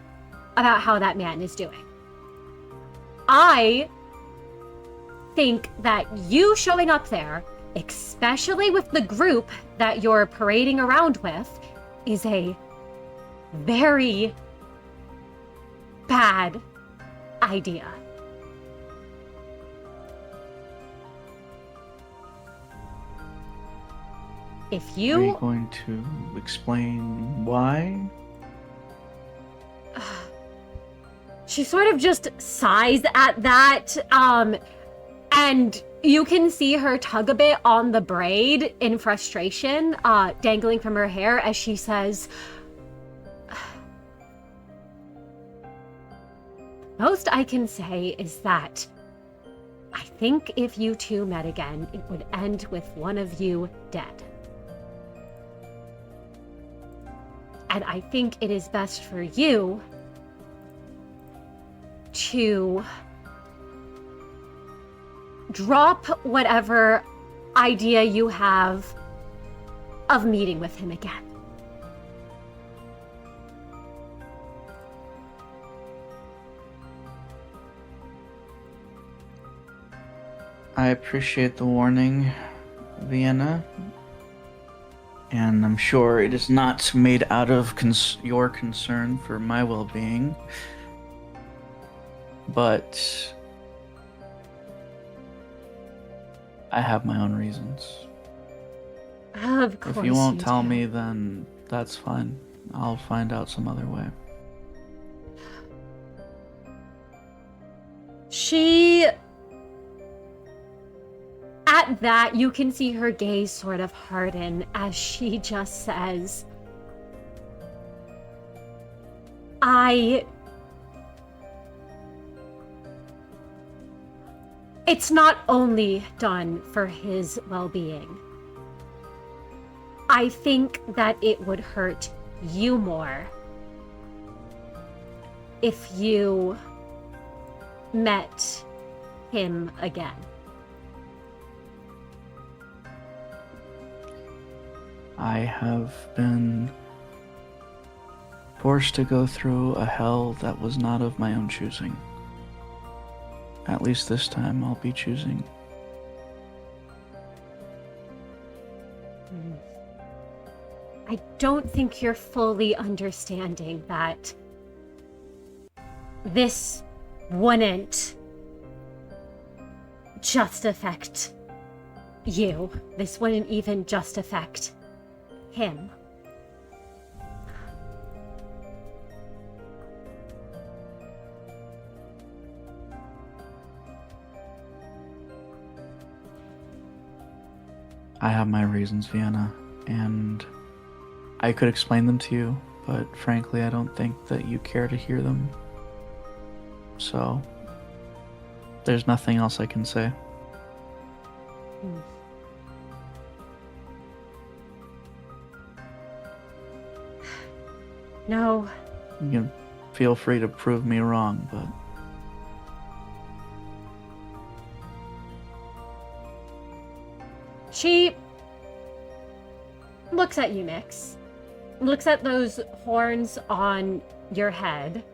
about how that man is doing. I think that you showing up there, especially with the group that you're parading around with, is a very bad idea. If Are you you going to explain why? She sort of just sighs at that, and you can see her tug a bit on the braid in frustration, dangling from her hair as she says, most I can say is that I think if you two met again, it would end with one of you dead. And I think it is best for you to drop whatever idea you have of meeting with him again. I appreciate the warning, Vienna. And I'm sure it is not made out of your concern for my well-being. But I have my own reasons. Of course. If you won't tell do. me, then that's fine. I'll find out some other way. At that, you can see her gaze sort of harden as she just says, It's not only done for his well-being. I think that it would hurt you more if you met him again. I have been forced to go through a hell that was not of my own choosing. At least this time I'll be choosing. I don't think you're fully understanding that this wouldn't just affect you. This wouldn't even just affect him. I have my reasons, Vienna, and I could explain them to you, but frankly, I don't think that you care to hear them. So, there's nothing else I can say. No. You can feel free to prove me wrong, but She looks at you, Miix. Looks at those horns on your head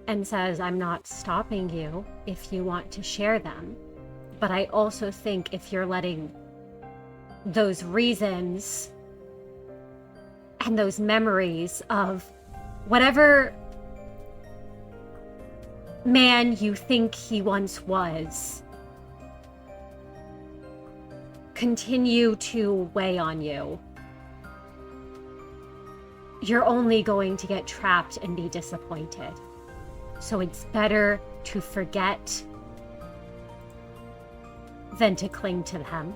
and says, I'm not stopping you if you want to share them. But I also think if you're letting those reasons and those memories of whatever man you think he once was continue to weigh on you, you're only going to get trapped and be disappointed. So it's better to forget than to cling to them.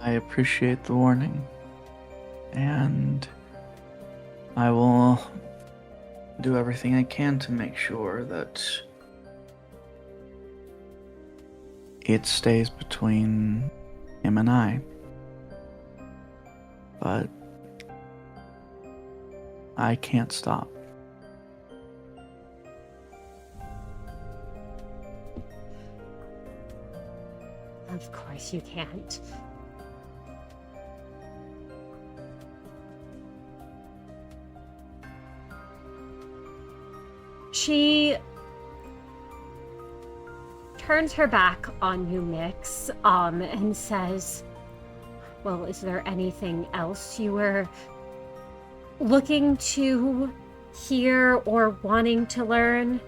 I appreciate the warning. And I will do everything I can to make sure that it stays between him and I. But I can't stop. Of course you can't. She turns her back on you, Miix, and says, well, is there anything else you were looking to hear or wanting to learn?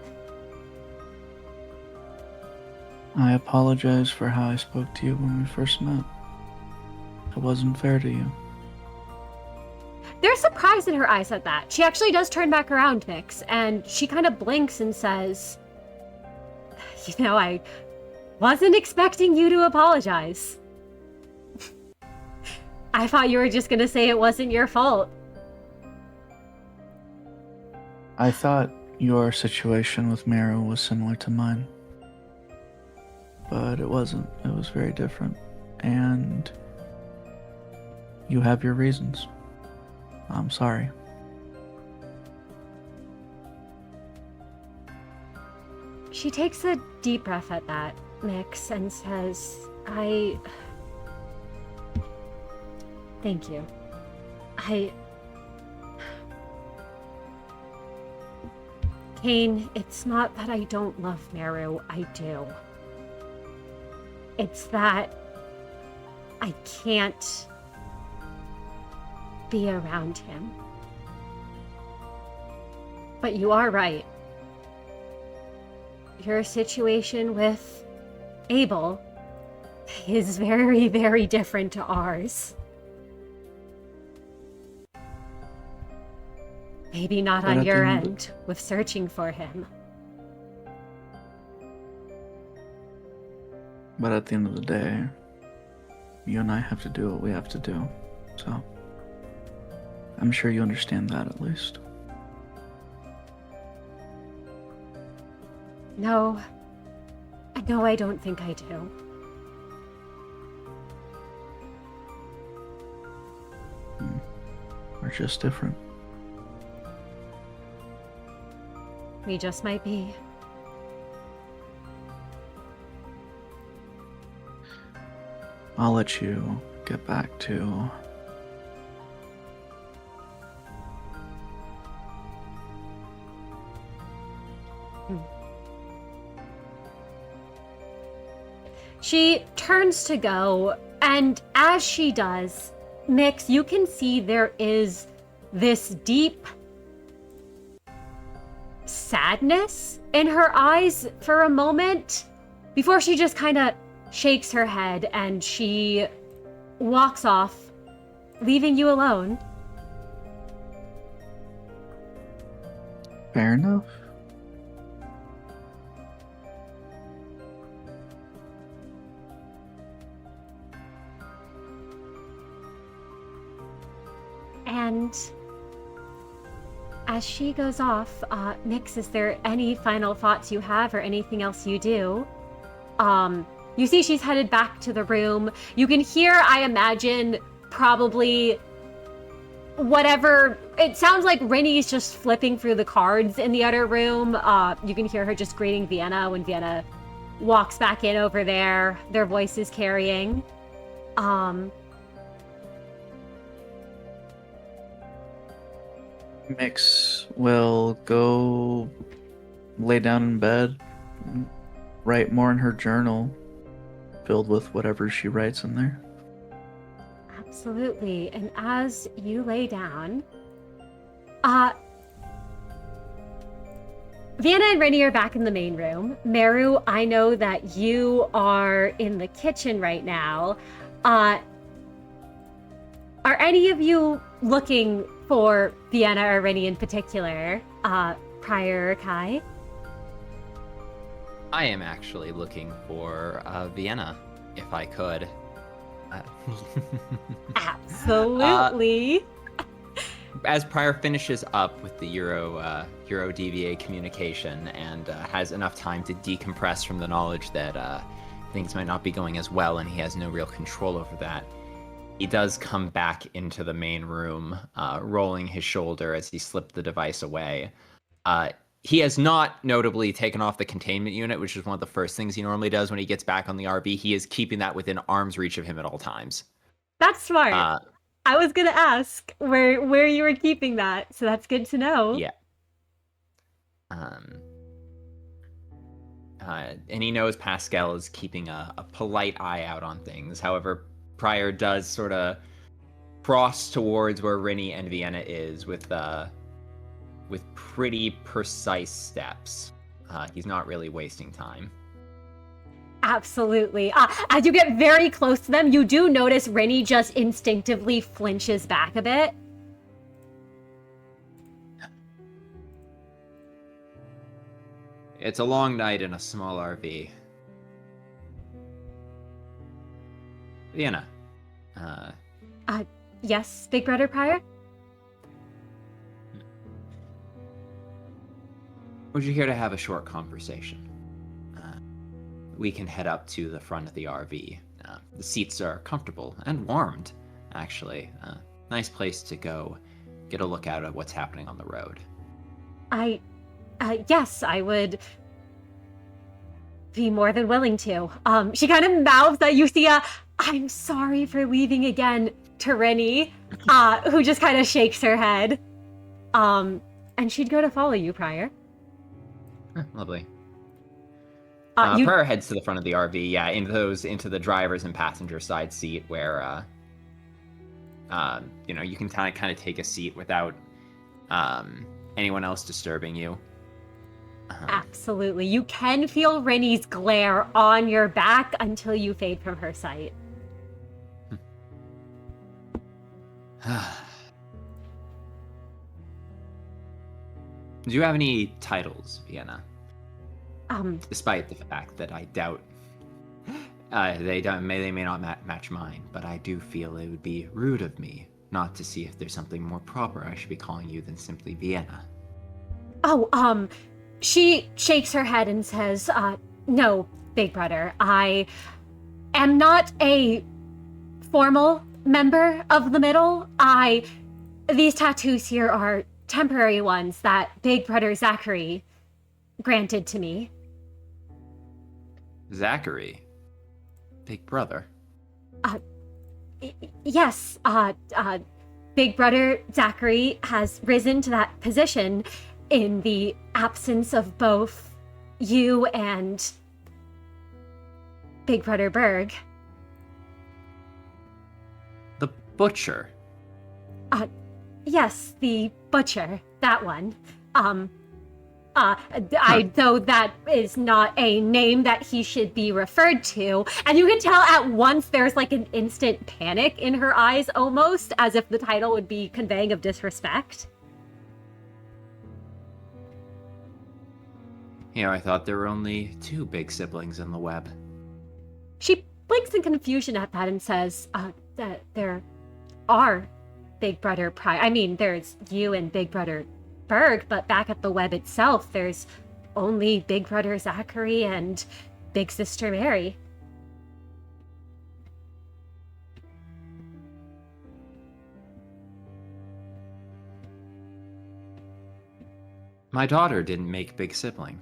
I apologize for how I spoke to you when we first met. It wasn't fair to you. There's surprise in her eyes at that. She actually does turn back around, Miix, and she kind of blinks and says, I wasn't expecting you to apologize. I thought you were just gonna say it wasn't your fault. I thought your situation with Merru was similar to mine. But it wasn't. It was very different. And you have your reasons. I'm sorry. She takes a deep breath at that, Miix, and says, Thank you. Kane, it's not that I don't love Merru, I do. It's that I can't be around him. But you are right. Your situation with Abel is very, very different to ours. Maybe not But on at your the end- end with searching for him. But at the end of the day, you and I have to do what we have to do. So, I'm sure you understand that at least. No, I don't think I do. We're just different. We just might be. I'll let you get back to... She turns to go, and as she does, Miix, you can see there is this deep sadness in her eyes for a moment before she just kind of shakes her head and she walks off, leaving you alone. Fair enough. And as she goes off, Miix, is there any final thoughts you have or anything else you do? You see she's headed back to the room. You can hear, I imagine, probably whatever... It sounds like Rennie's just flipping through the cards in the other room. You can hear her just greeting Vienna when Vienna walks back in over there. Their voices carrying. Miix will go lay down in bed, write more in her journal, filled with whatever she writes in there. Absolutely. And as you lay down, Vienna and Rennie are back in the main room. Merru, I know that you are in the kitchen right now. Are any of you looking for Vienna or Rennie in particular, prior Kai? I am actually looking for Vienna, if I could. Absolutely. As Pryor finishes up with the Euro DVA communication and has enough time to decompress from the knowledge that things might not be going as well and he has no real control over that, he does come back into the main room, rolling his shoulder as he slipped the device away. He has not notably taken off the containment unit, which is one of the first things he normally does when he gets back on the RV. He is keeping that within arm's reach of him at all times. That's smart. I was gonna ask where you were keeping that, so that's good to know. Yeah. And he knows Pascal is keeping a polite eye out on things. However, Pryor does sort of cross towards where Rennie and Vienna is with pretty precise steps. He's not really wasting time. Absolutely. As you get very close to them, you do notice Rennie just instinctively flinches back a bit. It's a long night in a small RV. Vienna. Yes, Big Brother Pryor? Would you care to have a short conversation? We can head up to the front of the RV. The seats are comfortable and warmed, actually. Nice place to go get a look out at what's happening on the road. Yes, I would be more than willing to. She kind of mouths that you see I'm sorry for leaving again to Rennie, who just kind of shakes her head. And she'd go to follow you, Pryor. Lovely. Pryor heads to the front of the RV, into the driver's and passenger side seat where, you can kind of take a seat without anyone else disturbing you. Absolutely. You can feel Rennie's glare on your back until you fade from her sight. Do you have any titles, Vienna? Despite the fact that I doubt they may not match mine, but I do feel it would be rude of me not to see if there's something more proper I should be calling you than simply Vienna. She shakes her head and says, no, Big Brother, I am not a formal member of the Middle. These tattoos here are temporary ones that Big Brother Zachary granted to me. Zachary? Big Brother? Yes, Big Brother Zachary has risen to that position in the absence of both you and Big Brother Berg. The Butcher? Yes, the Butcher, that one. Though that is not a name that he should be referred to. And you can tell at once there's like an instant panic in her eyes, almost, as if the title would be conveying of disrespect. I thought there were only 2 big siblings in the web. She blinks in confusion at that and says, that there are Big Brother Pryor. I mean, there's you and Big Brother Berg, but back at the web itself, there's only Big Brother Zachary and Big Sister Mary. My daughter didn't make big sibling.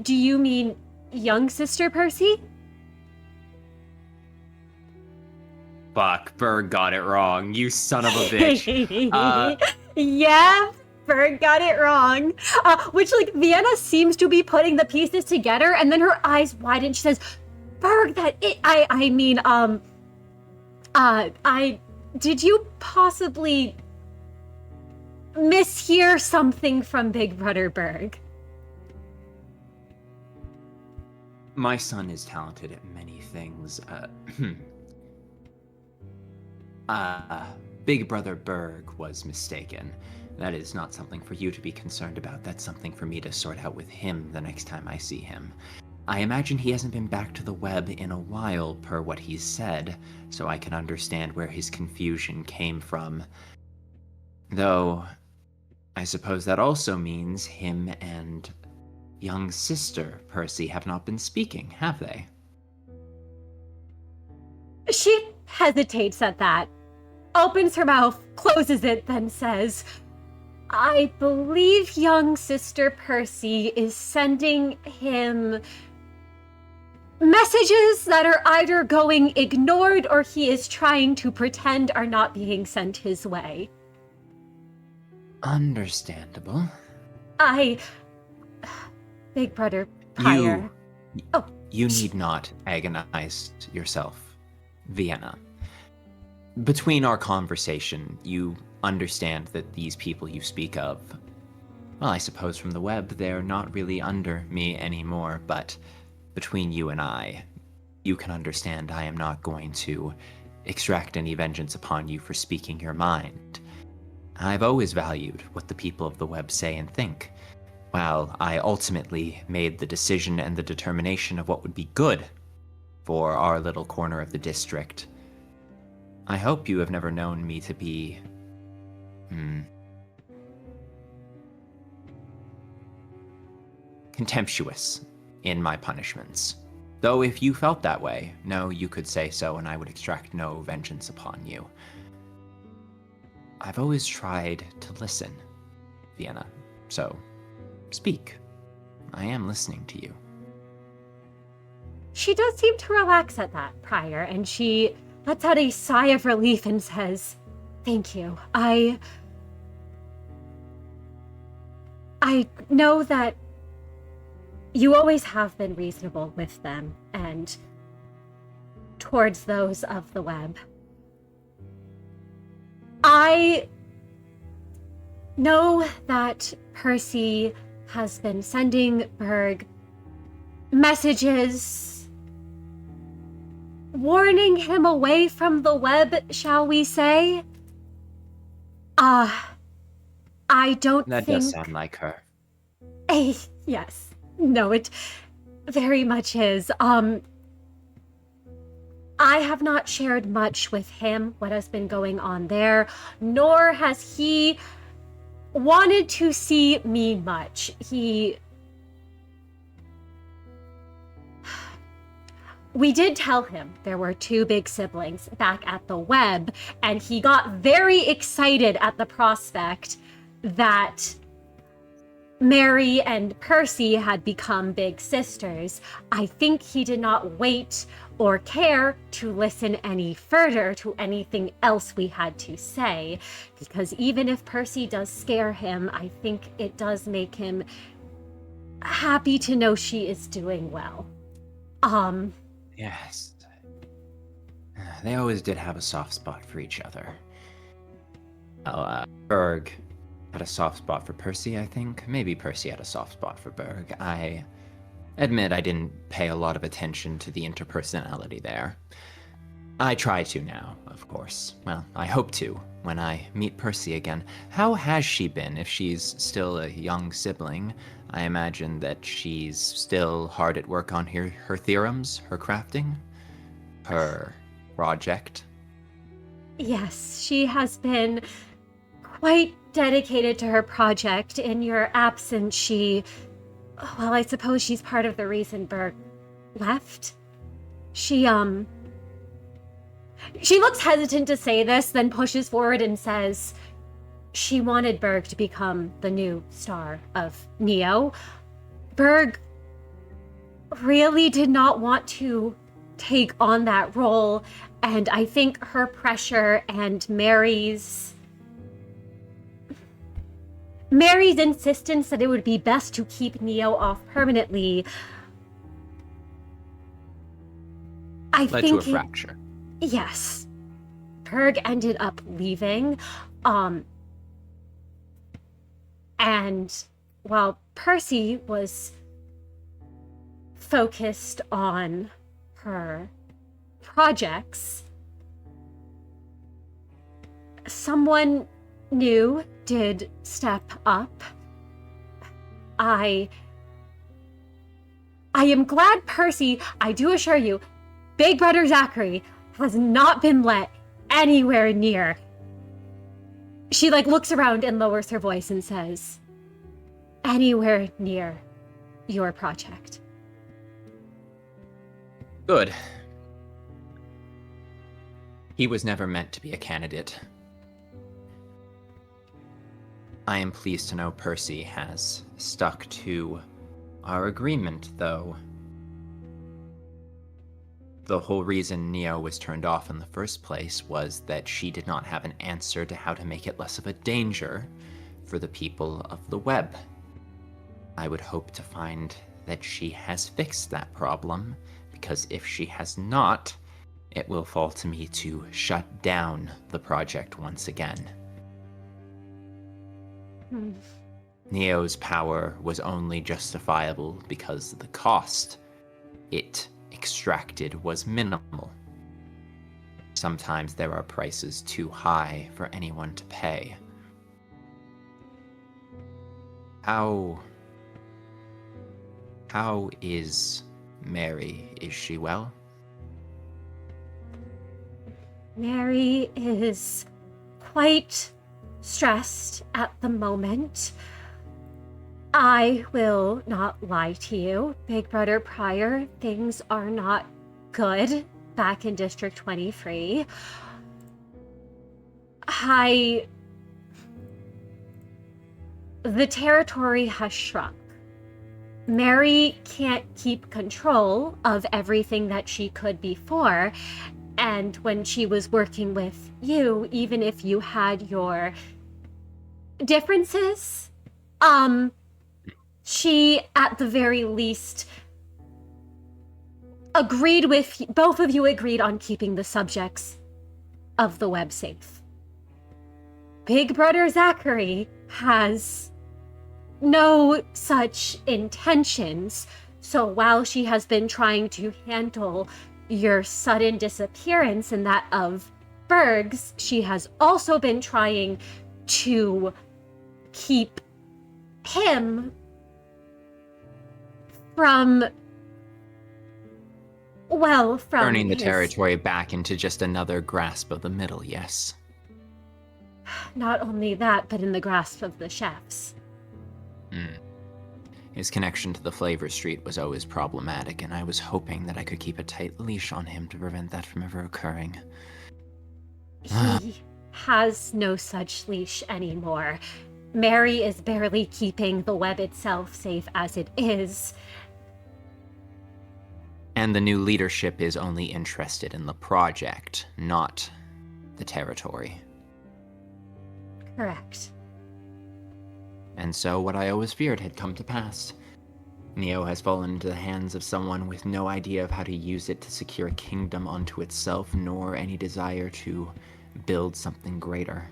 Do you mean young Sister Percy? Fuck, Berg got it wrong. You son of a bitch. Yeah, Berg got it wrong. Which, Vienna seems to be putting the pieces together, and then her eyes widen. She says, Berg, did you possibly mishear something from Big Brother Berg? My son is talented at many things. Big Brother Berg was mistaken. That is not something for you to be concerned about. That's something for me to sort out with him the next time I see him. I imagine he hasn't been back to the web in a while, per what he's said, so I can understand where his confusion came from. Though, I suppose that also means him and young sister Percy have not been speaking, have they? She hesitates at that, opens her mouth, closes it, then says, I believe young sister Percy is sending him messages that are either going ignored or he is trying to pretend are not being sent his way. Understandable. Big brother Pyre. You need not agonize yourself, Vienna. Between our conversation, you understand that these people you speak of, well, I suppose from the web, they're not really under me anymore, but between you and I, you can understand I am not going to extract any vengeance upon you for speaking your mind. I've always valued what the people of the web say and think. While I ultimately made the decision and the determination of what would be good for our little corner of the district, I hope you have never known me to be... contemptuous in my punishments. Though if you felt that way, no, you could say so and I would extract no vengeance upon you. I've always tried to listen, Vienna, so speak. I am listening to you. She does seem to relax at that, Pyre, and she lets out a sigh of relief and says, Thank you. I know that you always have been reasonable with them and towards those of the web. I know that Percy has been sending Berg messages warning him away from the web, shall we say? I don't That think... does sound like her. Yes. No, it very much is. I have not shared much with him what has been going on there, nor has he wanted to see me much. We did tell him there were two big siblings back at the web, and he got very excited at the prospect that Mary and Percy had become big sisters. I think he did not wait or care to listen any further to anything else we had to say, because even if Percy does scare him, I think it does make him happy to know she is doing well. Yes. They always did have a soft spot for each other. Berg had a soft spot for Percy, I think. Maybe Percy had a soft spot for Berg. I admit I didn't pay a lot of attention to the interpersonality there. I try to now, of course. Well, I hope to, when I meet Percy again. How has she been, if she's still a young sibling? I imagine that she's still hard at work on her theorems, her crafting, her project. Yes, she has been quite dedicated to her project. In your absence, well, I suppose she's part of the reason Berg left. She looks hesitant to say this, then pushes forward and says she wanted Berg to become the new star of Neo. Berg really did not want to take on that role, and I think her pressure and Mary's insistence that it would be best to keep Neo off permanently, I Led think to a fracture. Yes. Berg ended up leaving. And while Percy was focused on her projects, someone new did step up. I I am glad Percy, I do assure you, Big Brother Zachary has not been let anywhere near. She looks around and lowers her voice and says, anywhere near your project. Good. He was never meant to be a candidate. I am pleased to know Percy has stuck to our agreement, though. The whole reason Neo was turned off in the first place was that she did not have an answer to how to make it less of a danger for the people of the web. I would hope to find that she has fixed that problem, because if she has not, it will fall to me to shut down the project once again. Neo's power was only justifiable because the cost it extracted was minimal. Sometimes there are prices too high for anyone to pay. How is Mary? Is she well? Mary is quite stressed at the moment. I will not lie to you, Big Brother Pryor. Things are not good back in District 23. The territory has shrunk. Mary can't keep control of everything that she could before. And when she was working with you, even if you had your differences, she at the very least both of you agreed on keeping the subjects of the web safe. Big Brother Zachary has no such intentions, so while she has been trying to handle your sudden disappearance and that of Berg's, she has also been trying to keep him from turning the his... territory back into just another grasp of the middle, yes. Not only that, but in the grasp of the chefs. His connection to the Flavor Street was always problematic, and I was hoping that I could keep a tight leash on him to prevent that from ever occurring. He has no such leash anymore. Mary is barely keeping the web itself safe as it is. And the new leadership is only interested in the project, not the territory. Correct. And so what I always feared had come to pass. Neo has fallen into the hands of someone with no idea of how to use it to secure a kingdom unto itself, nor any desire to build something greater.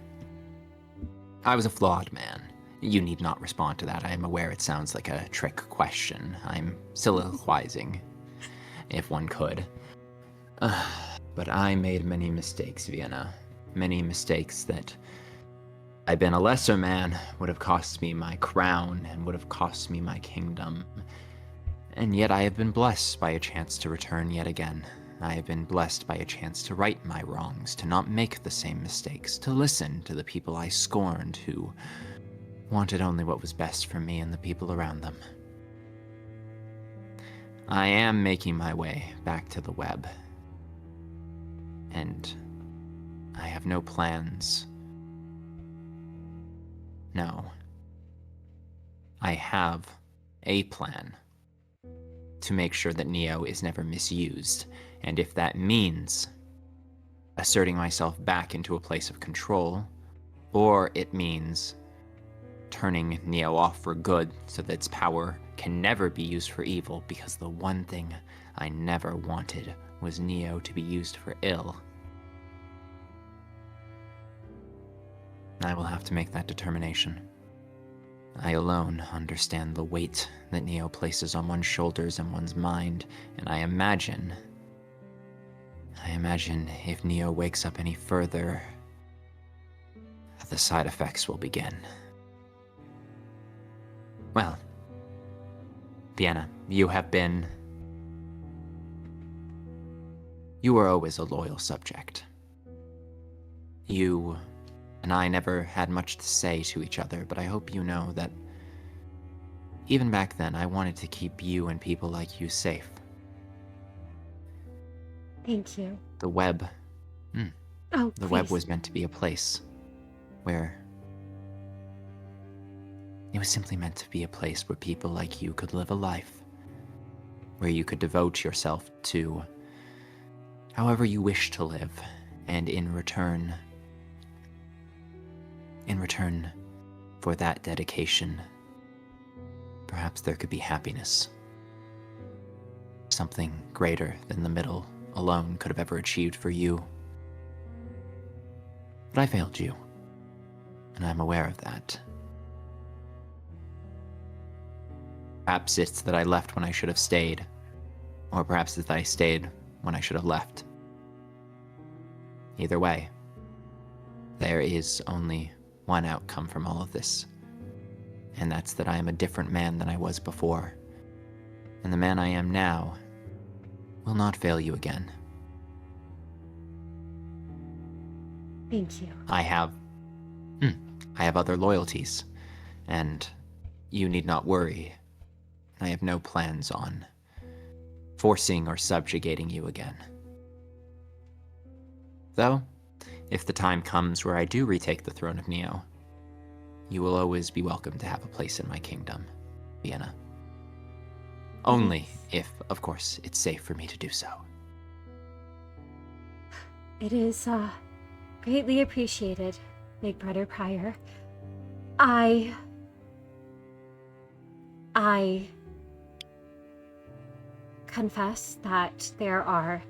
I was a flawed man. You need not respond to that. I am aware it sounds like a trick question. I'm soliloquizing, if one could. But I made many mistakes, Vienna. Many mistakes that, had I been a lesser man, would have cost me my crown and would have cost me my kingdom. And yet I have been blessed by a chance to return yet again. I have been blessed by a chance to right my wrongs, to not make the same mistakes, to listen to the people I scorned who wanted only what was best for me and the people around them. I am making my way back to the web. And I have no plans. No. I have a plan to make sure that Neo is never misused, and if that means asserting myself back into a place of control, or it means turning Neo off for good so that its power can never be used for evil, because the one thing I never wanted was Neo to be used for ill. I will have to make that determination. I alone understand the weight that Neo places on one's shoulders and one's mind, and I imagine if Neo wakes up any further, the side effects will begin. Well, Vienna, You have been... You were always a loyal subject. You and I never had much to say to each other, but I hope you know that even back then, I wanted to keep you and people like you safe. Thank you. The web... Oh, The please. web was meant to be a place where... It was simply meant to be a place where people like you could live a life. Where you could devote yourself to however you wish to live, and in return for that dedication, perhaps there could be happiness. Something greater than the middle alone could have ever achieved for you. But I failed you, and I'm aware of that. Perhaps it's that I left when I should have stayed, or perhaps it's that I stayed when I should have left. Either way, there is only one outcome from all of this, and that's that I am a different man than I was before, and the man I am now will not fail you again. Thank you. I have other loyalties, and you need not worry. I have no plans on forcing or subjugating you again. Though, if the time comes where I do retake the throne of Neo, you will always be welcome to have a place in my kingdom, Vienna. Only if, of course, it's safe for me to do so. It is, greatly appreciated, Big Brother Prior. I confess that there are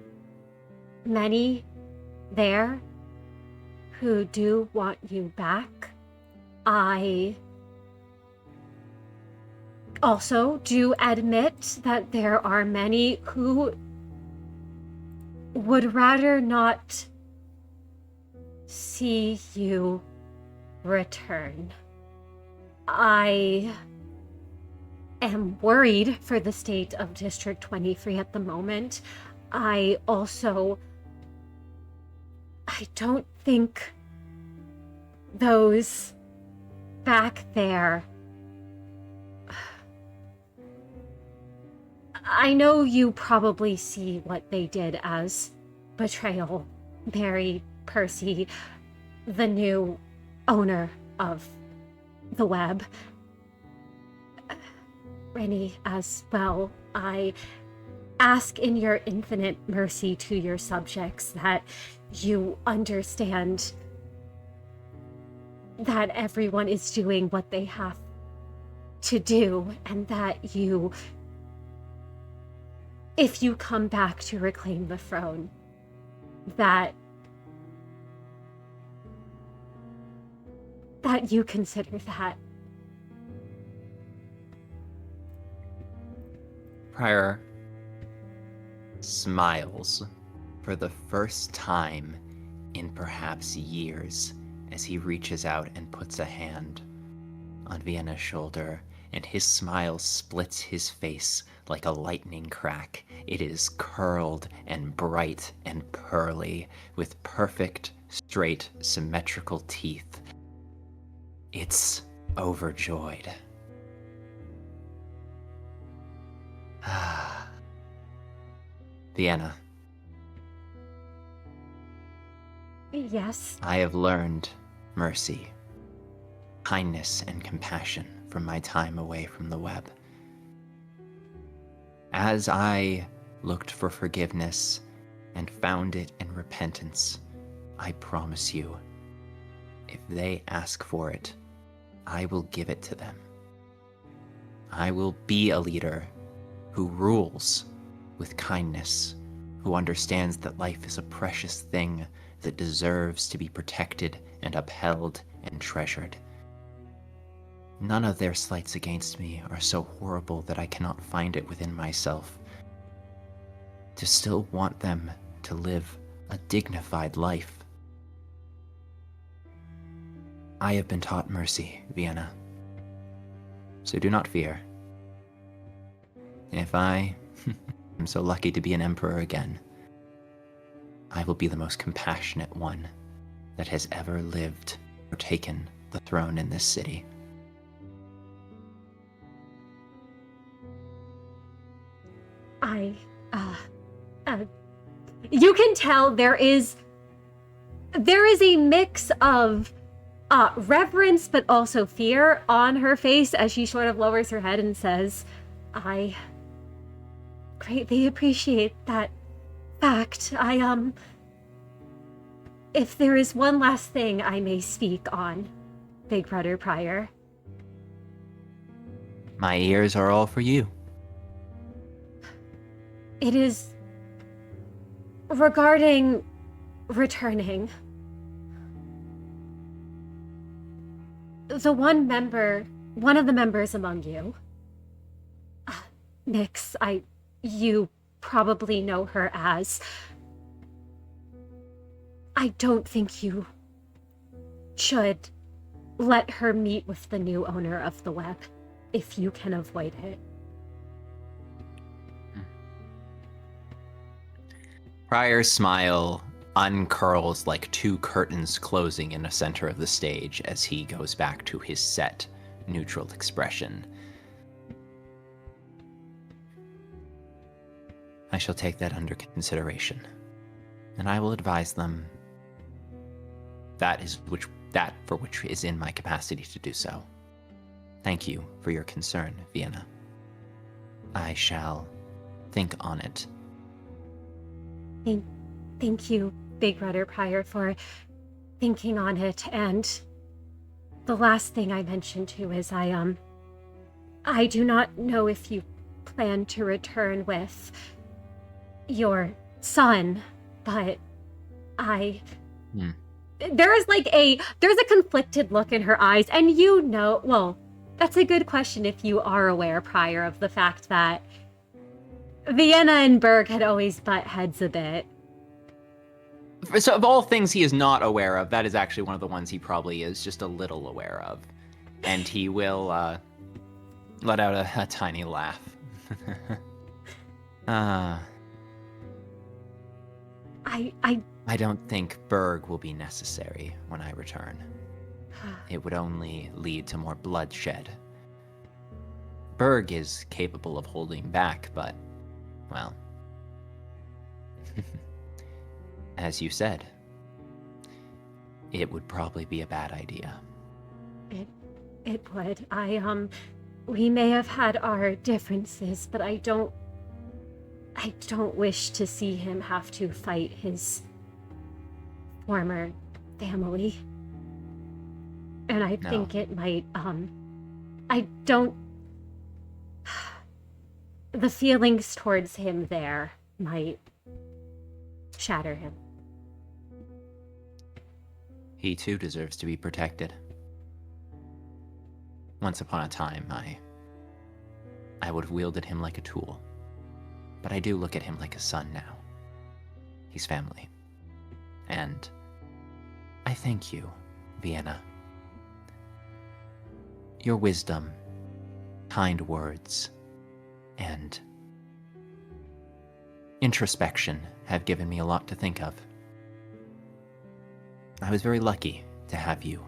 many there who do want you back. I also do admit that there are many who would rather not see you return. I am worried for the state of District 23 at the moment. I don't think those back there... I know you probably see what they did as betrayal. Mary, Percy, the new owner of the web. Rennie as well. I ask in your infinite mercy to your subjects that you understand that everyone is doing what they have to do, and that you, if you come back to reclaim the throne, that you consider that. Prior smiles for the first time in perhaps years as he reaches out and puts a hand on Vienna's shoulder, and his smile splits his face like a lightning crack. It is curled and bright and pearly, with perfect, straight, symmetrical teeth. It's overjoyed. Vienna. Yes. I have learned mercy, kindness, and compassion from my time away from the web. As I looked for forgiveness and found it in repentance, I promise you, if they ask for it, I will give it to them. I will be a leader who rules with kindness, who understands that life is a precious thing that deserves to be protected and upheld and treasured. None of their slights against me are so horrible that I cannot find it within myself to still want them to live a dignified life. I have been taught mercy, Vienna, so do not fear. If I am so lucky to be an emperor again, I will be the most compassionate one that has ever lived or taken the throne in this city. You can tell there is a mix of reverence but also fear on her face as she sort of lowers her head and says, I greatly appreciate that fact. If there is one last thing I may speak on, Big Brother Prior. My ears are all for you. It is regarding returning. One of the members among you, Miix, you probably know her as. I don't think you should let her meet with the new owner of the web, if you can avoid it. Prior's smile uncurls like two curtains closing in the center of the stage as he goes back to his set, neutral expression. I shall take that under consideration, and I will advise them that for which is in my capacity to do so. Thank you for your concern, Vienna. I shall think on it. Thank you, Big Brother Prior, for thinking on it. And the last thing I mentioned too is I do not know if you plan to return with your son, but there's a conflicted look in her eyes, and well, that's a good question if you are aware, Prior, of the fact that Vienna and Berg had always butt heads a bit. So of all things he is not aware of, that is actually one of the ones he probably is just a little aware of. And he will let out a tiny laugh. I don't think Berg will be necessary when I return. It would only lead to more bloodshed. Berg is capable of holding back, but, well, as you said, it would probably be a bad idea. It would. We may have had our differences, but I don't wish to see him have to fight his former family. And I think it might, the feelings towards him there might shatter him. He too deserves to be protected. Once upon a time, I would have wielded him like a tool. But I do look at him like a son now. He's family. And I thank you, Vienna. Your wisdom, kind words, and introspection have given me a lot to think of. I was very lucky to have you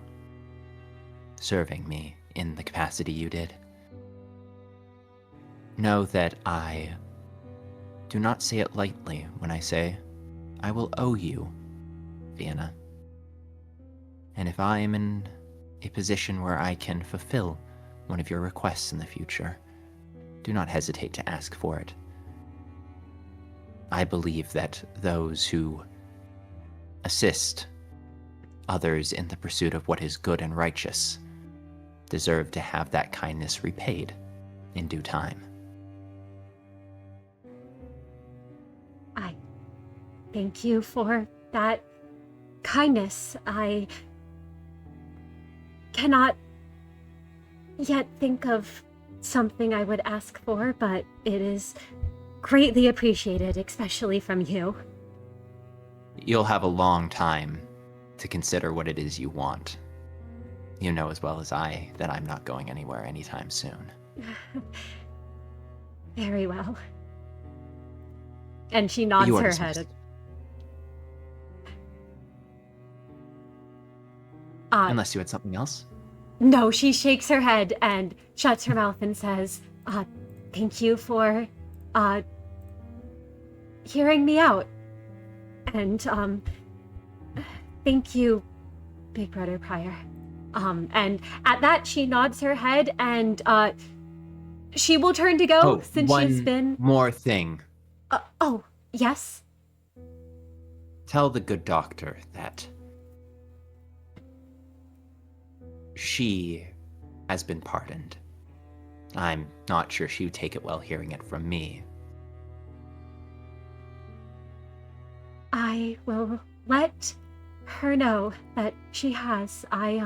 serving me in the capacity you did. Know that I do not say it lightly when I say I will owe you, Vienna. And if I am in a position where I can fulfill one of your requests in the future, do not hesitate to ask for it. I believe that those who assist others in the pursuit of what is good and righteous deserve to have that kindness repaid in due time. I thank you for that kindness. I cannot yet think of something I would ask for, but it is greatly appreciated, especially from you. You'll have a long time to consider what it is you want. You know as well as I that I'm not going anywhere anytime soon. Very well. And she nods You are her dismissed. head. Unless you had something else. No, she shakes her head and shuts her mouth and says, thank you for, hearing me out. And, thank you, Big Brother Pryor. And at that, she nods her head and, she will turn to go since she's been... more thing. Oh, yes? Tell the good doctor that she has been pardoned. I'm not sure she would take it well hearing it from me. I will let her know that she has. I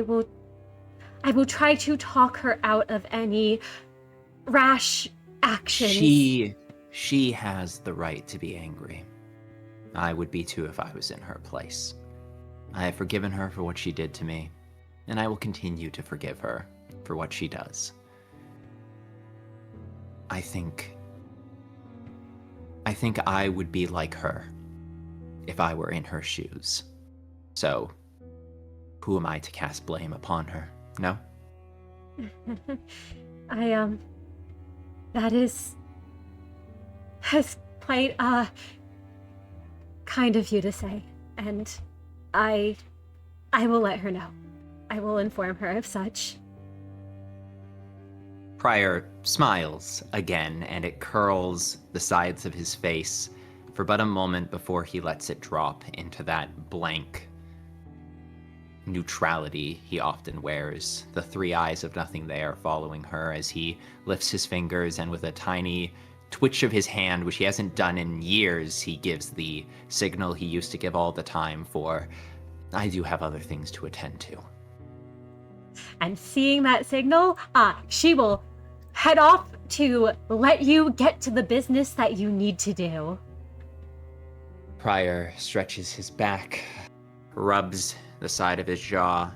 will try to talk her out of any rash actions. She has the right to be angry. I would be too if I was in her place. I have forgiven her for what she did to me, and I will continue to forgive her for what she does. I think I would be like her if I were in her shoes. So, who am I to cast blame upon her? No? That is quite, kind of you to say, and I will let her know. I will inform her of such. Pryor smiles again, and it curls the sides of his face for but a moment before he lets it drop into that blank neutrality he often wears, the three eyes of nothing there following her as he lifts his fingers and with a tiny twitch of his hand, which he hasn't done in years, he gives the signal he used to give all the time for, I do have other things to attend to. And seeing that signal, she will head off to let you get to the business that you need to do. Pryor stretches his back, rubs the side of his jaw,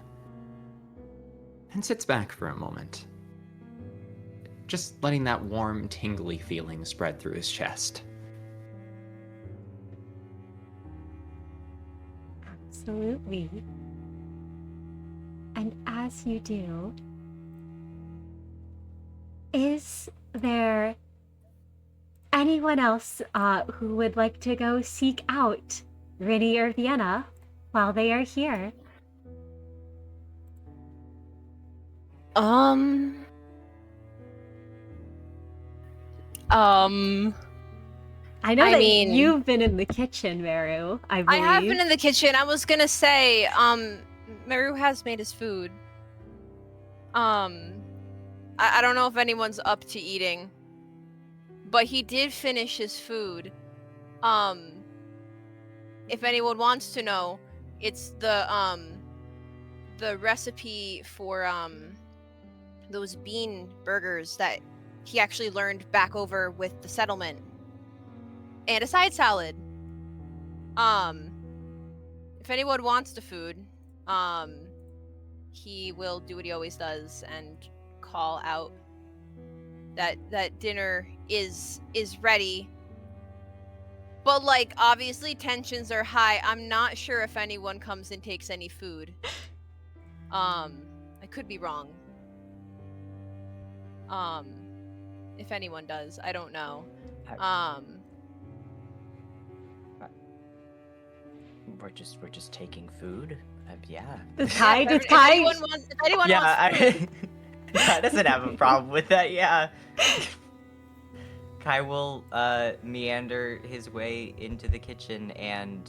and sits back for a moment, just letting that warm, tingly feeling spread through his chest. Absolutely. And as you do, is there anyone else who would like to go seek out Rinny or Vienna while they are here? I know that you've been in the kitchen, Merru, I believe. I have been in the kitchen. I was gonna say, Merru has made his food. I don't know if anyone's up to eating, but he did finish his food. If anyone wants to know, it's the recipe for those bean burgers that he actually learned back over with the settlement, and a side salad. If anyone wants the food, he will do what he always does and call out that dinner is ready. But like, obviously tensions are high. I'm not sure if anyone comes and takes any food. I could be wrong. If anyone does, I don't know. We're just taking food. Yeah. Kai, If anyone wants food. Kai doesn't have a problem with that. Yeah. Kai will meander his way into the kitchen, and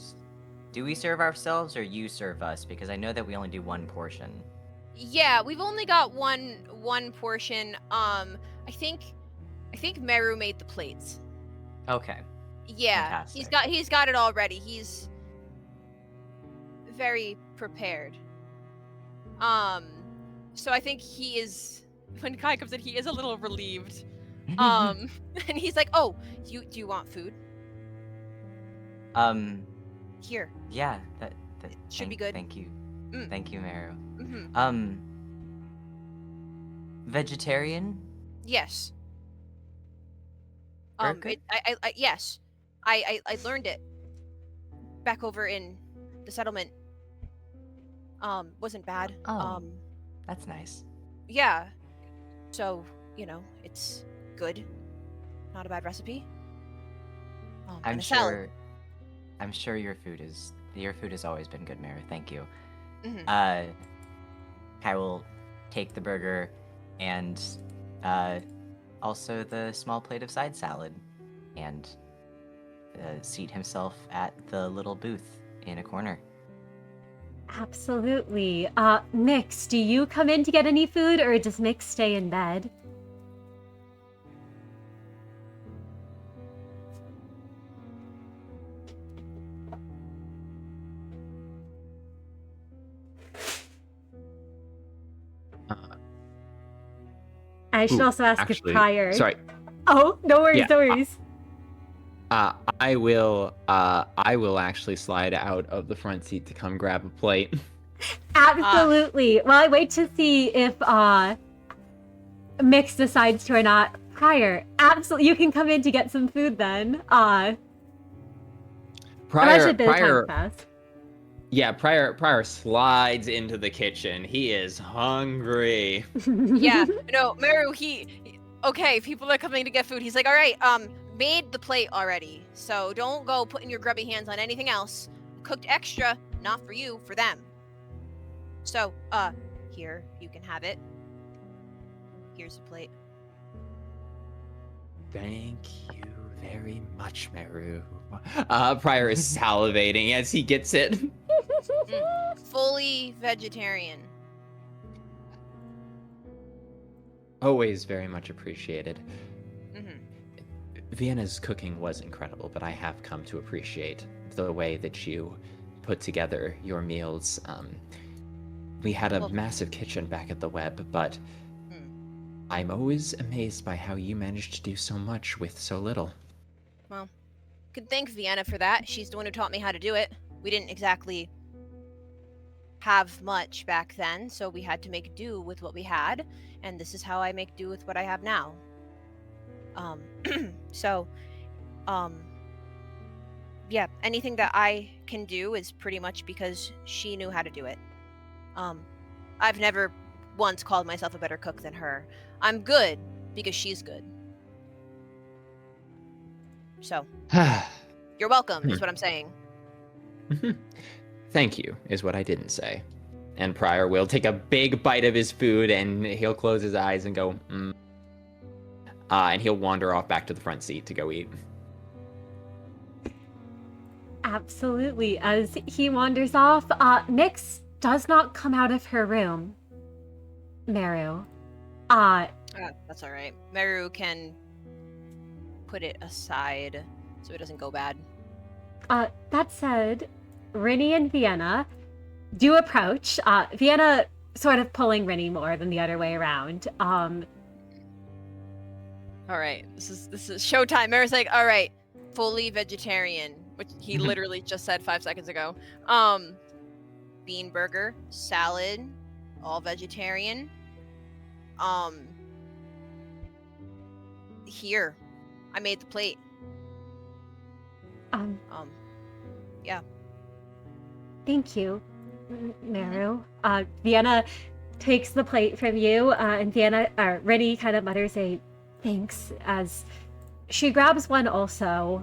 do we serve ourselves or you serve us? Because I know that we only do one portion. Yeah, we've only got one portion. I think Merru made the plates. Okay. Yeah, Fantastic. he's got it all ready. He's very prepared. So I think he is, when Kai comes in, he is a little relieved. And he's like, "Oh, do you want food? Here. Yeah, that Should be good. Thank you. Mm. Thank you, Merru. Mm-hmm. Vegetarian Yes. Very good. Yes. I learned it back over in the settlement. Wasn't bad. Oh. That's nice. Yeah. So, it's good. Not a bad recipe. I'm and a salad. sure your food has always been good, Merru. Thank you. Mhm. I will take the burger and also the small plate of side salad and seat himself at the little booth in a corner. Absolutely. Miix, do you come in to get any food, or does Miix stay in bed? I should Ooh, also ask actually, if Prior. sorry. Oh, no worries, Yeah, no worries. I will actually slide out of the front seat to come grab a plate. Absolutely. Well, I wait to see if Miix decides to or not. Prior, absolutely, you can come in to get some food then. I'm actually a bit of time fast. Yeah, Prior slides into the kitchen. He is hungry. Yeah. No, Merru, okay, people are coming to get food. He's like, all right, made the plate already. So don't go putting your grubby hands on anything else. Cooked extra, not for you, for them. So, here, you can have it. Here's the plate. Thank you very much, Merru. Prior is salivating as he gets it. Fully vegetarian. Always very much appreciated. Mm-hmm. Vienna's cooking was incredible, but I have come to appreciate the way that you put together your meals. We had a massive kitchen back at the web, but I'm always amazed by how you managed to do so much with so little. Well, could thank Vienna for that. She's the one who taught me how to do it. We didn't exactly have much back then, so we had to make do with what we had, and this is how I make do with what I have now. Yeah, anything that I can do is pretty much because she knew how to do it. I've never once called myself a better cook than her. I'm good because she's good. So, you're welcome, is what I'm saying. Thank you, is what I didn't say. And Prior will take a big bite of his food and he'll close his eyes and go, and he'll wander off back to the front seat to go eat. Absolutely. As he wanders off, Miix does not come out of her room. Merru. That's all right. Merru can put it aside so it doesn't go bad. That said, Rinny and Vienna do approach. Vienna sort of pulling Rinny more than the other way around. All right, this is showtime. Merru's like, all right, fully vegetarian, which he literally just said 5 seconds ago. Bean burger, salad, all vegetarian. Here, I made the plate. Yeah. Thank you, Merru. Vienna takes the plate from you, and Rinny kind of mutters a thanks as she grabs one also.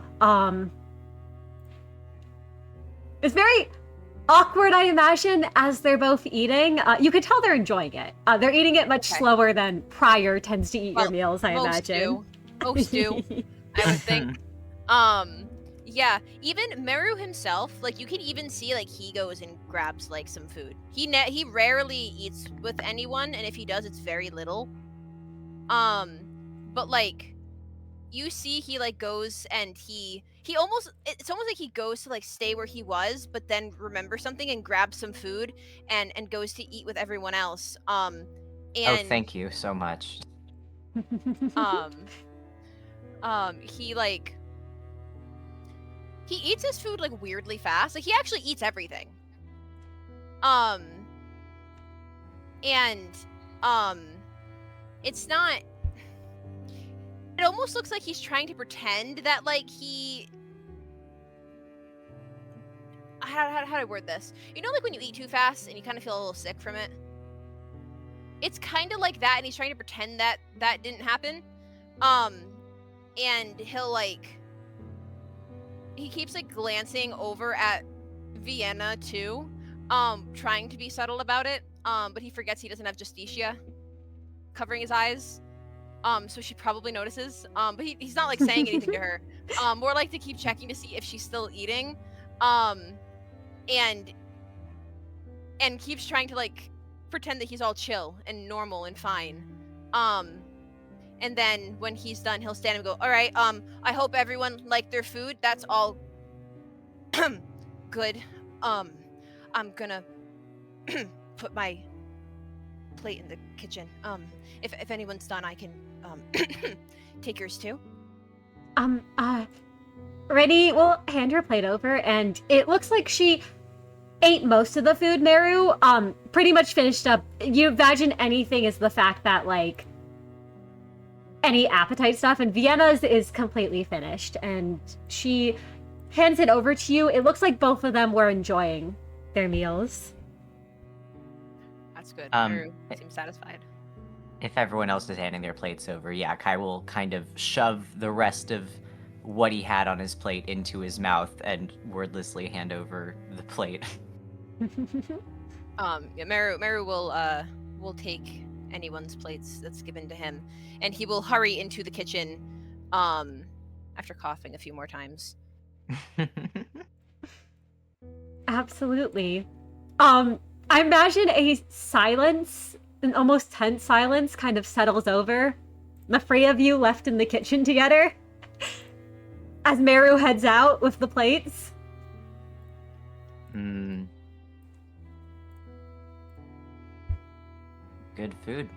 It's very awkward, I imagine, as they're both eating. You could tell they're enjoying it. They're eating it much slower than Prior tends to eat your meals, I imagine. Most do, I would think. Yeah, even Merru himself, like, you can even see, like, he goes and grabs, like, some food. He rarely eats with anyone, and if he does, it's very little. But, like, you see he, like, goes and it's almost like he goes to, like, stay where he was, but then remember something and grabs some food and goes to eat with everyone else. Thank you so much. He eats his food, like, weirdly fast. Like, he actually eats everything. It's not... it almost looks like he's trying to pretend that like he. How do I word this? You know, like when you eat too fast and you kind of feel a little sick from it. It's kind of like that, and he's trying to pretend that that didn't happen. And he'll like. He keeps like glancing over at Vienna too, trying to be subtle about it. But he forgets he doesn't have Justitia covering his eyes. So she probably notices. But he's not like saying anything to her. More like to keep checking to see if she's still eating. And keeps trying to like pretend that he's all chill and normal and fine. And then when he's done, he'll stand and go, "All right, I hope everyone liked their food. That's all good. I'm gonna put my plate in the kitchen. If anyone's done, I can take yours too." Rennie will hand her plate over, and it looks like she ate most of the food, Merru. Pretty much finished up. You imagine anything is the fact that, like, any appetite stuff, and Vienna's is completely finished, and she hands it over to you. It looks like both of them were enjoying their meals. That's good. Merru seems satisfied. If everyone else is handing their plates over, yeah, Kai will kind of shove the rest of what he had on his plate into his mouth and wordlessly hand over the plate. Yeah, Merru will take anyone's plates that's given to him, and he will hurry into the kitchen after coughing a few more times. Absolutely. I imagine a silence, an almost tense silence, kind of settles over the three of you left in the kitchen together as Merru heads out with the plates. Good food.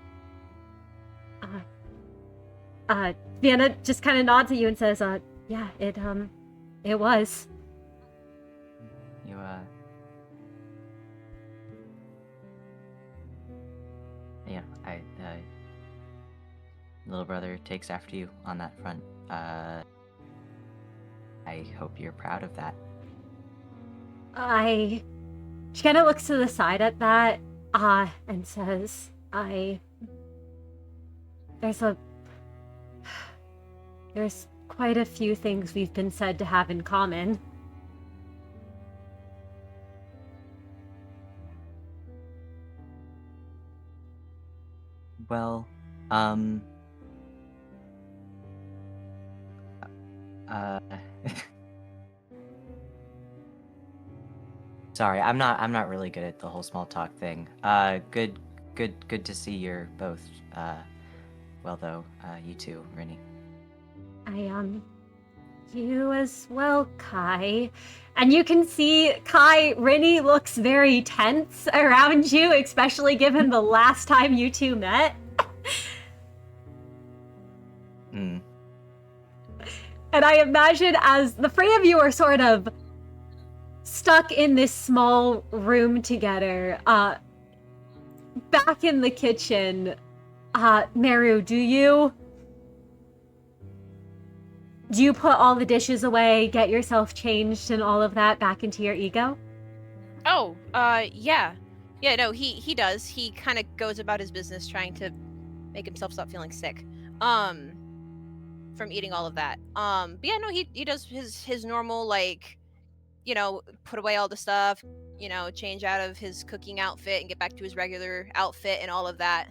Vienna just kind of nods at you and says, yeah, it was. You, yeah, little brother takes after you on that front. I hope you're proud of that. She kind of looks to the side at that, and says, there's quite a few things we've been said to have in common. Well, sorry, I'm not really good at the whole small talk thing. Good to see you're both, well though, you too, Rennie. You as well, Kai. And you can see Kai, Rennie looks very tense around you, especially given the last time you two met. And I imagine as the three of you are sort of stuck in this small room together, back in the kitchen, Merru, do you put all the dishes away, get yourself changed and all of that back into your ego? Oh, yeah. Yeah, no, he does. He kind of goes about his business trying to make himself stop feeling sick. From eating all of that. But yeah, no, he does his normal, like, you know, put away all the stuff, you know, change out of his cooking outfit and get back to his regular outfit and all of that.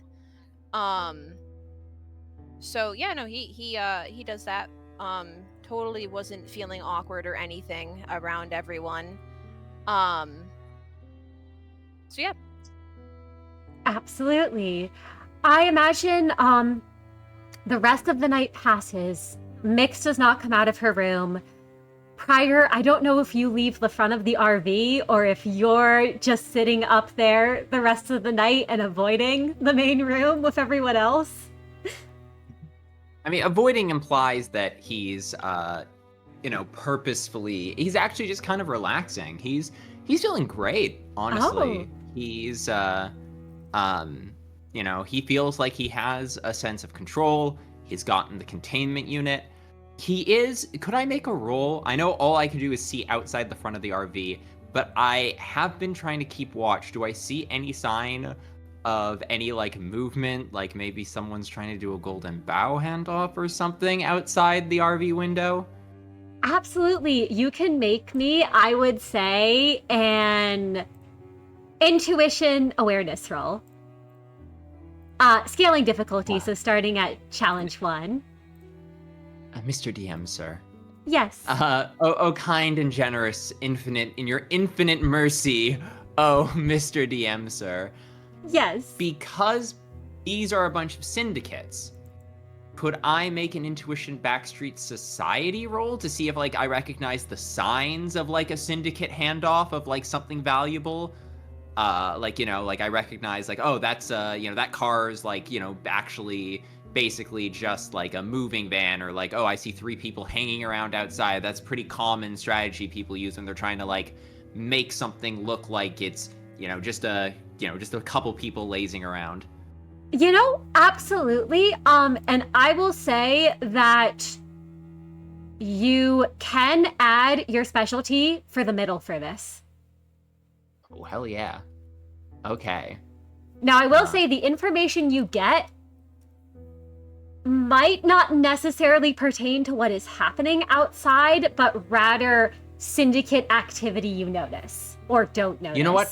So yeah, no, he does that. Totally wasn't feeling awkward or anything around everyone. So yeah. Absolutely. I imagine the rest of the night passes. Miix does not come out of her room. Prior, I don't know if you leave the front of the RV or if you're just sitting up there the rest of the night and avoiding the main room with everyone else. I mean, avoiding implies that he's, purposefully. He's actually just kind of relaxing. He's feeling great, honestly. Oh. He's, he feels like he has a sense of control. He's gotten the containment unit. Could I make a roll? I know all I can do is see outside the front of the RV, but I have been trying to keep watch. Do I see any sign of any, like, movement? Like, maybe someone's trying to do a golden bow handoff or something outside the RV window? Absolutely. You can make me, I would say, an intuition awareness roll. Scaling difficulty, Wow. so starting at challenge 1. Mr. DM, sir. Yes. Oh, kind and generous, infinite, in your infinite mercy, oh, Mr. DM, sir. Yes. Because these are a bunch of syndicates, could I make an intuition backstreet society roll to see if, like, I recognize the signs of, like, a syndicate handoff of, like, something valuable? Like, you know, like, I recognize, like, oh, that's, you know, that car's, like, you know, actually basically just, like, a moving van, or, like, oh, I see 3 people hanging around outside. That's pretty common strategy people use when they're trying to, like, make something look like it's, you know, just a couple people lazing around. You know, absolutely. And I will say that you can add your specialty for the middle for this. Oh, hell yeah. Okay. Now, I will say the information you get might not necessarily pertain to what is happening outside, but rather syndicate activity you notice or don't notice. You know what?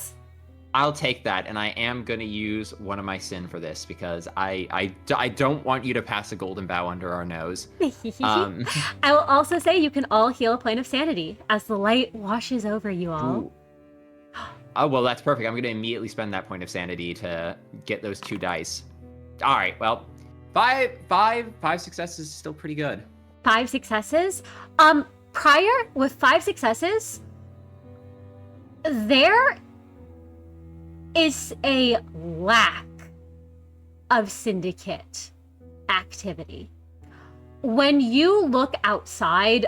I'll take that, and I am going to use one of my sin for this, because I don't want you to pass a golden bow under our nose. I will also say you can all heal a point of sanity as the light washes over you all. Ooh. Oh, well, that's perfect. I'm going to immediately spend that point of sanity to get those 2 dice. All right, well, five successes is still pretty good. 5 successes. Prior, with 5 successes, there is a lack of syndicate activity. When you look outside,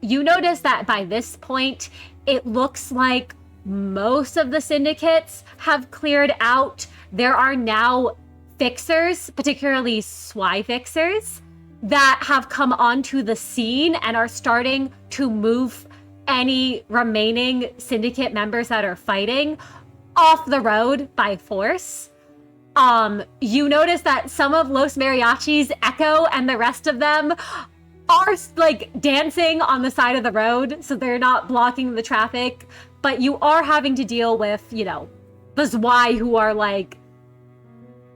you notice that by this point, it looks like most of the syndicates have cleared out. There are now fixers, particularly SWI fixers, that have come onto the scene and are starting to move any remaining syndicate members that are fighting off the road by force. You notice that some of Los Mariachis, Echo, and the rest of them are, like, dancing on the side of the road, so they're not blocking the traffic, but you are having to deal with, you know, the SWI who are, like,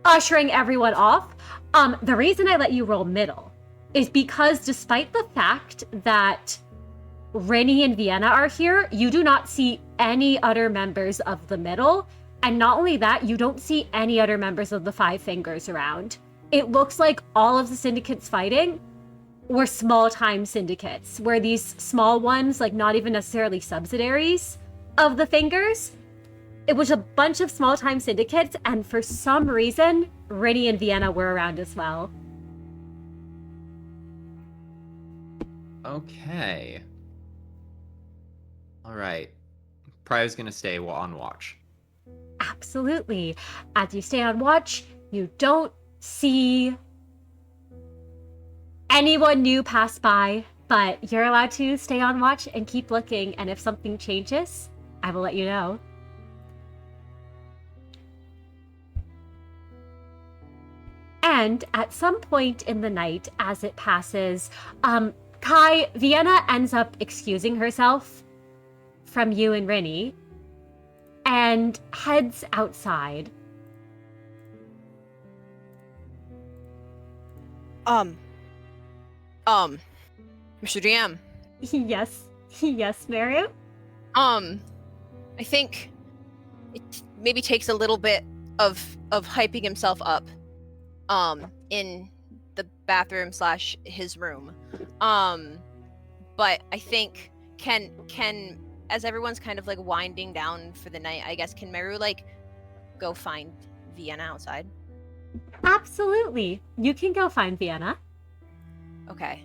ushering everyone off. The reason I let you roll middle is because despite the fact that Rennie and Vienna are here, you do not see any other members of the middle. And not only that, you don't see any other members of the 5 Fingers around. It looks like all of the syndicates fighting were small-time syndicates, where these small ones, like, not even necessarily subsidiaries of the Fingers. It was a bunch of small-time syndicates, and for some reason, Rennie and Vienna were around as well. Okay. All right. Prio's gonna stay on watch. Absolutely. As you stay on watch, you don't see anyone new pass by, but you're allowed to stay on watch and keep looking, and if something changes, I will let you know. And at some point in the night, as it passes, Kai, Vienna ends up excusing herself from you and Rennie and heads outside. Mr. DM. Yes, Merru? I think it maybe takes a little bit of hyping himself up, in the bathroom / his room. But I think can as everyone's kind of like winding down for the night, I guess, can Merru like go find Vienna outside? Absolutely. You can go find Vienna. Okay.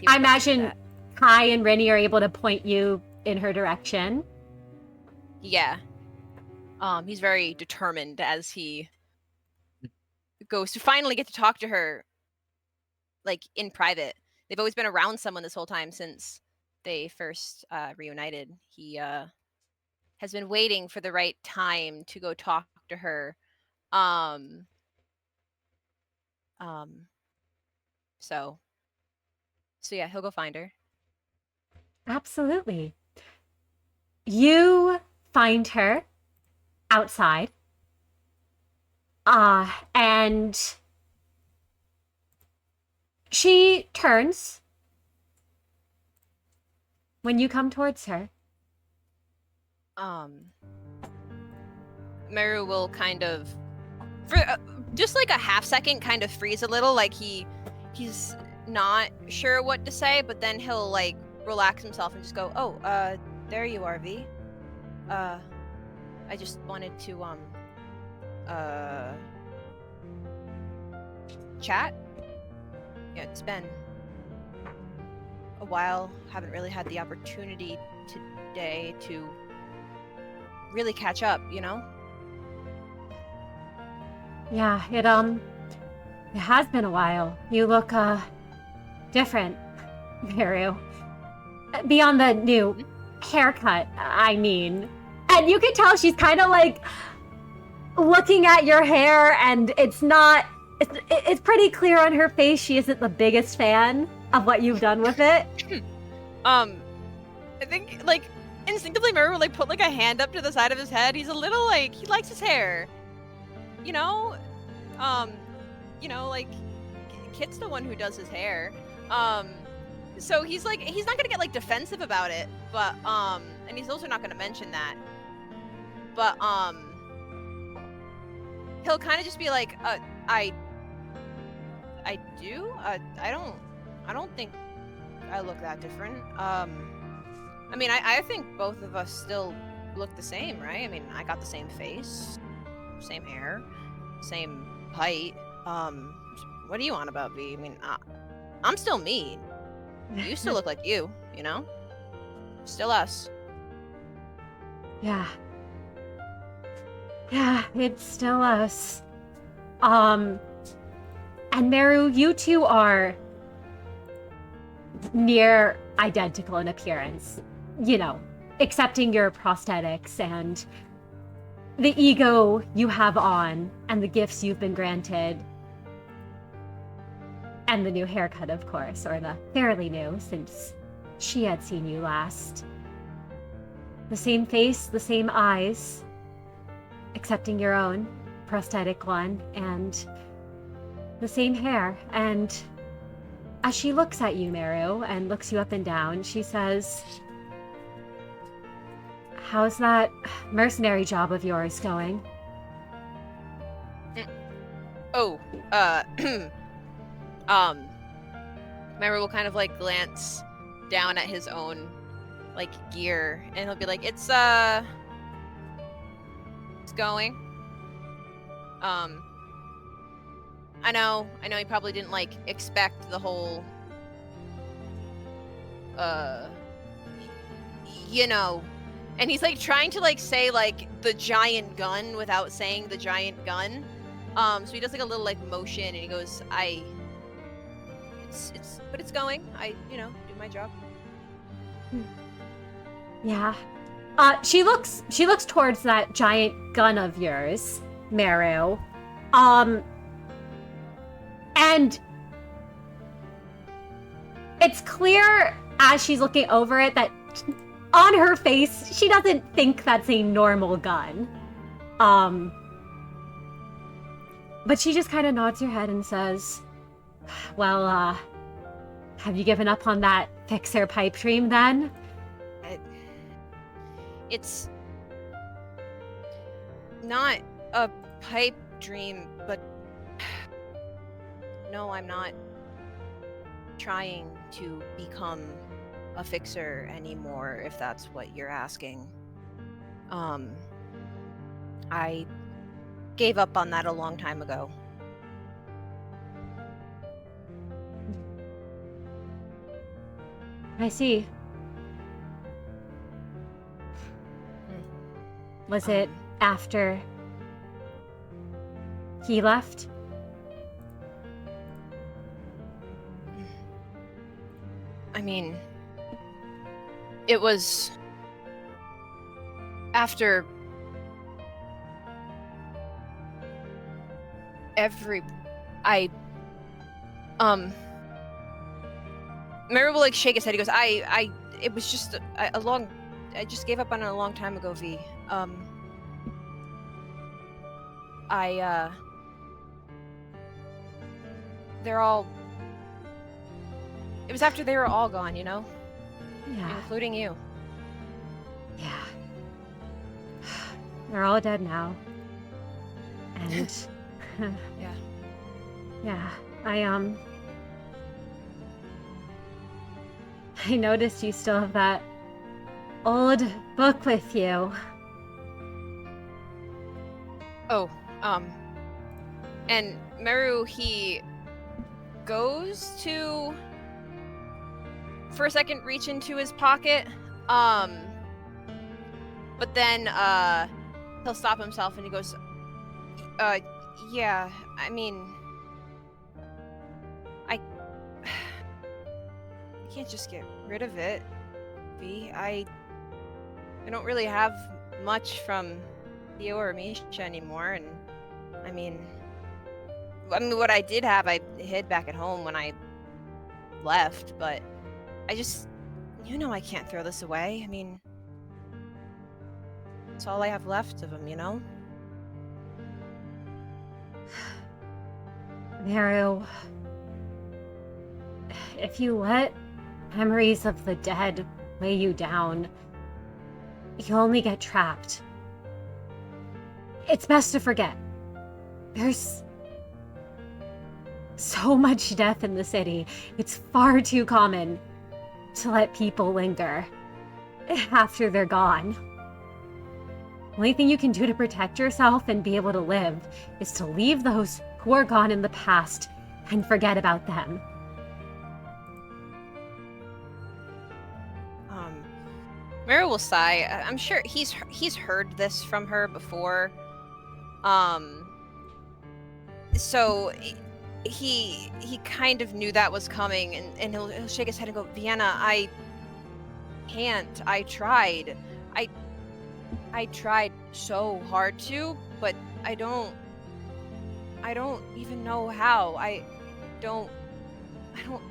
I imagine Kai and Rennie are able to point you in her direction. Yeah. He's very determined as he goes to finally get to talk to her, like, in private. They've always been around someone this whole time since they first reunited. He has been waiting for the right time to go talk to her. Um, um, so yeah, he'll go find her. Absolutely. You find her outside. And she turns when you come towards her. Merru will kind of, for just like a half second, kind of freeze a little, like he's not sure what to say, but then he'll like relax himself and just go, "Oh, there you are, V. I just wanted to chat. Yeah, it's been a while. Haven't really had the opportunity today to really catch up, you know?" Yeah, it has been a while. You look different, Merru. Beyond the new haircut, I mean. And you can tell she's kind of like looking at your hair, and it's pretty clear on her face she isn't the biggest fan of what you've done with it. I think like instinctively Merru will like put like a hand up to the side of his head. He's a little like, he likes his hair. You know? Like Kit's the one who does his hair. So he's like, he's not gonna get like defensive about it, but and he's also not gonna mention that. But he'll kind of just be like, I do? I don't think I look that different. I mean, I think both of us still look the same, right? I mean, I got the same face, same hair, same height. What are you on about, V? I mean, I'm still me. You still look like you know? Still us. Yeah. Yeah, it's still us. And Merru, you two are near identical in appearance. You know, excepting your prosthetics and the ego you have on and the gifts you've been granted. And the new haircut, of course, or the fairly new, since she had seen you last. The same face, the same eyes, excepting your own prosthetic one, and the same hair. And as she looks at you, Merru, and looks you up and down, she says, "How's that mercenary job of yours going?" Merru will kind of like glance down at his own like gear, and he'll be like, it's going. I know he probably didn't like expect the whole and he's like trying to like say like the giant gun without saying the giant gun. So he does like a little like motion, and he goes, but it's going. I do my job. Yeah. She looks towards that giant gun of yours, Merru. And it's clear as she's looking over it that on her face, she doesn't think that's a normal gun. But she just kind of nods her head and says, "Well, have you given up on that fixer pipe dream then?" It's not a pipe dream, but no, I'm not trying to become a fixer anymore, if that's what you're asking. I gave up on that a long time ago. I see. Was it after he left? I mean, it was after Merru will like shake his head. He goes, it was just I just gave up on it a long time ago, V. It was after they were all gone, you know? Yeah. Including you. Yeah. They're all dead now. And Yeah. yeah, I noticed you still have that old book with you. Oh, and Merru, he goes to, for a second, reach into his pocket, but then, he'll stop himself and he goes, yeah, I mean, I can't just get rid of it, V. I don't really have much from Theo or Misha anymore, and I mean, what I did have, I hid back at home when I left, but I just, I can't throw this away. I mean, it's all I have left of him, you know? Merru, if you let memories of the dead weigh you down, you'll only get trapped. It's best to forget. There's so much death in the city. It's far too common to let people linger after they're gone. Only thing you can do to protect yourself and be able to live is to leave those who are gone in the past and forget about them. Merru will sigh. I'm sure he's heard this from her before. So he kind of knew that was coming, and he'll shake his head and go, Vienna, I can't. I tried. I tried so hard to, but I don't even know how. I don't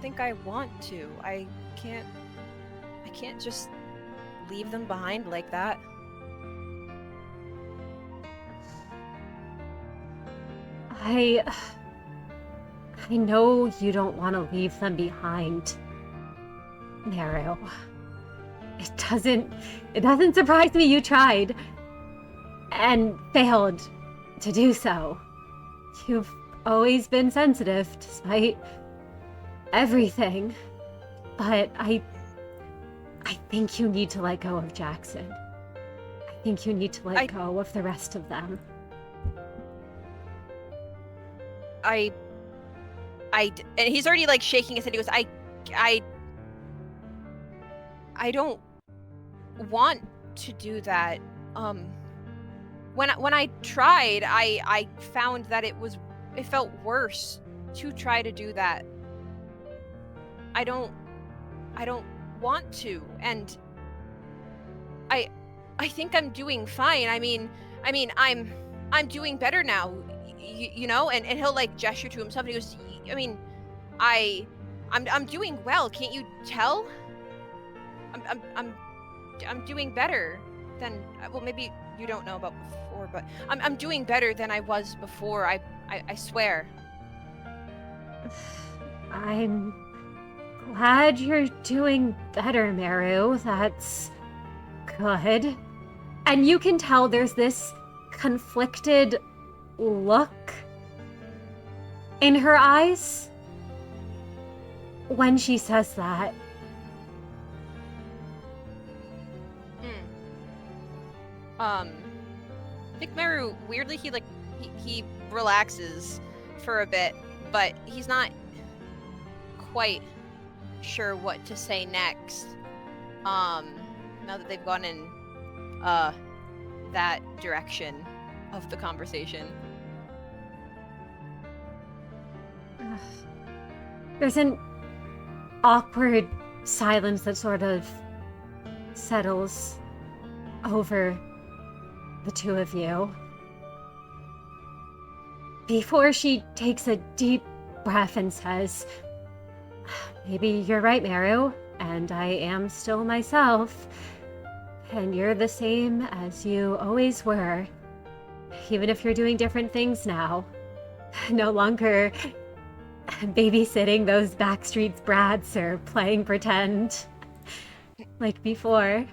think I want to. I can't just leave them behind like that. I know you don't want to leave them behind, Merru. It doesn't surprise me you tried and failed to do so. You've always been sensitive despite everything. But I think you need to let go of Jackson. I think you need to let go of the rest of them. And he's already like shaking his head. He goes, I don't want to do that. When I tried, I found that it felt worse to try to do that. I don't want to, and I think I'm doing fine. I mean I'm doing better now, you know. And he'll like gesture to himself. And he goes, I mean, I'm doing well. Can't you tell? I'm doing better than, well, maybe you don't know about before, but I'm doing better than I was before. I swear. I'm glad you're doing better, Merru. That's good. And you can tell there's this conflicted look in her eyes when she says that. I think Merru, weirdly, he relaxes for a bit, but he's not quite sure what to say next. Now that they've gone in that direction of the conversation. There's an awkward silence that sort of settles over the two of you before she takes a deep breath and says, maybe you're right, Merru, and I am still myself, and you're the same as you always were, even if you're doing different things now. No longer babysitting those backstreets brats or playing pretend like before.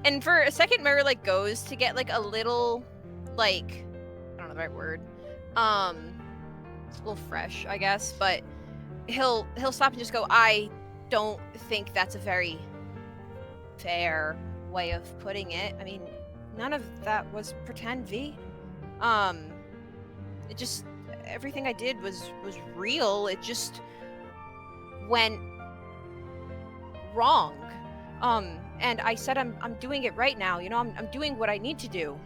And for a second, Merru like goes to get like a little, like, I don't know the right word. It's a little fresh, I guess, but he'll stop and just go, I don't think that's a very fair way of putting it. I mean, none of that was pretend, V. It just, everything I did was real. It just went wrong. And I said I'm doing it right now. You know, I'm doing what I need to do.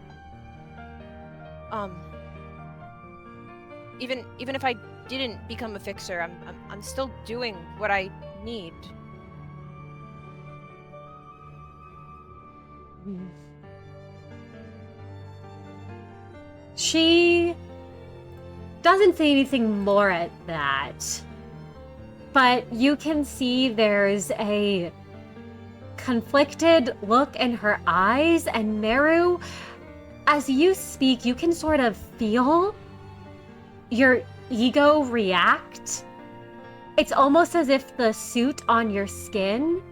Even if I didn't become a fixer, I'm still doing what I need. She doesn't say anything more at that, but you can see there's a conflicted look in her eyes, and Merru, as you speak, you can sort of feel your ego react. It's almost as if the suit on your skin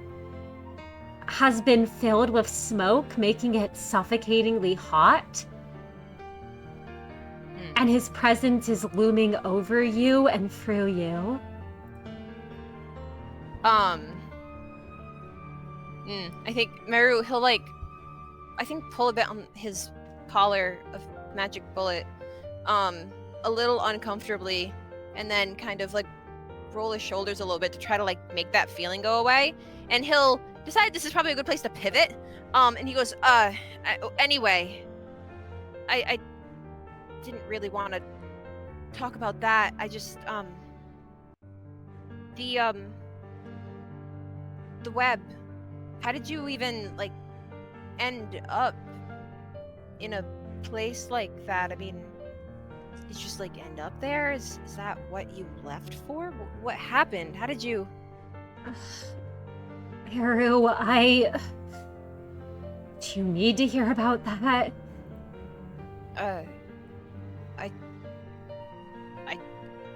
has been filled with smoke, making it suffocatingly hot. And his presence is looming over you and through you. I think Merru, he'll pull a bit on his collar of magic bullet, a little uncomfortably, and then kind of like roll his shoulders a little bit to try to like make that feeling go away. And he'll decide this is probably a good place to pivot. And he goes, anyway, I didn't really want to talk about that. I just, the web. How did you even, like, end up in a place like that? I mean, did you just, like, end up there? Is that what you left for? What happened? How did you... Merru, do you need to hear about that?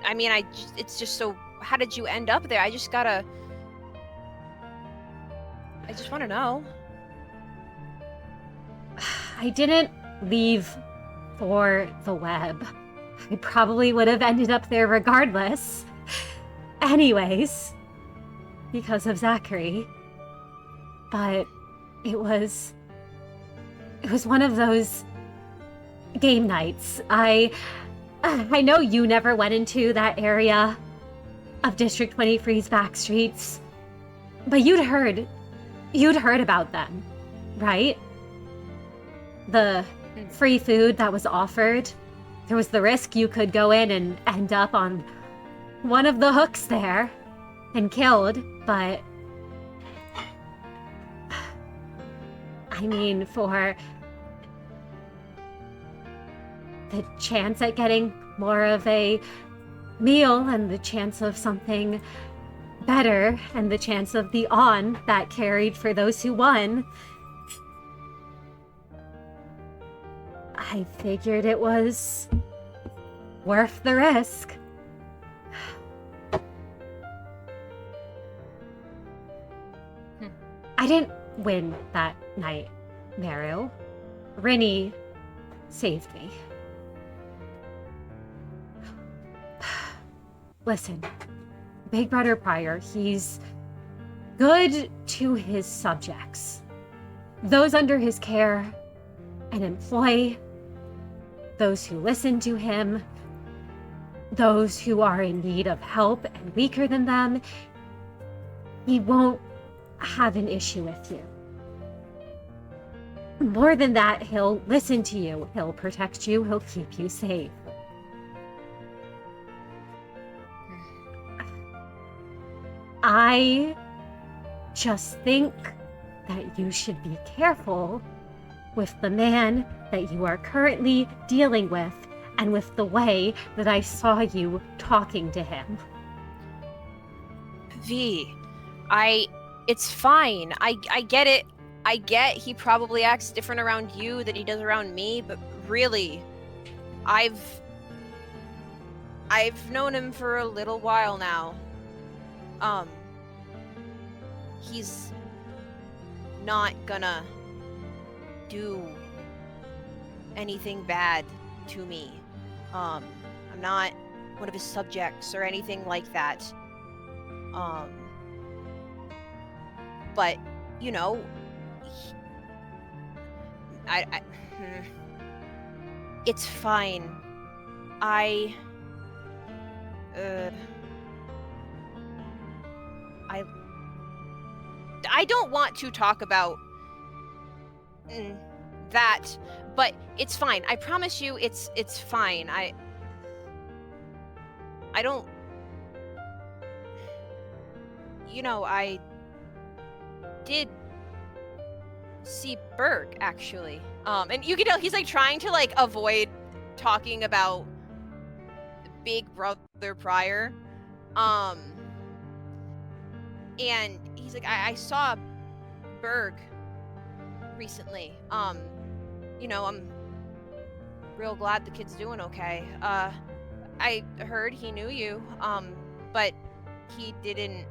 I mean, it's just so... How did you end up there? I just want to know. I didn't leave for the web. I probably would have ended up there regardless. Anyways, because of Zachary. But it was one of those game nights. I know you never went into that area of District 23's back streets, but you'd heard about them, right? The free food that was offered. There was the risk you could go in and end up on one of the hooks there and killed, but I mean, for the chance at getting more of a meal and the chance of something better and the chance of the on that carried for those who won, I figured it was worth the risk. I didn't win that night, Merru. Rinny saved me. Listen, Big Brother Pryor, he's good to his subjects. Those under his care and employ, those who listen to him, those who are in need of help and weaker than them, he won't have an issue with you. More than that, he'll listen to you, he'll protect you, he'll keep you safe. I just think that you should be careful with the man that you are currently dealing with and with the way that I saw you talking to him. It's fine. I get it. I get he probably acts different around you than he does around me, but really, I've known him for a little while now. He's not gonna do anything bad to me. I'm not one of his subjects or anything like that. But, you know, it's fine. I don't want to talk about that, but it's fine. I promise you, it's fine. I don't. You know, I did see Berg actually, and you can tell he's like trying to like avoid talking about Big Brother Prior, and he's like, I saw Berg recently. You know, I'm real glad the kid's doing okay. I heard he knew you, but he didn't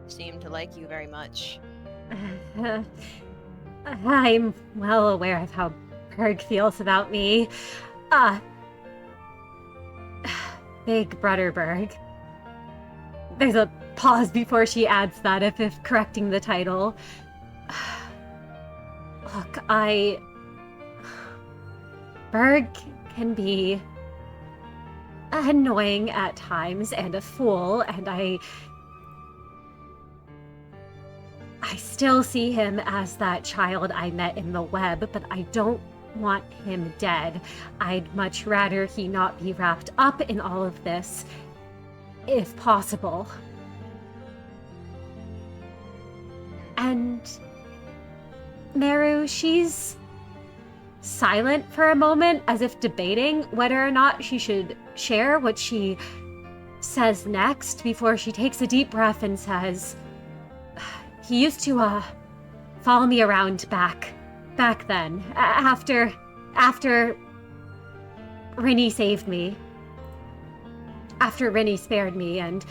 seem to like you very much. I'm well aware of how Berg feels about me. Big Brother Berg. There's a pause before she adds that, if correcting the title. Look, Berg can be annoying at times and a fool, and I still see him as that child I met in the web, but I don't want him dead. I'd much rather he not be wrapped up in all of this, if possible. And Merru, she's silent for a moment, as if debating whether or not she should share what she says next, before she takes a deep breath and says, he used to follow me around back then, after Rinny saved me, after Rinny spared me, and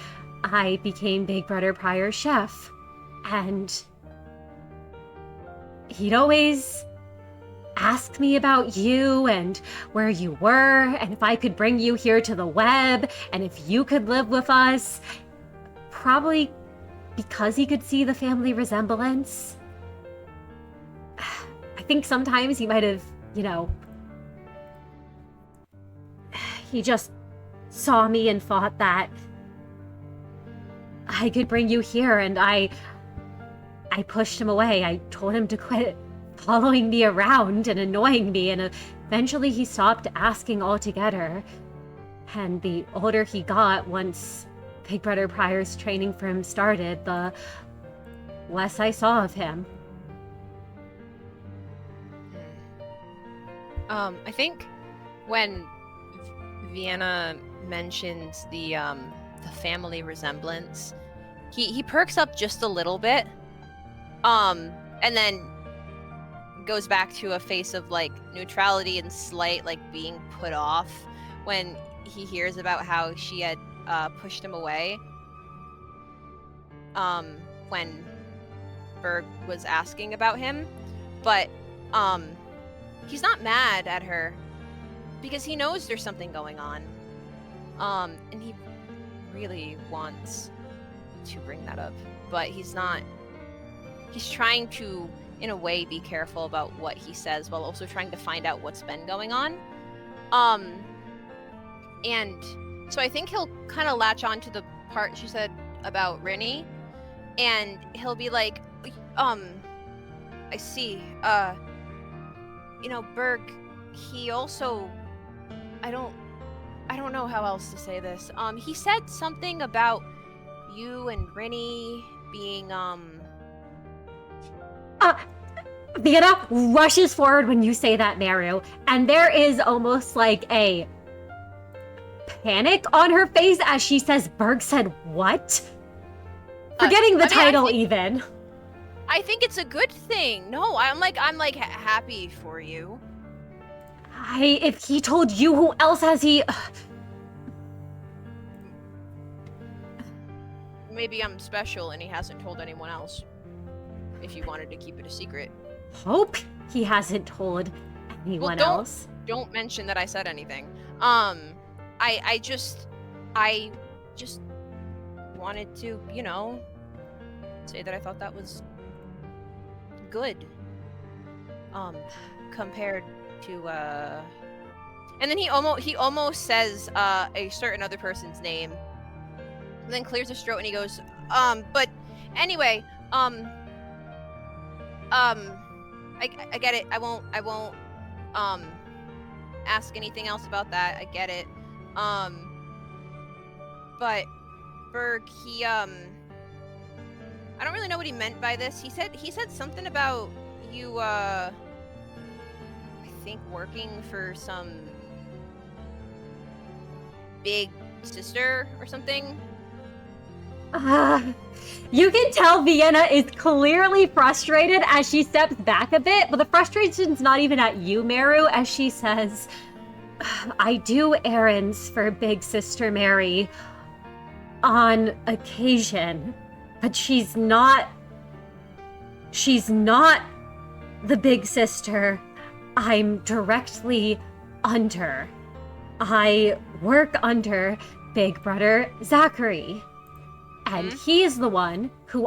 I became Big Brother Prior's chef. And he'd always ask me about you and where you were, and if I could bring you here to the web, and if you could live with us. Probably because he could see the family resemblance. I think sometimes he might have, he just saw me and thought that I could bring you here, and I pushed him away. I told him to quit following me around and annoying me, and eventually he stopped asking altogether. And the older he got, once Big Brother Prior's training for him started, the less I saw of him. I think when Vienna mentions the family resemblance, he perks up just a little bit, and then goes back to a face of like neutrality and slight like being put off when he hears about how she had pushed him away when Berg was asking about him, but he's not mad at her because he knows there's something going on, and he really wants to bring that up, but he's trying to, in a way, be careful about what he says while also trying to find out what's been going on. And so I think he'll kind of latch on to the part she said about Rinny, and he'll be like, I see, Berg, he also, I don't I don't know how else to say this. He said something about you and Rinny being, Vienna rushes forward when you say that, Merru, and there is almost like a panic on her face as she says, Berg said what? Forgetting the title even. I think it's a good thing. No, I'm happy for you. If he told you, who else has he? Maybe I'm special and he hasn't told anyone else. If you wanted to keep it a secret. Hope he hasn't told anyone else. Don't mention that I said anything. I just wanted to, say that I thought that was good. Compared to and then he almost says a certain other person's name. And then clears his throat and he goes, but anyway, I get it. I won't ask anything else about that. I get it. But Berg, he I don't really know what he meant by this. He said something about you I think working for some big sister or something. You can tell Vienna is clearly frustrated as she steps back a bit, but the frustration's not even at you, Merru, as she says, I do errands for Big Sister Mary on occasion, but she's not the big sister I'm directly under. I work under Big Brother Zachary. And he's the one who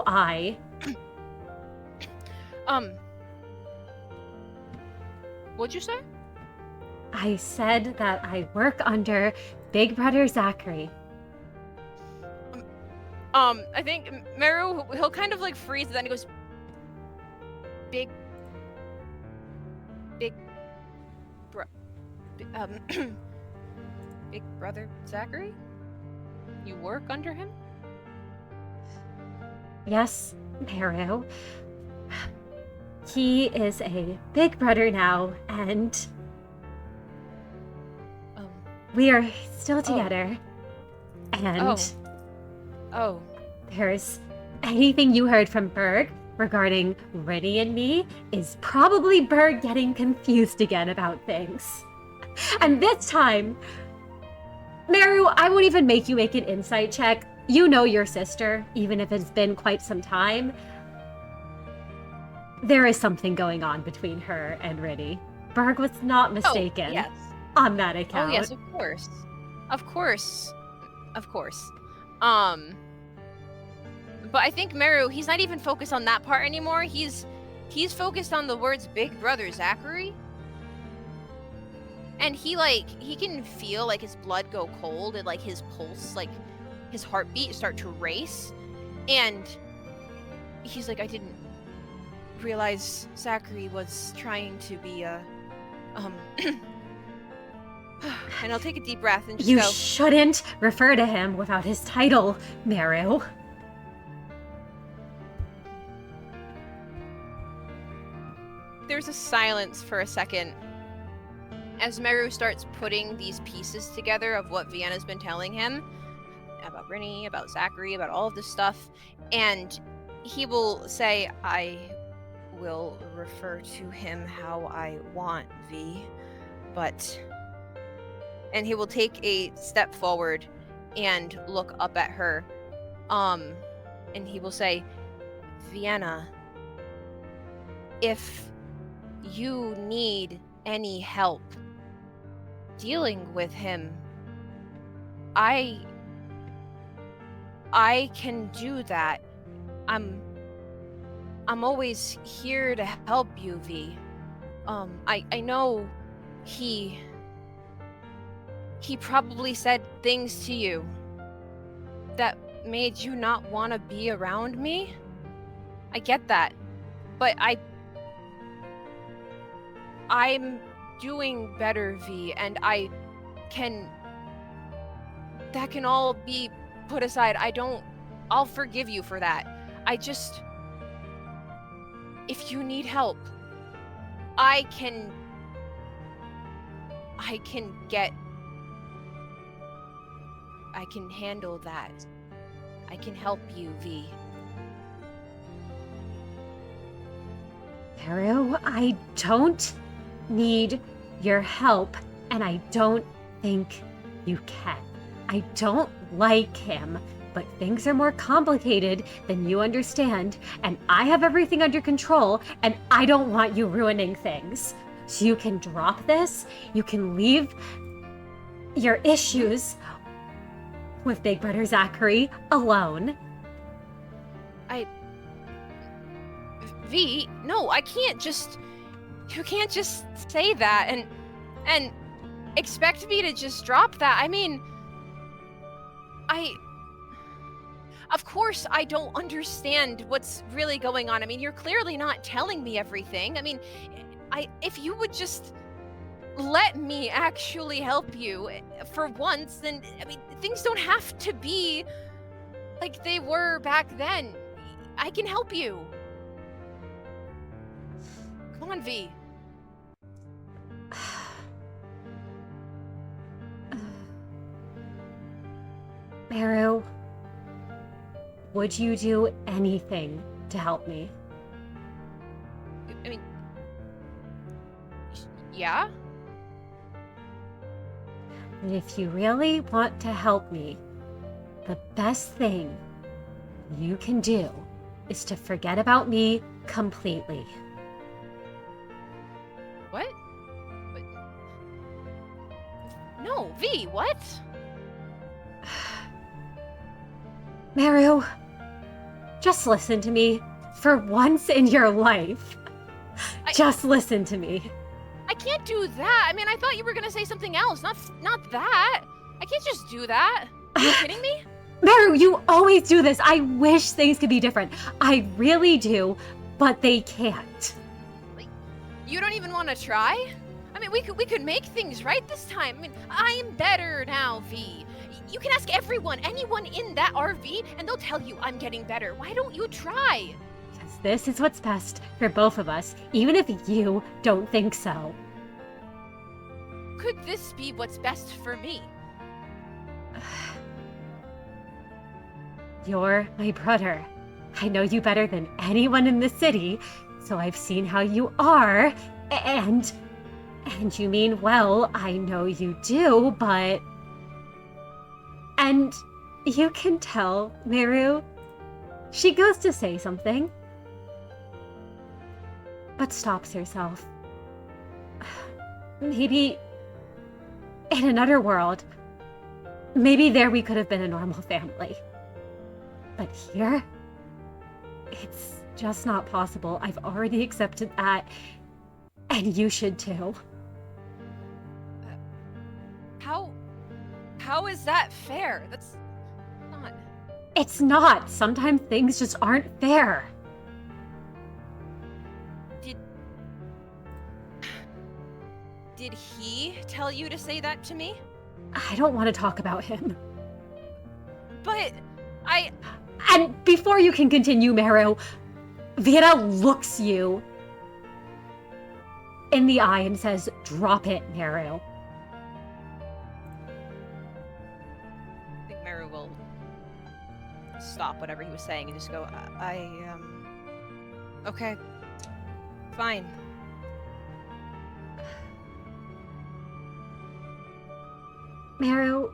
What'd you say? I said that I work under Big Brother Zachary. I think Merru, he'll kind of like freeze, and then he goes, Big Brother Zachary? You work under him? Yes, Merru. He is a big brother now, and we are still together. And there's anything you heard from Berg regarding Rinny and me is probably Berg getting confused again about things. And this time, Merru, I won't even make you make an insight check. You know your sister, even if it's been quite some time. There is something going on between her and Rinny. Berg was not mistaken on that account. Oh, yes, of course. Of course. But I think Merru, he's not even focused on that part anymore. He's focused on the words Big Brother Zachary. And he can feel like his blood go cold and like his pulse, like his heartbeat start to race. And he's like, I didn't realize Zachary was trying to be and I'll take a deep breath and just You go, shouldn't refer to him without his title, Merru. There's a silence for a second as Merru starts putting these pieces together of what Vienna's been telling him about Rinny, about Zachary, about all of this stuff, and he will say, I will refer to him how I want, V, but... And he will take a step forward and look up at her, and he will say, Vienna, if you need any help dealing with him, I can do that. I'm always here to help you, V. I know he probably said things to you that made you not want to be around me. I get that. But I'm doing better, V, and I can that can all be put aside. I'll forgive you for that. If you need help, I can handle that. I can help you, V. Merru, I don't need your help, and I don't think you can. I don't like him, but things are more complicated than you understand, and I have everything under control, and I don't want you ruining things. So you can drop this, you can leave your issues with Big Brother Zachary alone. V, no, I can't just... You can't just say that and expect me to just drop that. I mean... Of course I don't understand what's really going on. I mean, you're clearly not telling me everything. I mean, if you would just let me actually help you for once, then, I mean, things don't have to be like they were back then. I can help you. Come on, V. Merru, would you do anything to help me? I mean, yeah? And if you really want to help me, the best thing you can do is to forget about me completely. What? No, V, what? Merru, just listen to me for once in your life. Just listen to me. I can't do that. I mean, I thought you were gonna say something else, not that. I can't just do that. Are you kidding me? Merru, you always do this. I wish things could be different. I really do, but they can't. You don't even want to try? I mean, we could make things right this time. I mean, I'm better now, V. You can ask anyone in that RV, and they'll tell you I'm getting better. Why don't you try? Because this is what's best for both of us, even if you don't think so. Could this be what's best for me? You're my brother. I know you better than anyone in the city, so I've seen how you are, and you mean well, I know you do, but... And you can tell, Merru. She goes to say something, but stops herself. Maybe in another world, maybe there we could have been a normal family. But here, it's just not possible. I've already accepted that, and you should too. How is that fair? That's not... It's not. Sometimes things just aren't fair. Did he tell you to say that to me? I don't want to talk about him. But And before you can continue, Merru, Vera looks you in the eye and says, "Drop it, Merru." I think Merru will stop whatever he was saying and just go, okay, fine. Merru,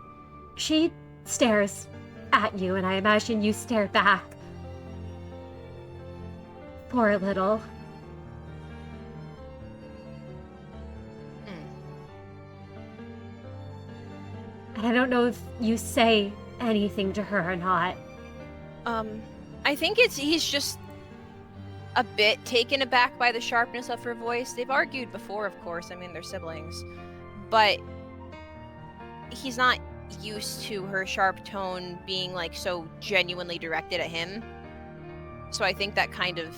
she stares at you, and I imagine you stare back for a little. And I don't know if you say anything to her or not. I think he's just a bit taken aback by the sharpness of her voice. They've argued before, of course. I mean, they're siblings. But he's not used to her sharp tone being, like, so genuinely directed at him. So I think that kind of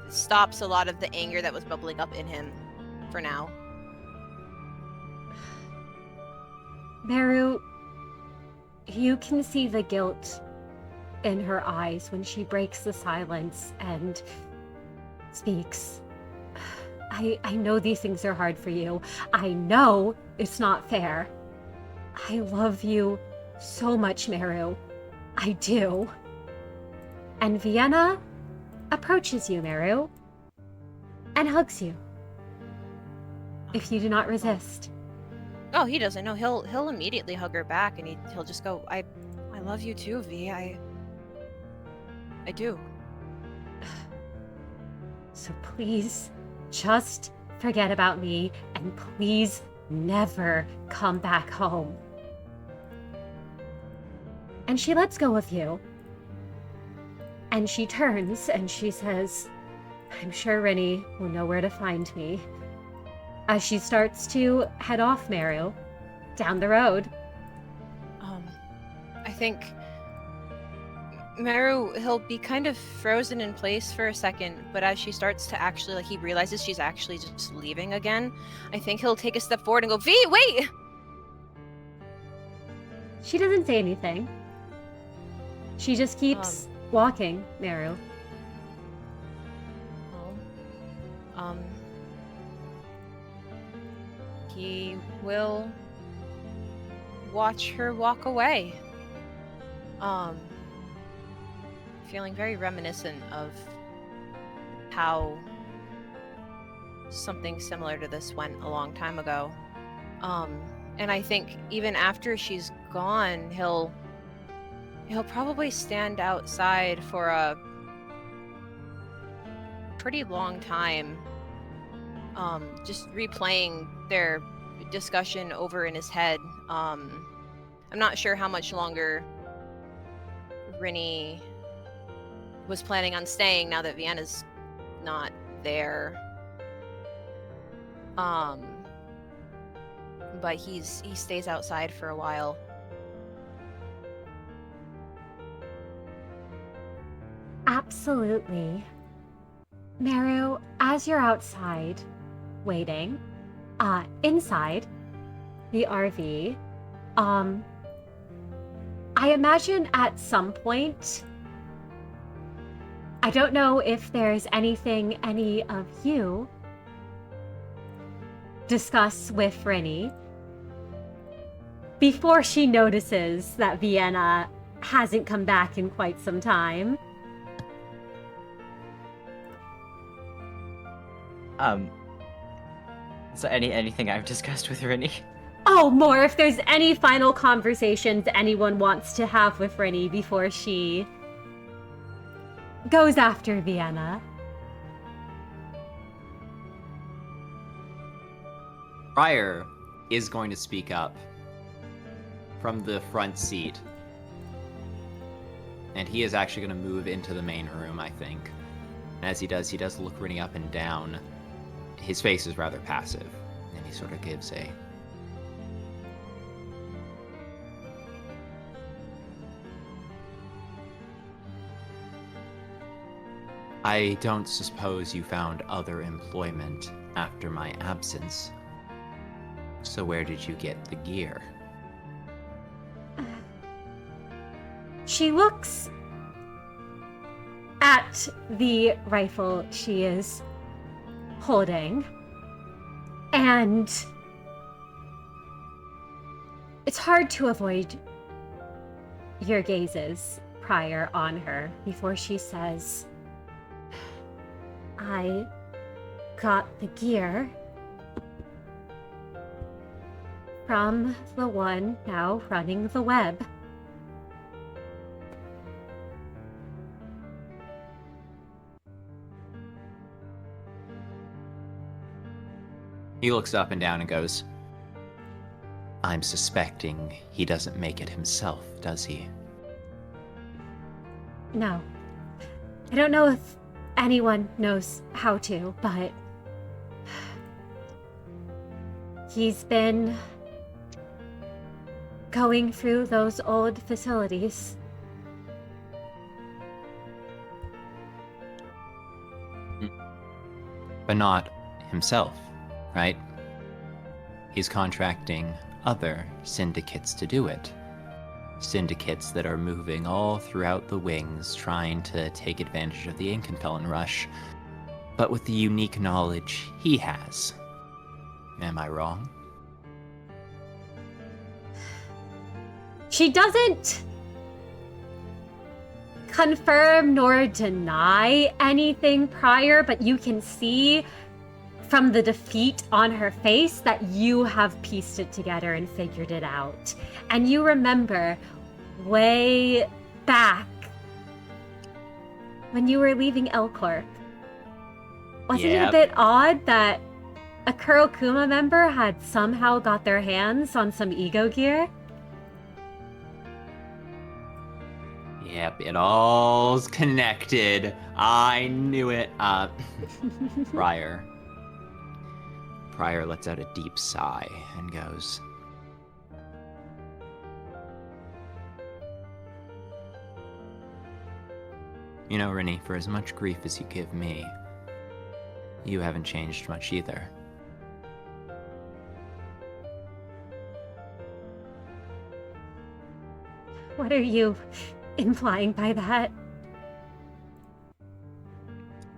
stops a lot of the anger that was bubbling up in him for now. Merru, You can see the guilt in her eyes when she breaks the silence and speaks. I know these things are hard for you. I know it's not fair. I love you so much, Merru. I do. And Vienna approaches you, Merru, and hugs you. If you do not resist. Oh, he doesn't. No, he'll immediately hug her back, and he'll just go, I love you too, V. I do. So please, just forget about me, and please never come back home. And she lets go of you. And she turns and she says, I'm sure Rennie will know where to find me. As she starts to head off, Merru, down the road. I think Merru, he'll be kind of frozen in place for a second, but as she starts to actually, he realizes she's actually just leaving again, I think he'll take a step forward and go, V, wait! She doesn't say anything. She just keeps walking, Merru. He will watch her walk away. Feeling very reminiscent of how something similar to this went a long time ago. And I think even after she's gone, he'll probably stand outside for a pretty long time, just replaying their discussion over in his head. I'm not sure how much longer Rennie was planning on staying now that Vienna's not there. But he stays outside for a while. Absolutely. Merru, as you're outside, waiting, inside the RV, I imagine at some point, I don't know if there's anything any of you discuss with Rennie before she notices that Vienna hasn't come back in quite some time. So anything I've discussed with Rennie? Oh, more if there's any final conversations anyone wants to have with Rennie before she goes after Vienna. Friar is going to speak up from the front seat. And he is actually going to move into the main room, I think. And as he does look Rennie up and down. His face is rather passive. And he sort of gives a... I don't suppose you found other employment after my absence. So where did you get the gear? She looks at the rifle she is holding, and it's hard to avoid your gazes prior on her before she says, I got the gear from the one now running the web. He looks up and down and goes, I'm suspecting he doesn't make it himself, does he? No. I don't know if anyone knows how to, but he's been going through those old facilities. But not himself, right? He's contracting other syndicates to do it. syndicates that are moving all throughout the wings, trying to take advantage of the Inkenfelon rush, but with the unique knowledge he has. Am I wrong? She doesn't confirm nor deny anything prior, but you can see from the defeat on her face that you have pieced it together and figured it out. And you remember way back when you were leaving L Corp. Wasn't it a bit odd that a Kurokuma member had somehow got their hands on some ego gear? Yep, it all's connected. I knew it. Pryor lets out a deep sigh and goes, "You know, Rennie, for as much grief as you give me, you haven't changed much either." What are you implying by that?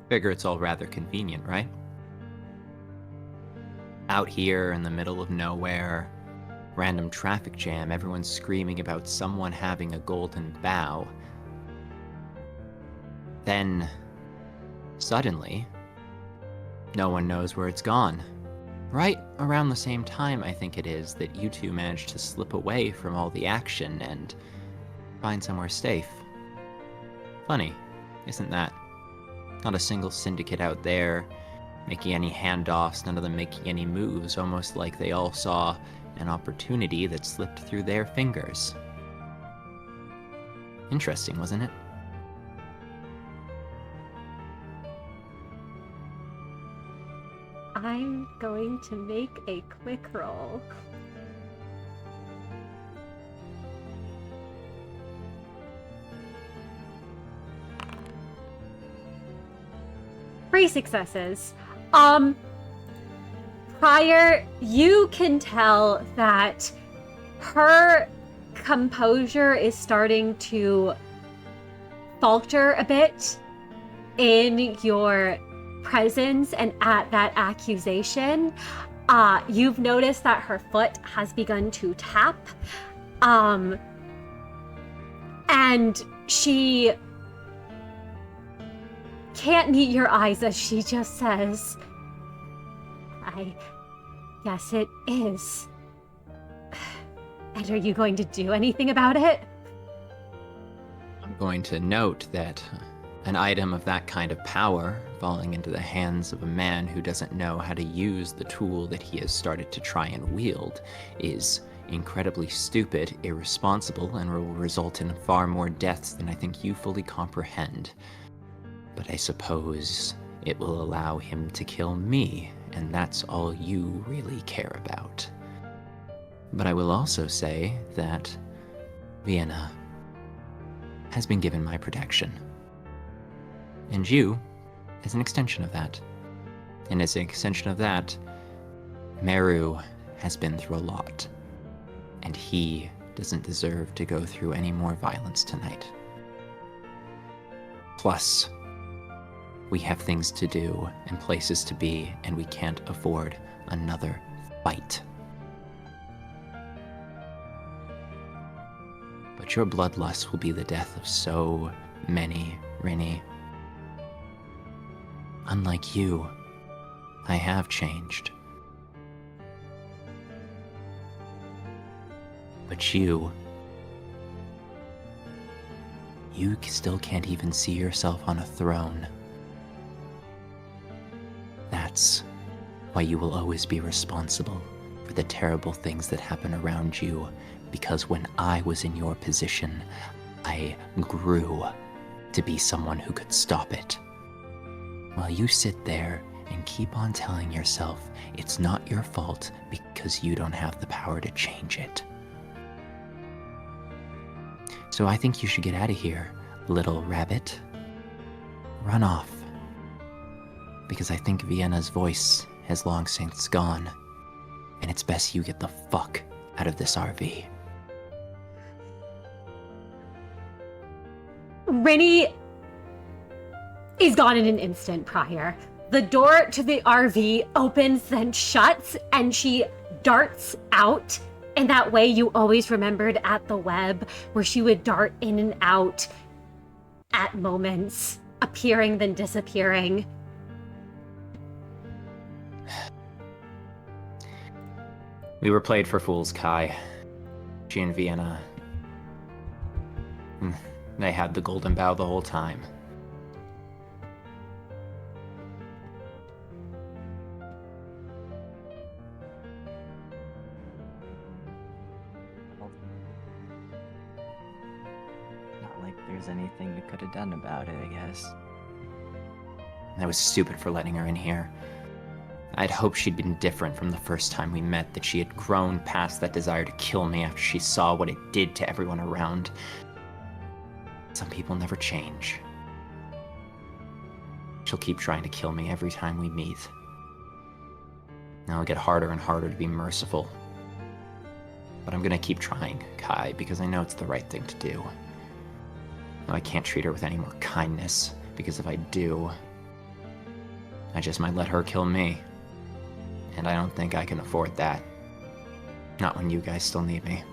Figure it's all rather convenient, right? Out here in the middle of nowhere, random traffic jam, everyone's screaming about someone having a golden bow. Then, suddenly, no one knows where it's gone. Right around the same time, I think it is, that you two managed to slip away from all the action and find somewhere safe. Funny, isn't that? Not a single syndicate out there making any handoffs, none of them making any moves, almost like they all saw an opportunity that slipped through their fingers. Interesting, wasn't it? I'm going to make a quick roll. Three successes. Pryor, you can tell that her composure is starting to falter a bit in your presence and at that accusation. You've noticed that her foot has begun to tap. And she can't meet your eyes as she just says, "I guess it is. And are you going to do anything about it?" I'm going to note that an item of that kind of power falling into the hands of a man who doesn't know how to use the tool that he has started to try and wield is incredibly stupid, irresponsible, and will result in far more deaths than I think you fully comprehend. But I suppose it will allow him to kill me, and that's all you really care about. But I will also say that Vienna has been given my protection. And you, as an extension of that. And as an extension of that, Merru has been through a lot. And he doesn't deserve to go through any more violence tonight. Plus, we have things to do and places to be, and we can't afford another fight. But your bloodlust will be the death of so many, Rennie. Unlike you, I have changed. But you still can't even see yourself on a throne. That's why you will always be responsible for the terrible things that happen around you, because when I was in your position, I grew to be someone who could stop it. While you sit there and keep on telling yourself it's not your fault because you don't have the power to change it. So I think you should get out of here, little rabbit. Run off. Because I think Vienna's voice has long since gone, and it's best you get the fuck out of this RV. Rennie is gone in an instant, Prior. The door to the RV opens, then shuts, and she darts out in that way you always remembered at the web, where she would dart in and out at moments, appearing then disappearing. We were played for fools, Kai. She and Vienna. They had the golden bow the whole time. Not like there's anything you could have done about it, I guess. I was stupid for letting her in here. I'd hoped she'd been different from the first time we met, that she had grown past that desire to kill me after she saw what it did to everyone around. Some people never change. She'll keep trying to kill me every time we meet. Now it'll get harder and harder to be merciful. But I'm gonna keep trying, Kai, because I know it's the right thing to do. Now, I can't treat her with any more kindness, because if I do, I just might let her kill me. And I don't think I can afford that. Not when you guys still need me.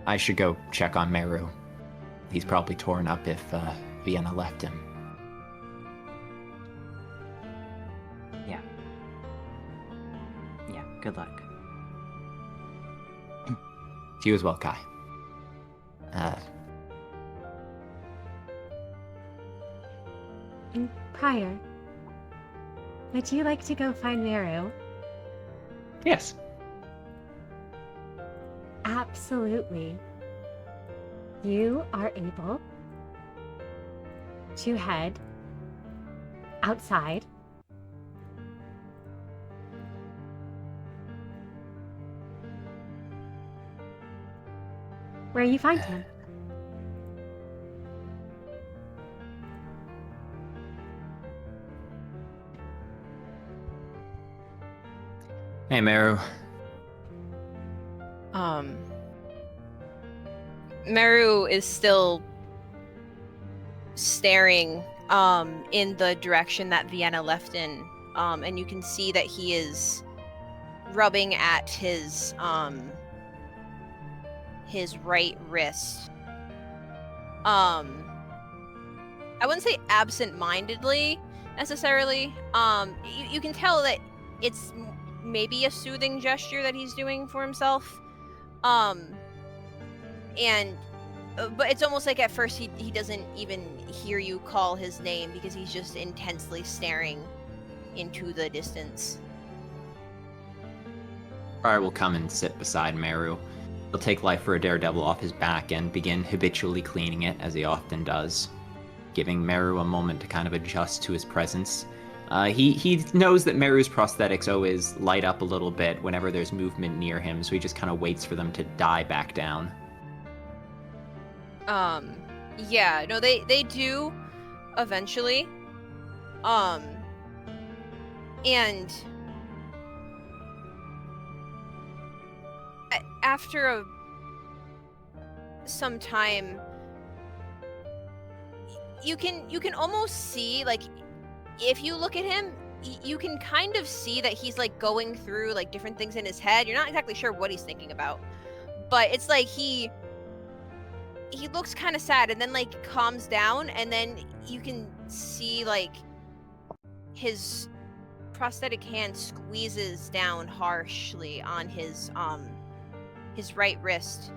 I should go check on Merru. He's probably torn up if Vienna left him. Yeah. Yeah, good luck. To you as well, Kai. Prior, would you like to go find Merru? Yes. Absolutely. You are able to head outside. Where you find him. Hey, Merru. Merru is still staring in the direction that Vienna left in, and you can see that he is rubbing at his right wrist. I wouldn't say absent-mindedly necessarily. You can tell that it's maybe a soothing gesture that he's doing for himself. But it's almost like at first he doesn't even hear you call his name because he's just intensely staring into the distance. Prior will come and sit beside Merru. He'll take Life for a Daredevil off his back and begin habitually cleaning it, as he often does, giving Merru a moment to kind of adjust to his presence. He knows that Meru's prosthetics always light up a little bit whenever there's movement near him, so he just kind of waits for them to die back down. Yeah, no, they do eventually. And after some time, you can almost see, like, if you look at him, you can kind of see that he's like going through like different things in his head. You're not exactly sure what he's thinking about, but it's like he looks kind of sad and then like calms down, and then you can see like his prosthetic hand squeezes down harshly on his right wrist,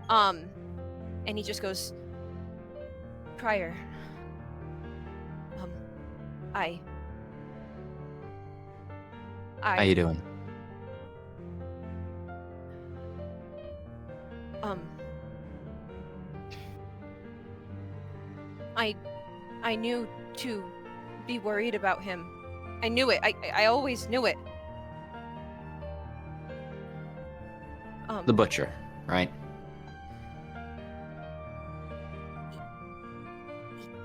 and he just goes, Prior, How you doing? I knew to be worried about him. I knew it. I always knew it. The butcher, right?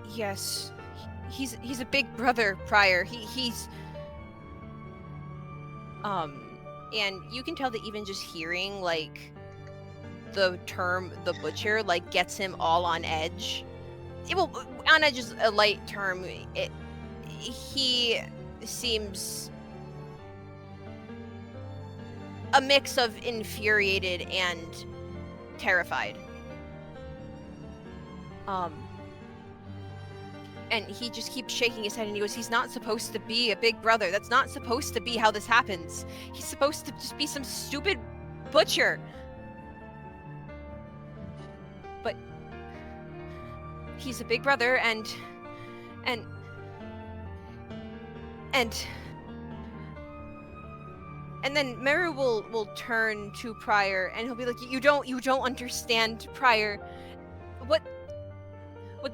Yes. He's a big brother, Prior. He's And you can tell that even just hearing like the term the butcher like gets him all on edge. Well, on edge is a light term. He seems a mix of infuriated and terrified. And he just keeps shaking his head and he goes, he's not supposed to be a big brother. That's not supposed to be how this happens. He's supposed to just be some stupid butcher. But he's a big brother and then Merru will turn to Prior and he'll be like, you don't understand, Prior. What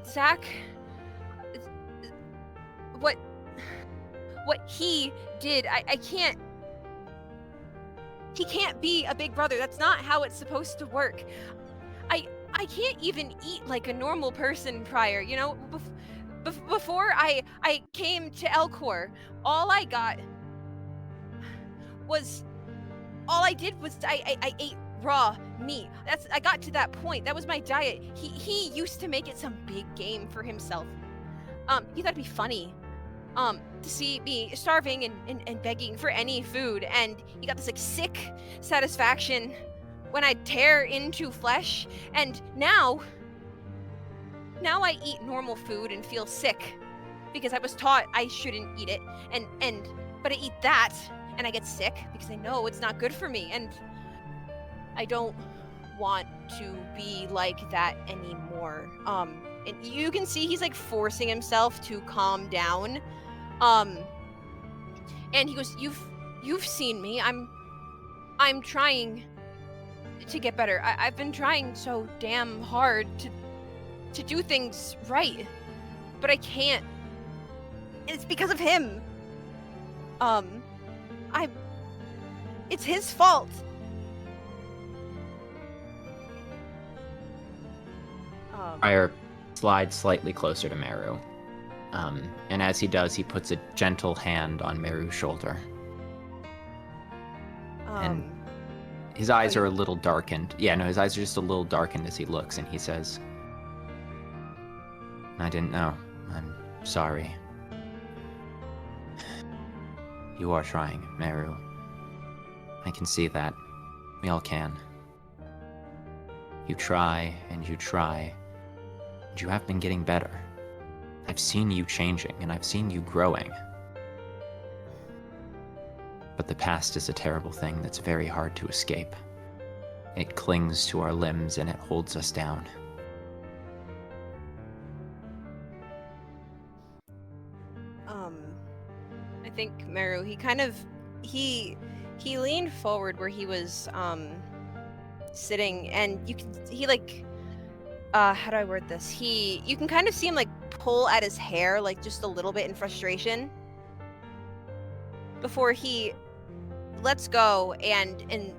Zach, what he did, I can't, he can't be a big brother. That's not how it's supposed to work. I can't even eat like a normal person, Prior. You know, before I came to L Corp, all I did was I ate raw meat. I got to that point. That was my diet. He used to make it some big game for himself. He thought it'd be funny to see me starving and begging for any food, and he got this like sick satisfaction when I tear into flesh, and now I eat normal food and feel sick because I was taught I shouldn't eat it, but I eat that and I get sick because I know it's not good for me, and I don't want to be like that anymore. And you can see he's like forcing himself to calm down. And he goes, you've seen me. I'm trying to get better. I've been trying so damn hard to do things right, but I can't. It's because of him. It's his fault. Prior slides slightly closer to Merru. And as he does, he puts a gentle hand on Meru's shoulder. And his eyes are a little darkened. Yeah, no, his eyes are just a little darkened as he looks, and he says, I didn't know. I'm sorry. You are trying, Merru. I can see that. We all can. You try, and you have been getting better. I've seen you changing, and I've seen you growing. But the past is a terrible thing that's very hard to escape. It clings to our limbs, and it holds us down. I think Merru, he leaned forward where he was sitting, and how do I word this? You can kind of see him like pull at his hair like just a little bit in frustration before he lets go, and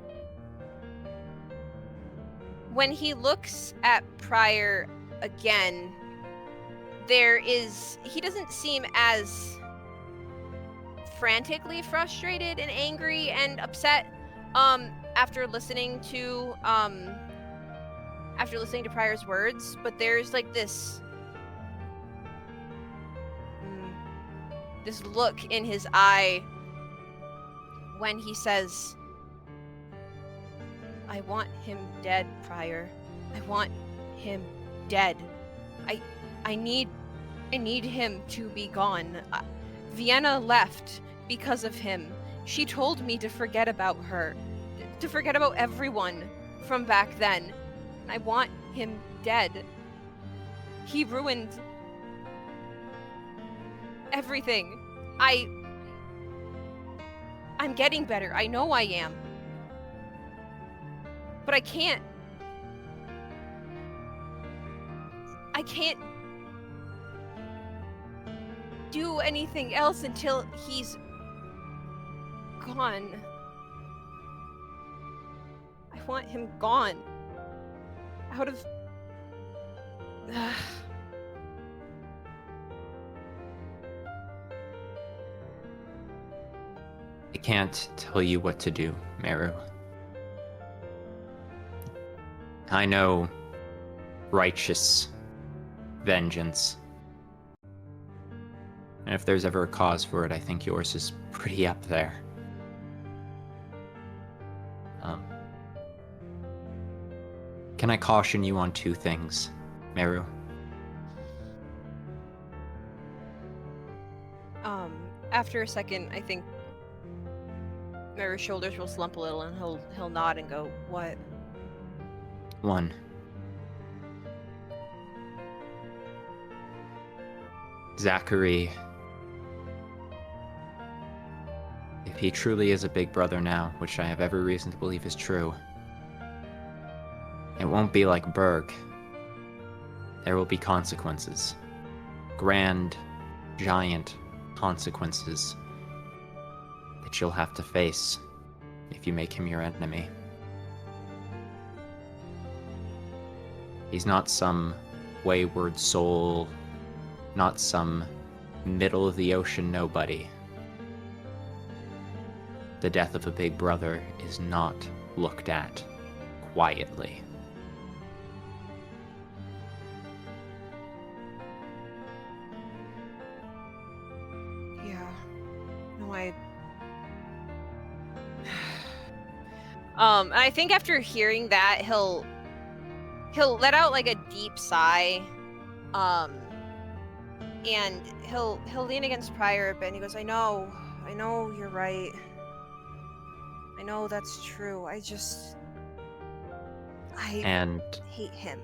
when he looks at Prior again, he doesn't seem as frantically frustrated and angry and upset after listening to Prior's words, but there's like this look in his eye when he says, I want him dead, Prior. I want him dead. I need him to be gone. Vienna left because of him. She told me to forget about her, to forget about everyone from back then. I want him dead. He ruined everything. I'm getting better. I know I am. But I can't do anything else until he's gone. I want him gone. Out of... It can't tell you what to do, Merru. I know righteous vengeance. And if there's ever a cause for it, I think yours is pretty up there. Can I caution you on 2 things, Merru? After a second, I think Merru's shoulders will slump a little, and he'll nod and go, "What?" 1. Zachary, if he truly is a big brother now, which I have every reason to believe is true, it won't be like Berg. There will be consequences. Grand, giant consequences that you'll have to face if you make him your enemy. He's not some wayward soul, not some middle-of-the-ocean nobody. The death of a big brother is not looked at quietly. Yeah. No, I think after hearing that, he'll let out like a deep sigh, and he'll lean against Pryor a bit, and he goes, I know you're right. I know that's true. I hate him.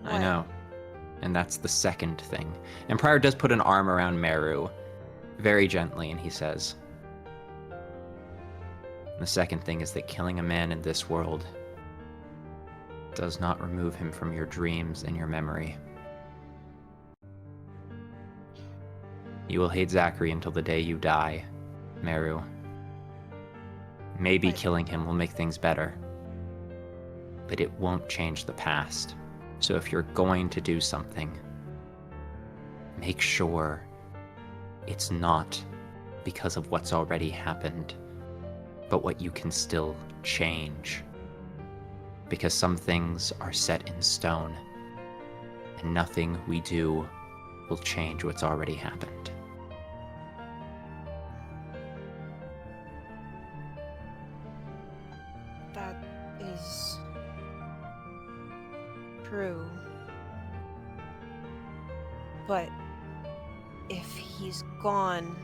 I know. And that's the second thing. And Pryor does put an arm around Merru very gently, and he says, the second thing is that killing a man in this world does not remove him from your dreams and your memory. You will hate Zachary until the day you die, Merru. Maybe killing him will make things better, but it won't change the past. So if you're going to do something, make sure it's not because of what's already happened, but what you can still change. Because some things are set in stone, and nothing we do will change what's already happened. That is true. But if he's gone,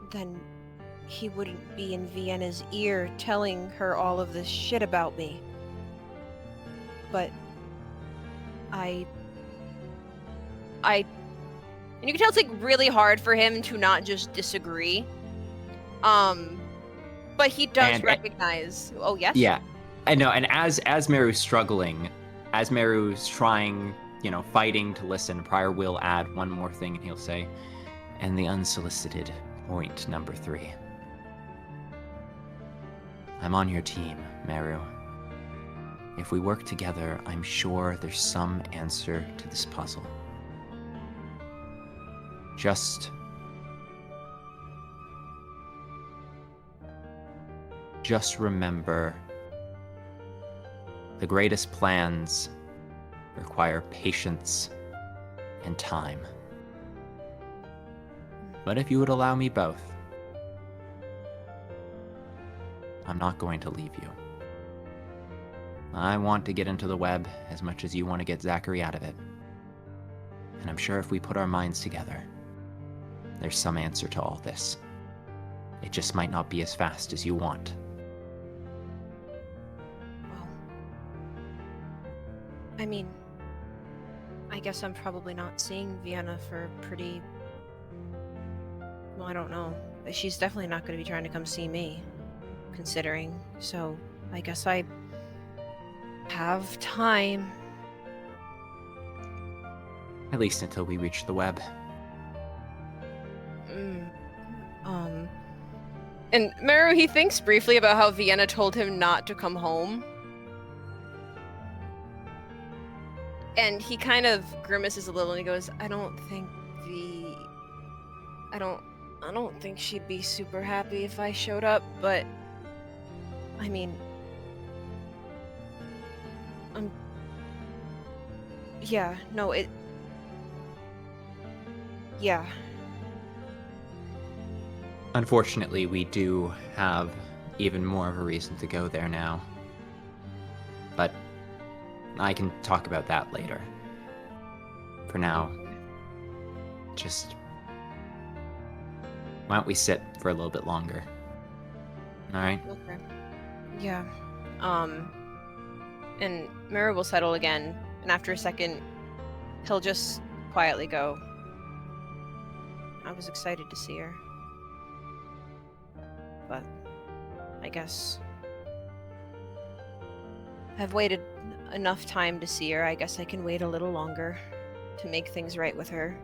then he wouldn't be in Vienna's ear telling her all of this shit about me. But and you can tell it's like really hard for him to not just disagree. But he does recognize. Oh yes. Yeah, I know. And as Meru's struggling, as Meru's trying, fighting to listen, Pryor will add one more thing, and he'll say, and the unsolicited point number 3. I'm on your team, Merru. If we work together, I'm sure there's some answer to this puzzle. Just remember, the greatest plans require patience and time. But if you would allow me both, I'm not going to leave you. I want to get into the web as much as you want to get Zachary out of it. And I'm sure if we put our minds together, there's some answer to all this. It just might not be as fast as you want. Well, I mean, I guess I'm probably not seeing Vienna for pretty... Well, I don't know. She's definitely not going to be trying to come see me, considering. So, I guess I have time. At least until we reach the web. And Merru, he thinks briefly about how Vienna told him not to come home. And he kind of grimaces a little and he goes, I don't I don't think she'd be super happy if I showed up, but I mean, yeah, no, yeah. Unfortunately, we do have even more of a reason to go there now. But I can talk about that later. For now, just... why don't we sit for a little bit longer? Alright? Okay. Yeah. And Merru will settle again, and after a second, he'll just quietly go, I was excited to see her. But I guess I've waited enough time to see her. I guess I can wait a little longer to make things right with her.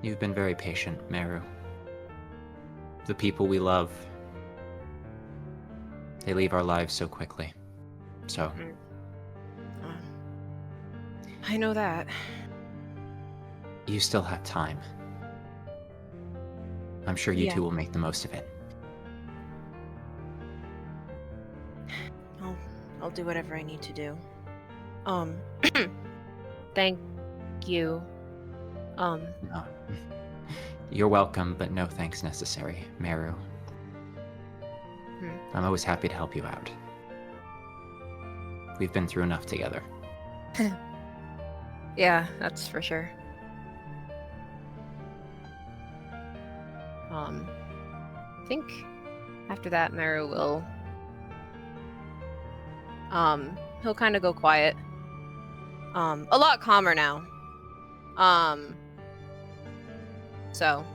You've been very patient, Merru. The people we love, they leave our lives so quickly. So... I know that. you still have time. I'm sure you two will make the most of it. I'll do whatever I need to do. Thank you. No. You're welcome, but no thanks necessary, Merru. I'm always happy to help you out. We've been through enough together. Yeah, that's for sure. I think after that, Merru will... he'll kind of go quiet. A lot calmer now. So...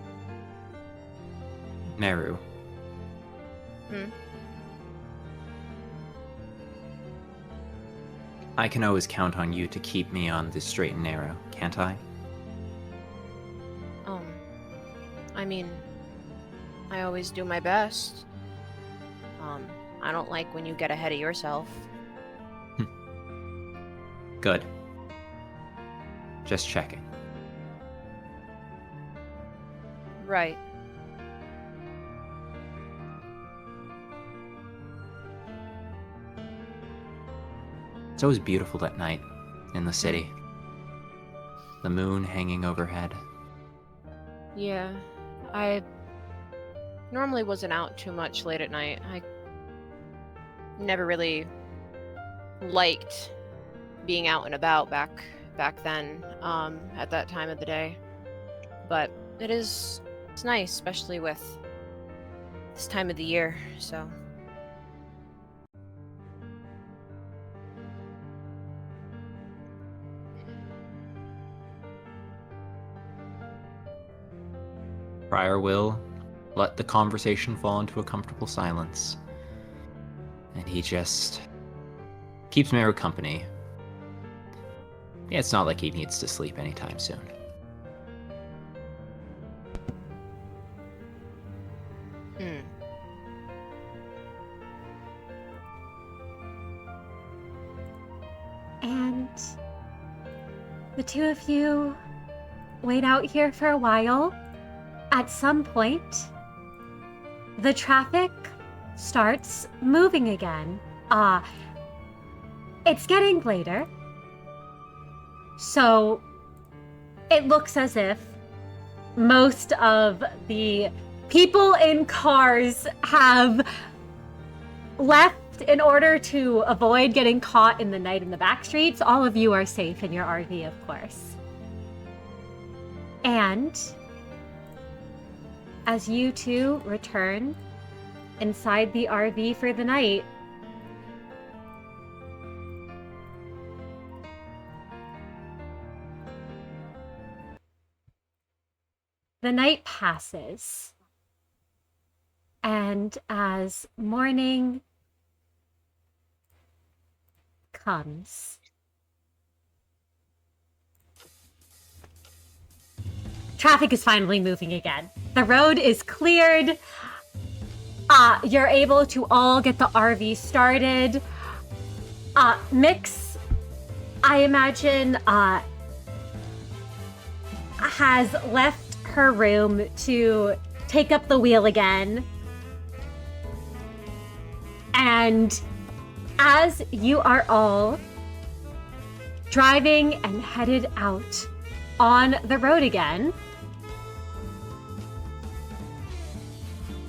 Merru. I can always count on you to keep me on the straight and narrow, can't I? I mean, I always do my best. I don't like when you get ahead of yourself. Good. Just checking. Right. It's always beautiful at night in the city. The moon hanging overhead. Yeah, I normally wasn't out too much late at night. I never really liked being out and about back then, at that time of the day. But it's nice, especially with this time of the year, so... Prior will let the conversation fall into a comfortable silence. And he just keeps Merru company. Yeah, it's not like he needs to sleep anytime soon. And the two of you wait out here for a while. At some point, the traffic starts moving again. It's getting later, so it looks as if most of the people in cars have left in order to avoid getting caught in the night in the back streets. All of you are safe in your RV, of course. And as you two return inside the RV for the night, the night passes, and as morning comes, traffic is finally moving again. The road is cleared. You're able to all get the RV started. Miix, I imagine, has left her room to take up the wheel again. And as you are all driving and headed out on the road again,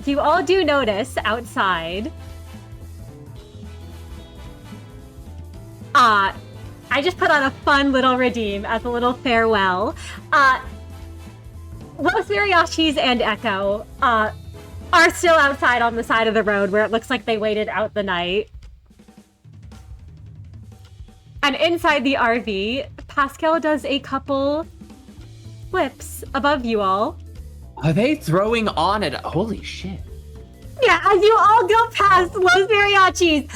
you all do notice outside. I just put on a fun little redeem as a little farewell. Los Mariachis and Echo are still outside on the side of the road where it looks like they waited out the night. And inside the RV, Pascal does a couple flips above you all. Are they throwing on it? Holy shit. Yeah, as you all go past Los Mariachis,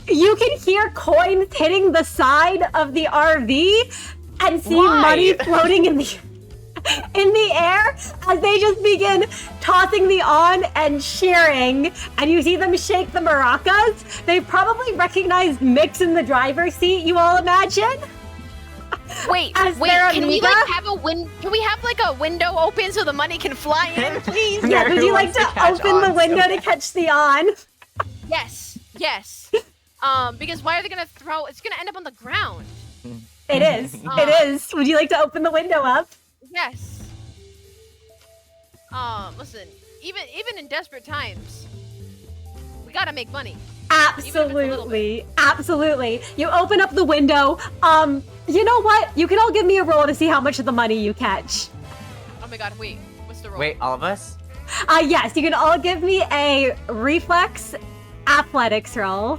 you can hear coins hitting the side of the RV and see money floating in the air as they just begin tossing the on and sharing, and you see them shake the maracas. They probably recognized Miix in the driver's seat, you all imagine? Wait, can we like have a Can we have like a window open so the money can fly in, please? Yeah, would you like to open the window to catch the on? Yes. Because why are they gonna throw? It's gonna end up on the ground. It is. It is. Would you like to open the window up? Yes. Listen, even in desperate times, we gotta make money. Absolutely. You open up the window. You know what? You can all give me a roll to see how much of the money you catch. Oh my god, wait. What's the roll? Wait, all of us? Yes, you can all give me a reflex athletics roll.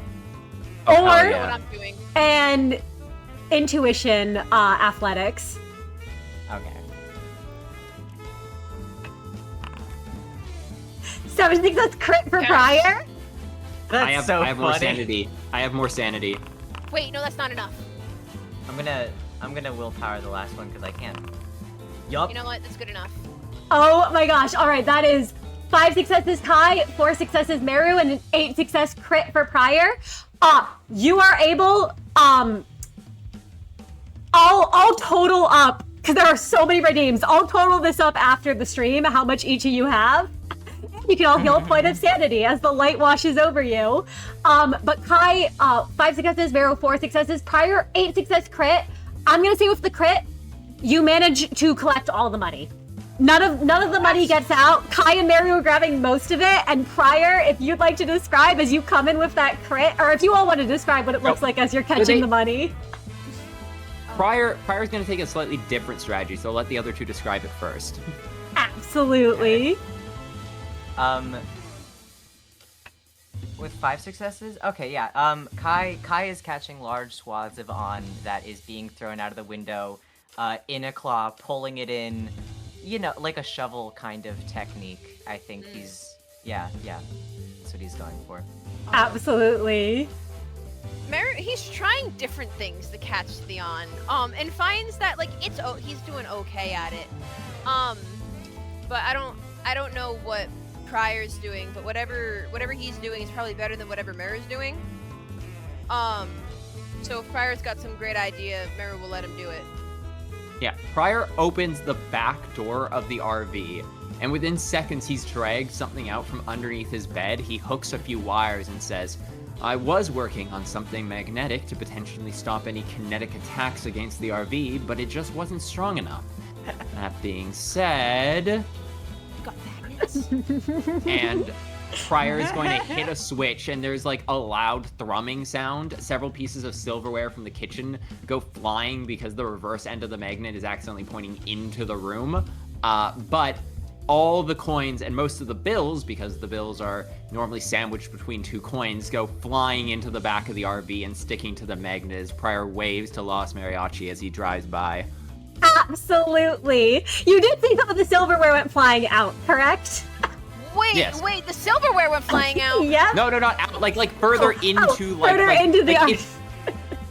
Or Or what I'm doing. an intuition athletics. Okay. 76, that's crit for Prior. That's I have funny. more sanity. I have more sanity. Wait, no, that's not enough. I'm gonna willpower the last one because I can. Yup. You know what? That's good enough. Oh my gosh. All right, that is 5 successes Kai, 4 successes Merru, and an 8 success crit for Prior. You are able, I'll total up, because there are so many redeems. I'll total this up after the stream, how much each of you have. You can all heal a point of sanity as the light washes over you. But Kai, 5 successes, Merru, 4 successes, Prior, 8 success crit. I'm gonna say with the crit, you manage to collect all the money. None of the money gets out. Kai and Merru are grabbing most of it, and Prior, if you'd like to describe as you come in with that crit, or if you all want to describe what it looks like as you're catching the money. Prior's going to take a slightly different strategy, so I'll let the other two describe it first. Absolutely. With 5 successes? Okay, yeah. Kai is catching large swaths of on that is being thrown out of the window, in a claw, pulling it in, you know, like a shovel kind of technique. I think he's, yeah, that's what he's going for. Absolutely. Merru, he's trying different things to catch the on, and finds that like he's doing okay at it. But I don't know what Prior's doing, but whatever he's doing is probably better than whatever Merru's doing. So if Prior's got some great idea, Merru will let him do it. Yeah, Prior opens the back door of the RV, and within seconds he's dragged something out from underneath his bed. He hooks a few wires and says, I was working on something magnetic to potentially stop any kinetic attacks against the RV, but it just wasn't strong enough. That being said... You got magnets? And Prior is going to hit a switch, and there's like a loud thrumming sound. Several pieces of silverware from the kitchen go flying because the reverse end of the magnet is accidentally pointing into the room. But all the coins and most of the bills, because the bills are normally sandwiched between 2 coins, go flying into the back of the RV and sticking to the magnet as Prior waves to Los Mariachi as he drives by. Absolutely. You did see some of the silverware went flying out, correct? Wait, the silverware went flying out. Yeah. No, not out. Like further into further into the it's,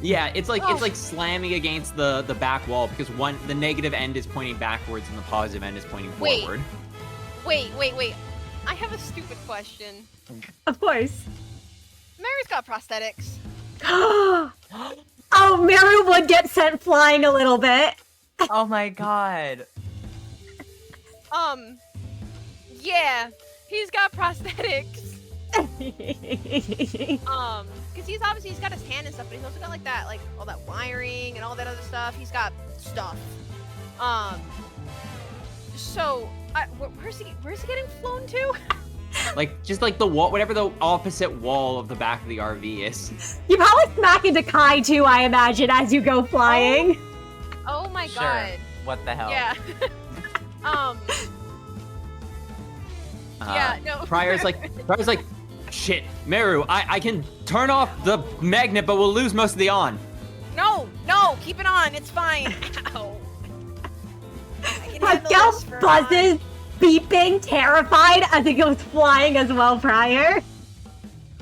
yeah, it's like slamming against the back wall because the negative end is pointing backwards and the positive end is pointing forward. Wait. I have a stupid question. Of course. Merru's got prosthetics. Oh, Merru would get sent flying a little bit. Oh my god. Yeah, he's got prosthetics. Because he's got his hand and stuff, but he's also got like that, like all that wiring and all that other stuff. He's got stuff. So, where's he getting flown to? Like, just like the wall, whatever the opposite wall of the back of the RV is. You probably smack into Kai too, I imagine, as you go flying. Oh my Sure. god. What the hell? Yeah. Yeah, no. Pryor's like, shit, Merru, I can turn off the magnet, but we'll lose most of the on. No, keep it on. It's fine. Ow. I can handle Pascal this for buzzes, beeping, terrified as it goes flying as well, Pryor.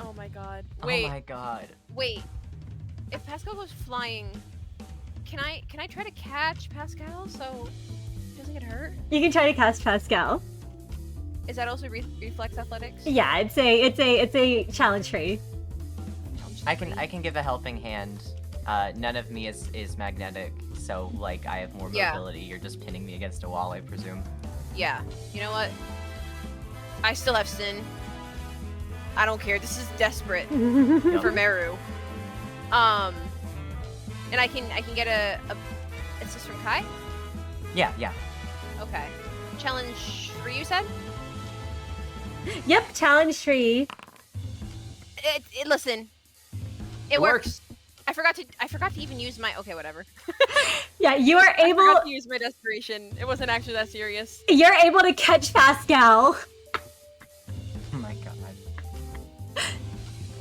Oh my god. Oh Wait, my god. wait. If Pascal goes flying, can I try to catch Pascal so he doesn't get hurt? You can try to cast Pascal. Is that also reflex athletics? Yeah, it's a challenge tree. I can give a helping hand. None of me is magnetic, so like I have more Yeah. mobility. You're just pinning me against a wall, I presume. Yeah. You know what? I still have sin. I don't care. This is desperate for Merru. And I can get a is this from Kai? Yeah. Okay. Challenge 3, you said? Yep, challenge tree. Listen. It works. I forgot to even use my. Okay, whatever. Yeah, you are I able. forgot to use my desperation. It wasn't actually that serious. You're able to catch Pascal. Oh my god.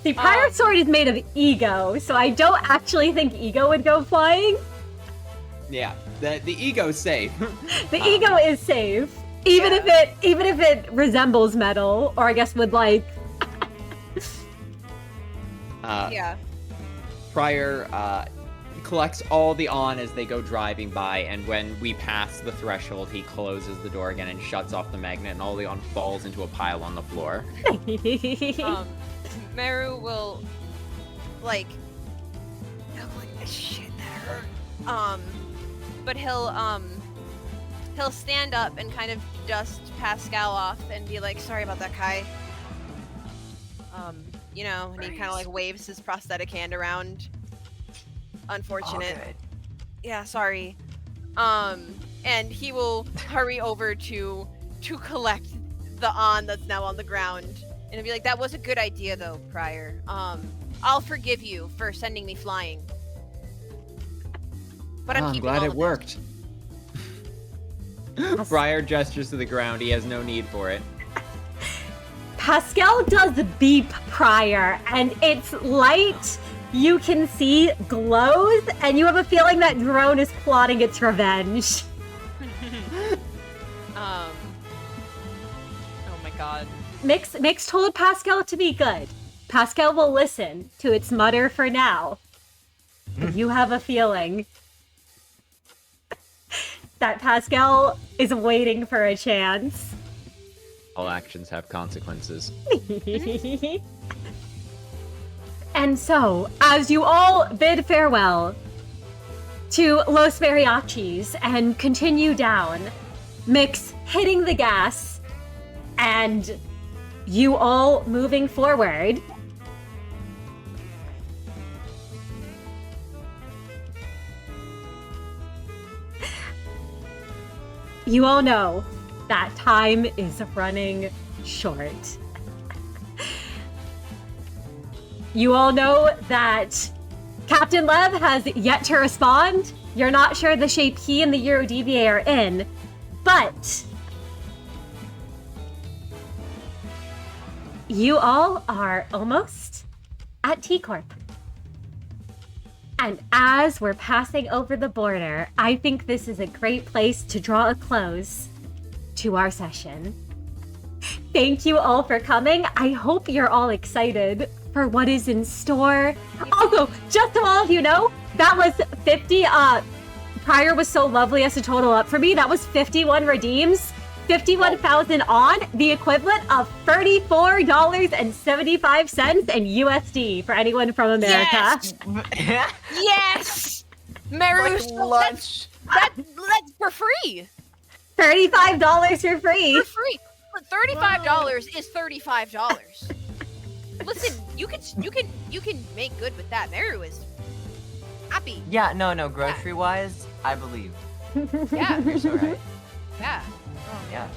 The pirate sword is made of ego, so I don't actually think ego would go flying. Yeah, the ego's safe. The ego is safe, even if it resembles metal, or I guess would like. Yeah. Pryor collects all the on as they go driving by, and when we pass the threshold, he closes the door again and shuts off the magnet, and all the on falls into a pile on the floor. Merru will like shit that hurt. But he'll stand up and kind of dust Pascal off and be like, sorry about that, Kai. You know, and he kind of like waves his prosthetic hand around. Unfortunate. All good. Yeah, sorry. And he will hurry over to collect the on that's now on the ground. And he'll be like, that was a good idea though, Pryor. I'll forgive you for sending me flying. But I'm keeping glad all it of worked. Pryor gestures to the ground. He has no need for it. Pascal does beep Pryor, and its light you can see glows, and you have a feeling that drone is plotting its revenge. Oh my god. Miix told Pascal to be good. Pascal will listen to its mutter for now. But you have a feeling that Pascal is waiting for a chance. All actions have consequences. And so, as you all bid farewell to Los Mariachis and continue down, Miix hitting the gas, and you all moving forward, you all know that time is running short. You all know that Captain Lev has yet to respond. You're not sure the shape he and the EuroDVA are in, but you all are almost at T Corp. And as we're passing over the border, I think this is a great place to draw a close to our session. Thank you all for coming. I hope you're all excited for what is in store. Also, just so all of you know, that was 50. Pryor was so lovely as to total up for me. That was 51 redeems, 51,000 on, the equivalent of $34.75 in USD for anyone from America. Yes! Merru, Like lunch. that's for free. $35 for free. For free. But $35 is $35. Listen, you can make good with that. Merru is happy. Yeah, no, grocery wise, I believe. Yeah, You're so right. yeah. Yeah.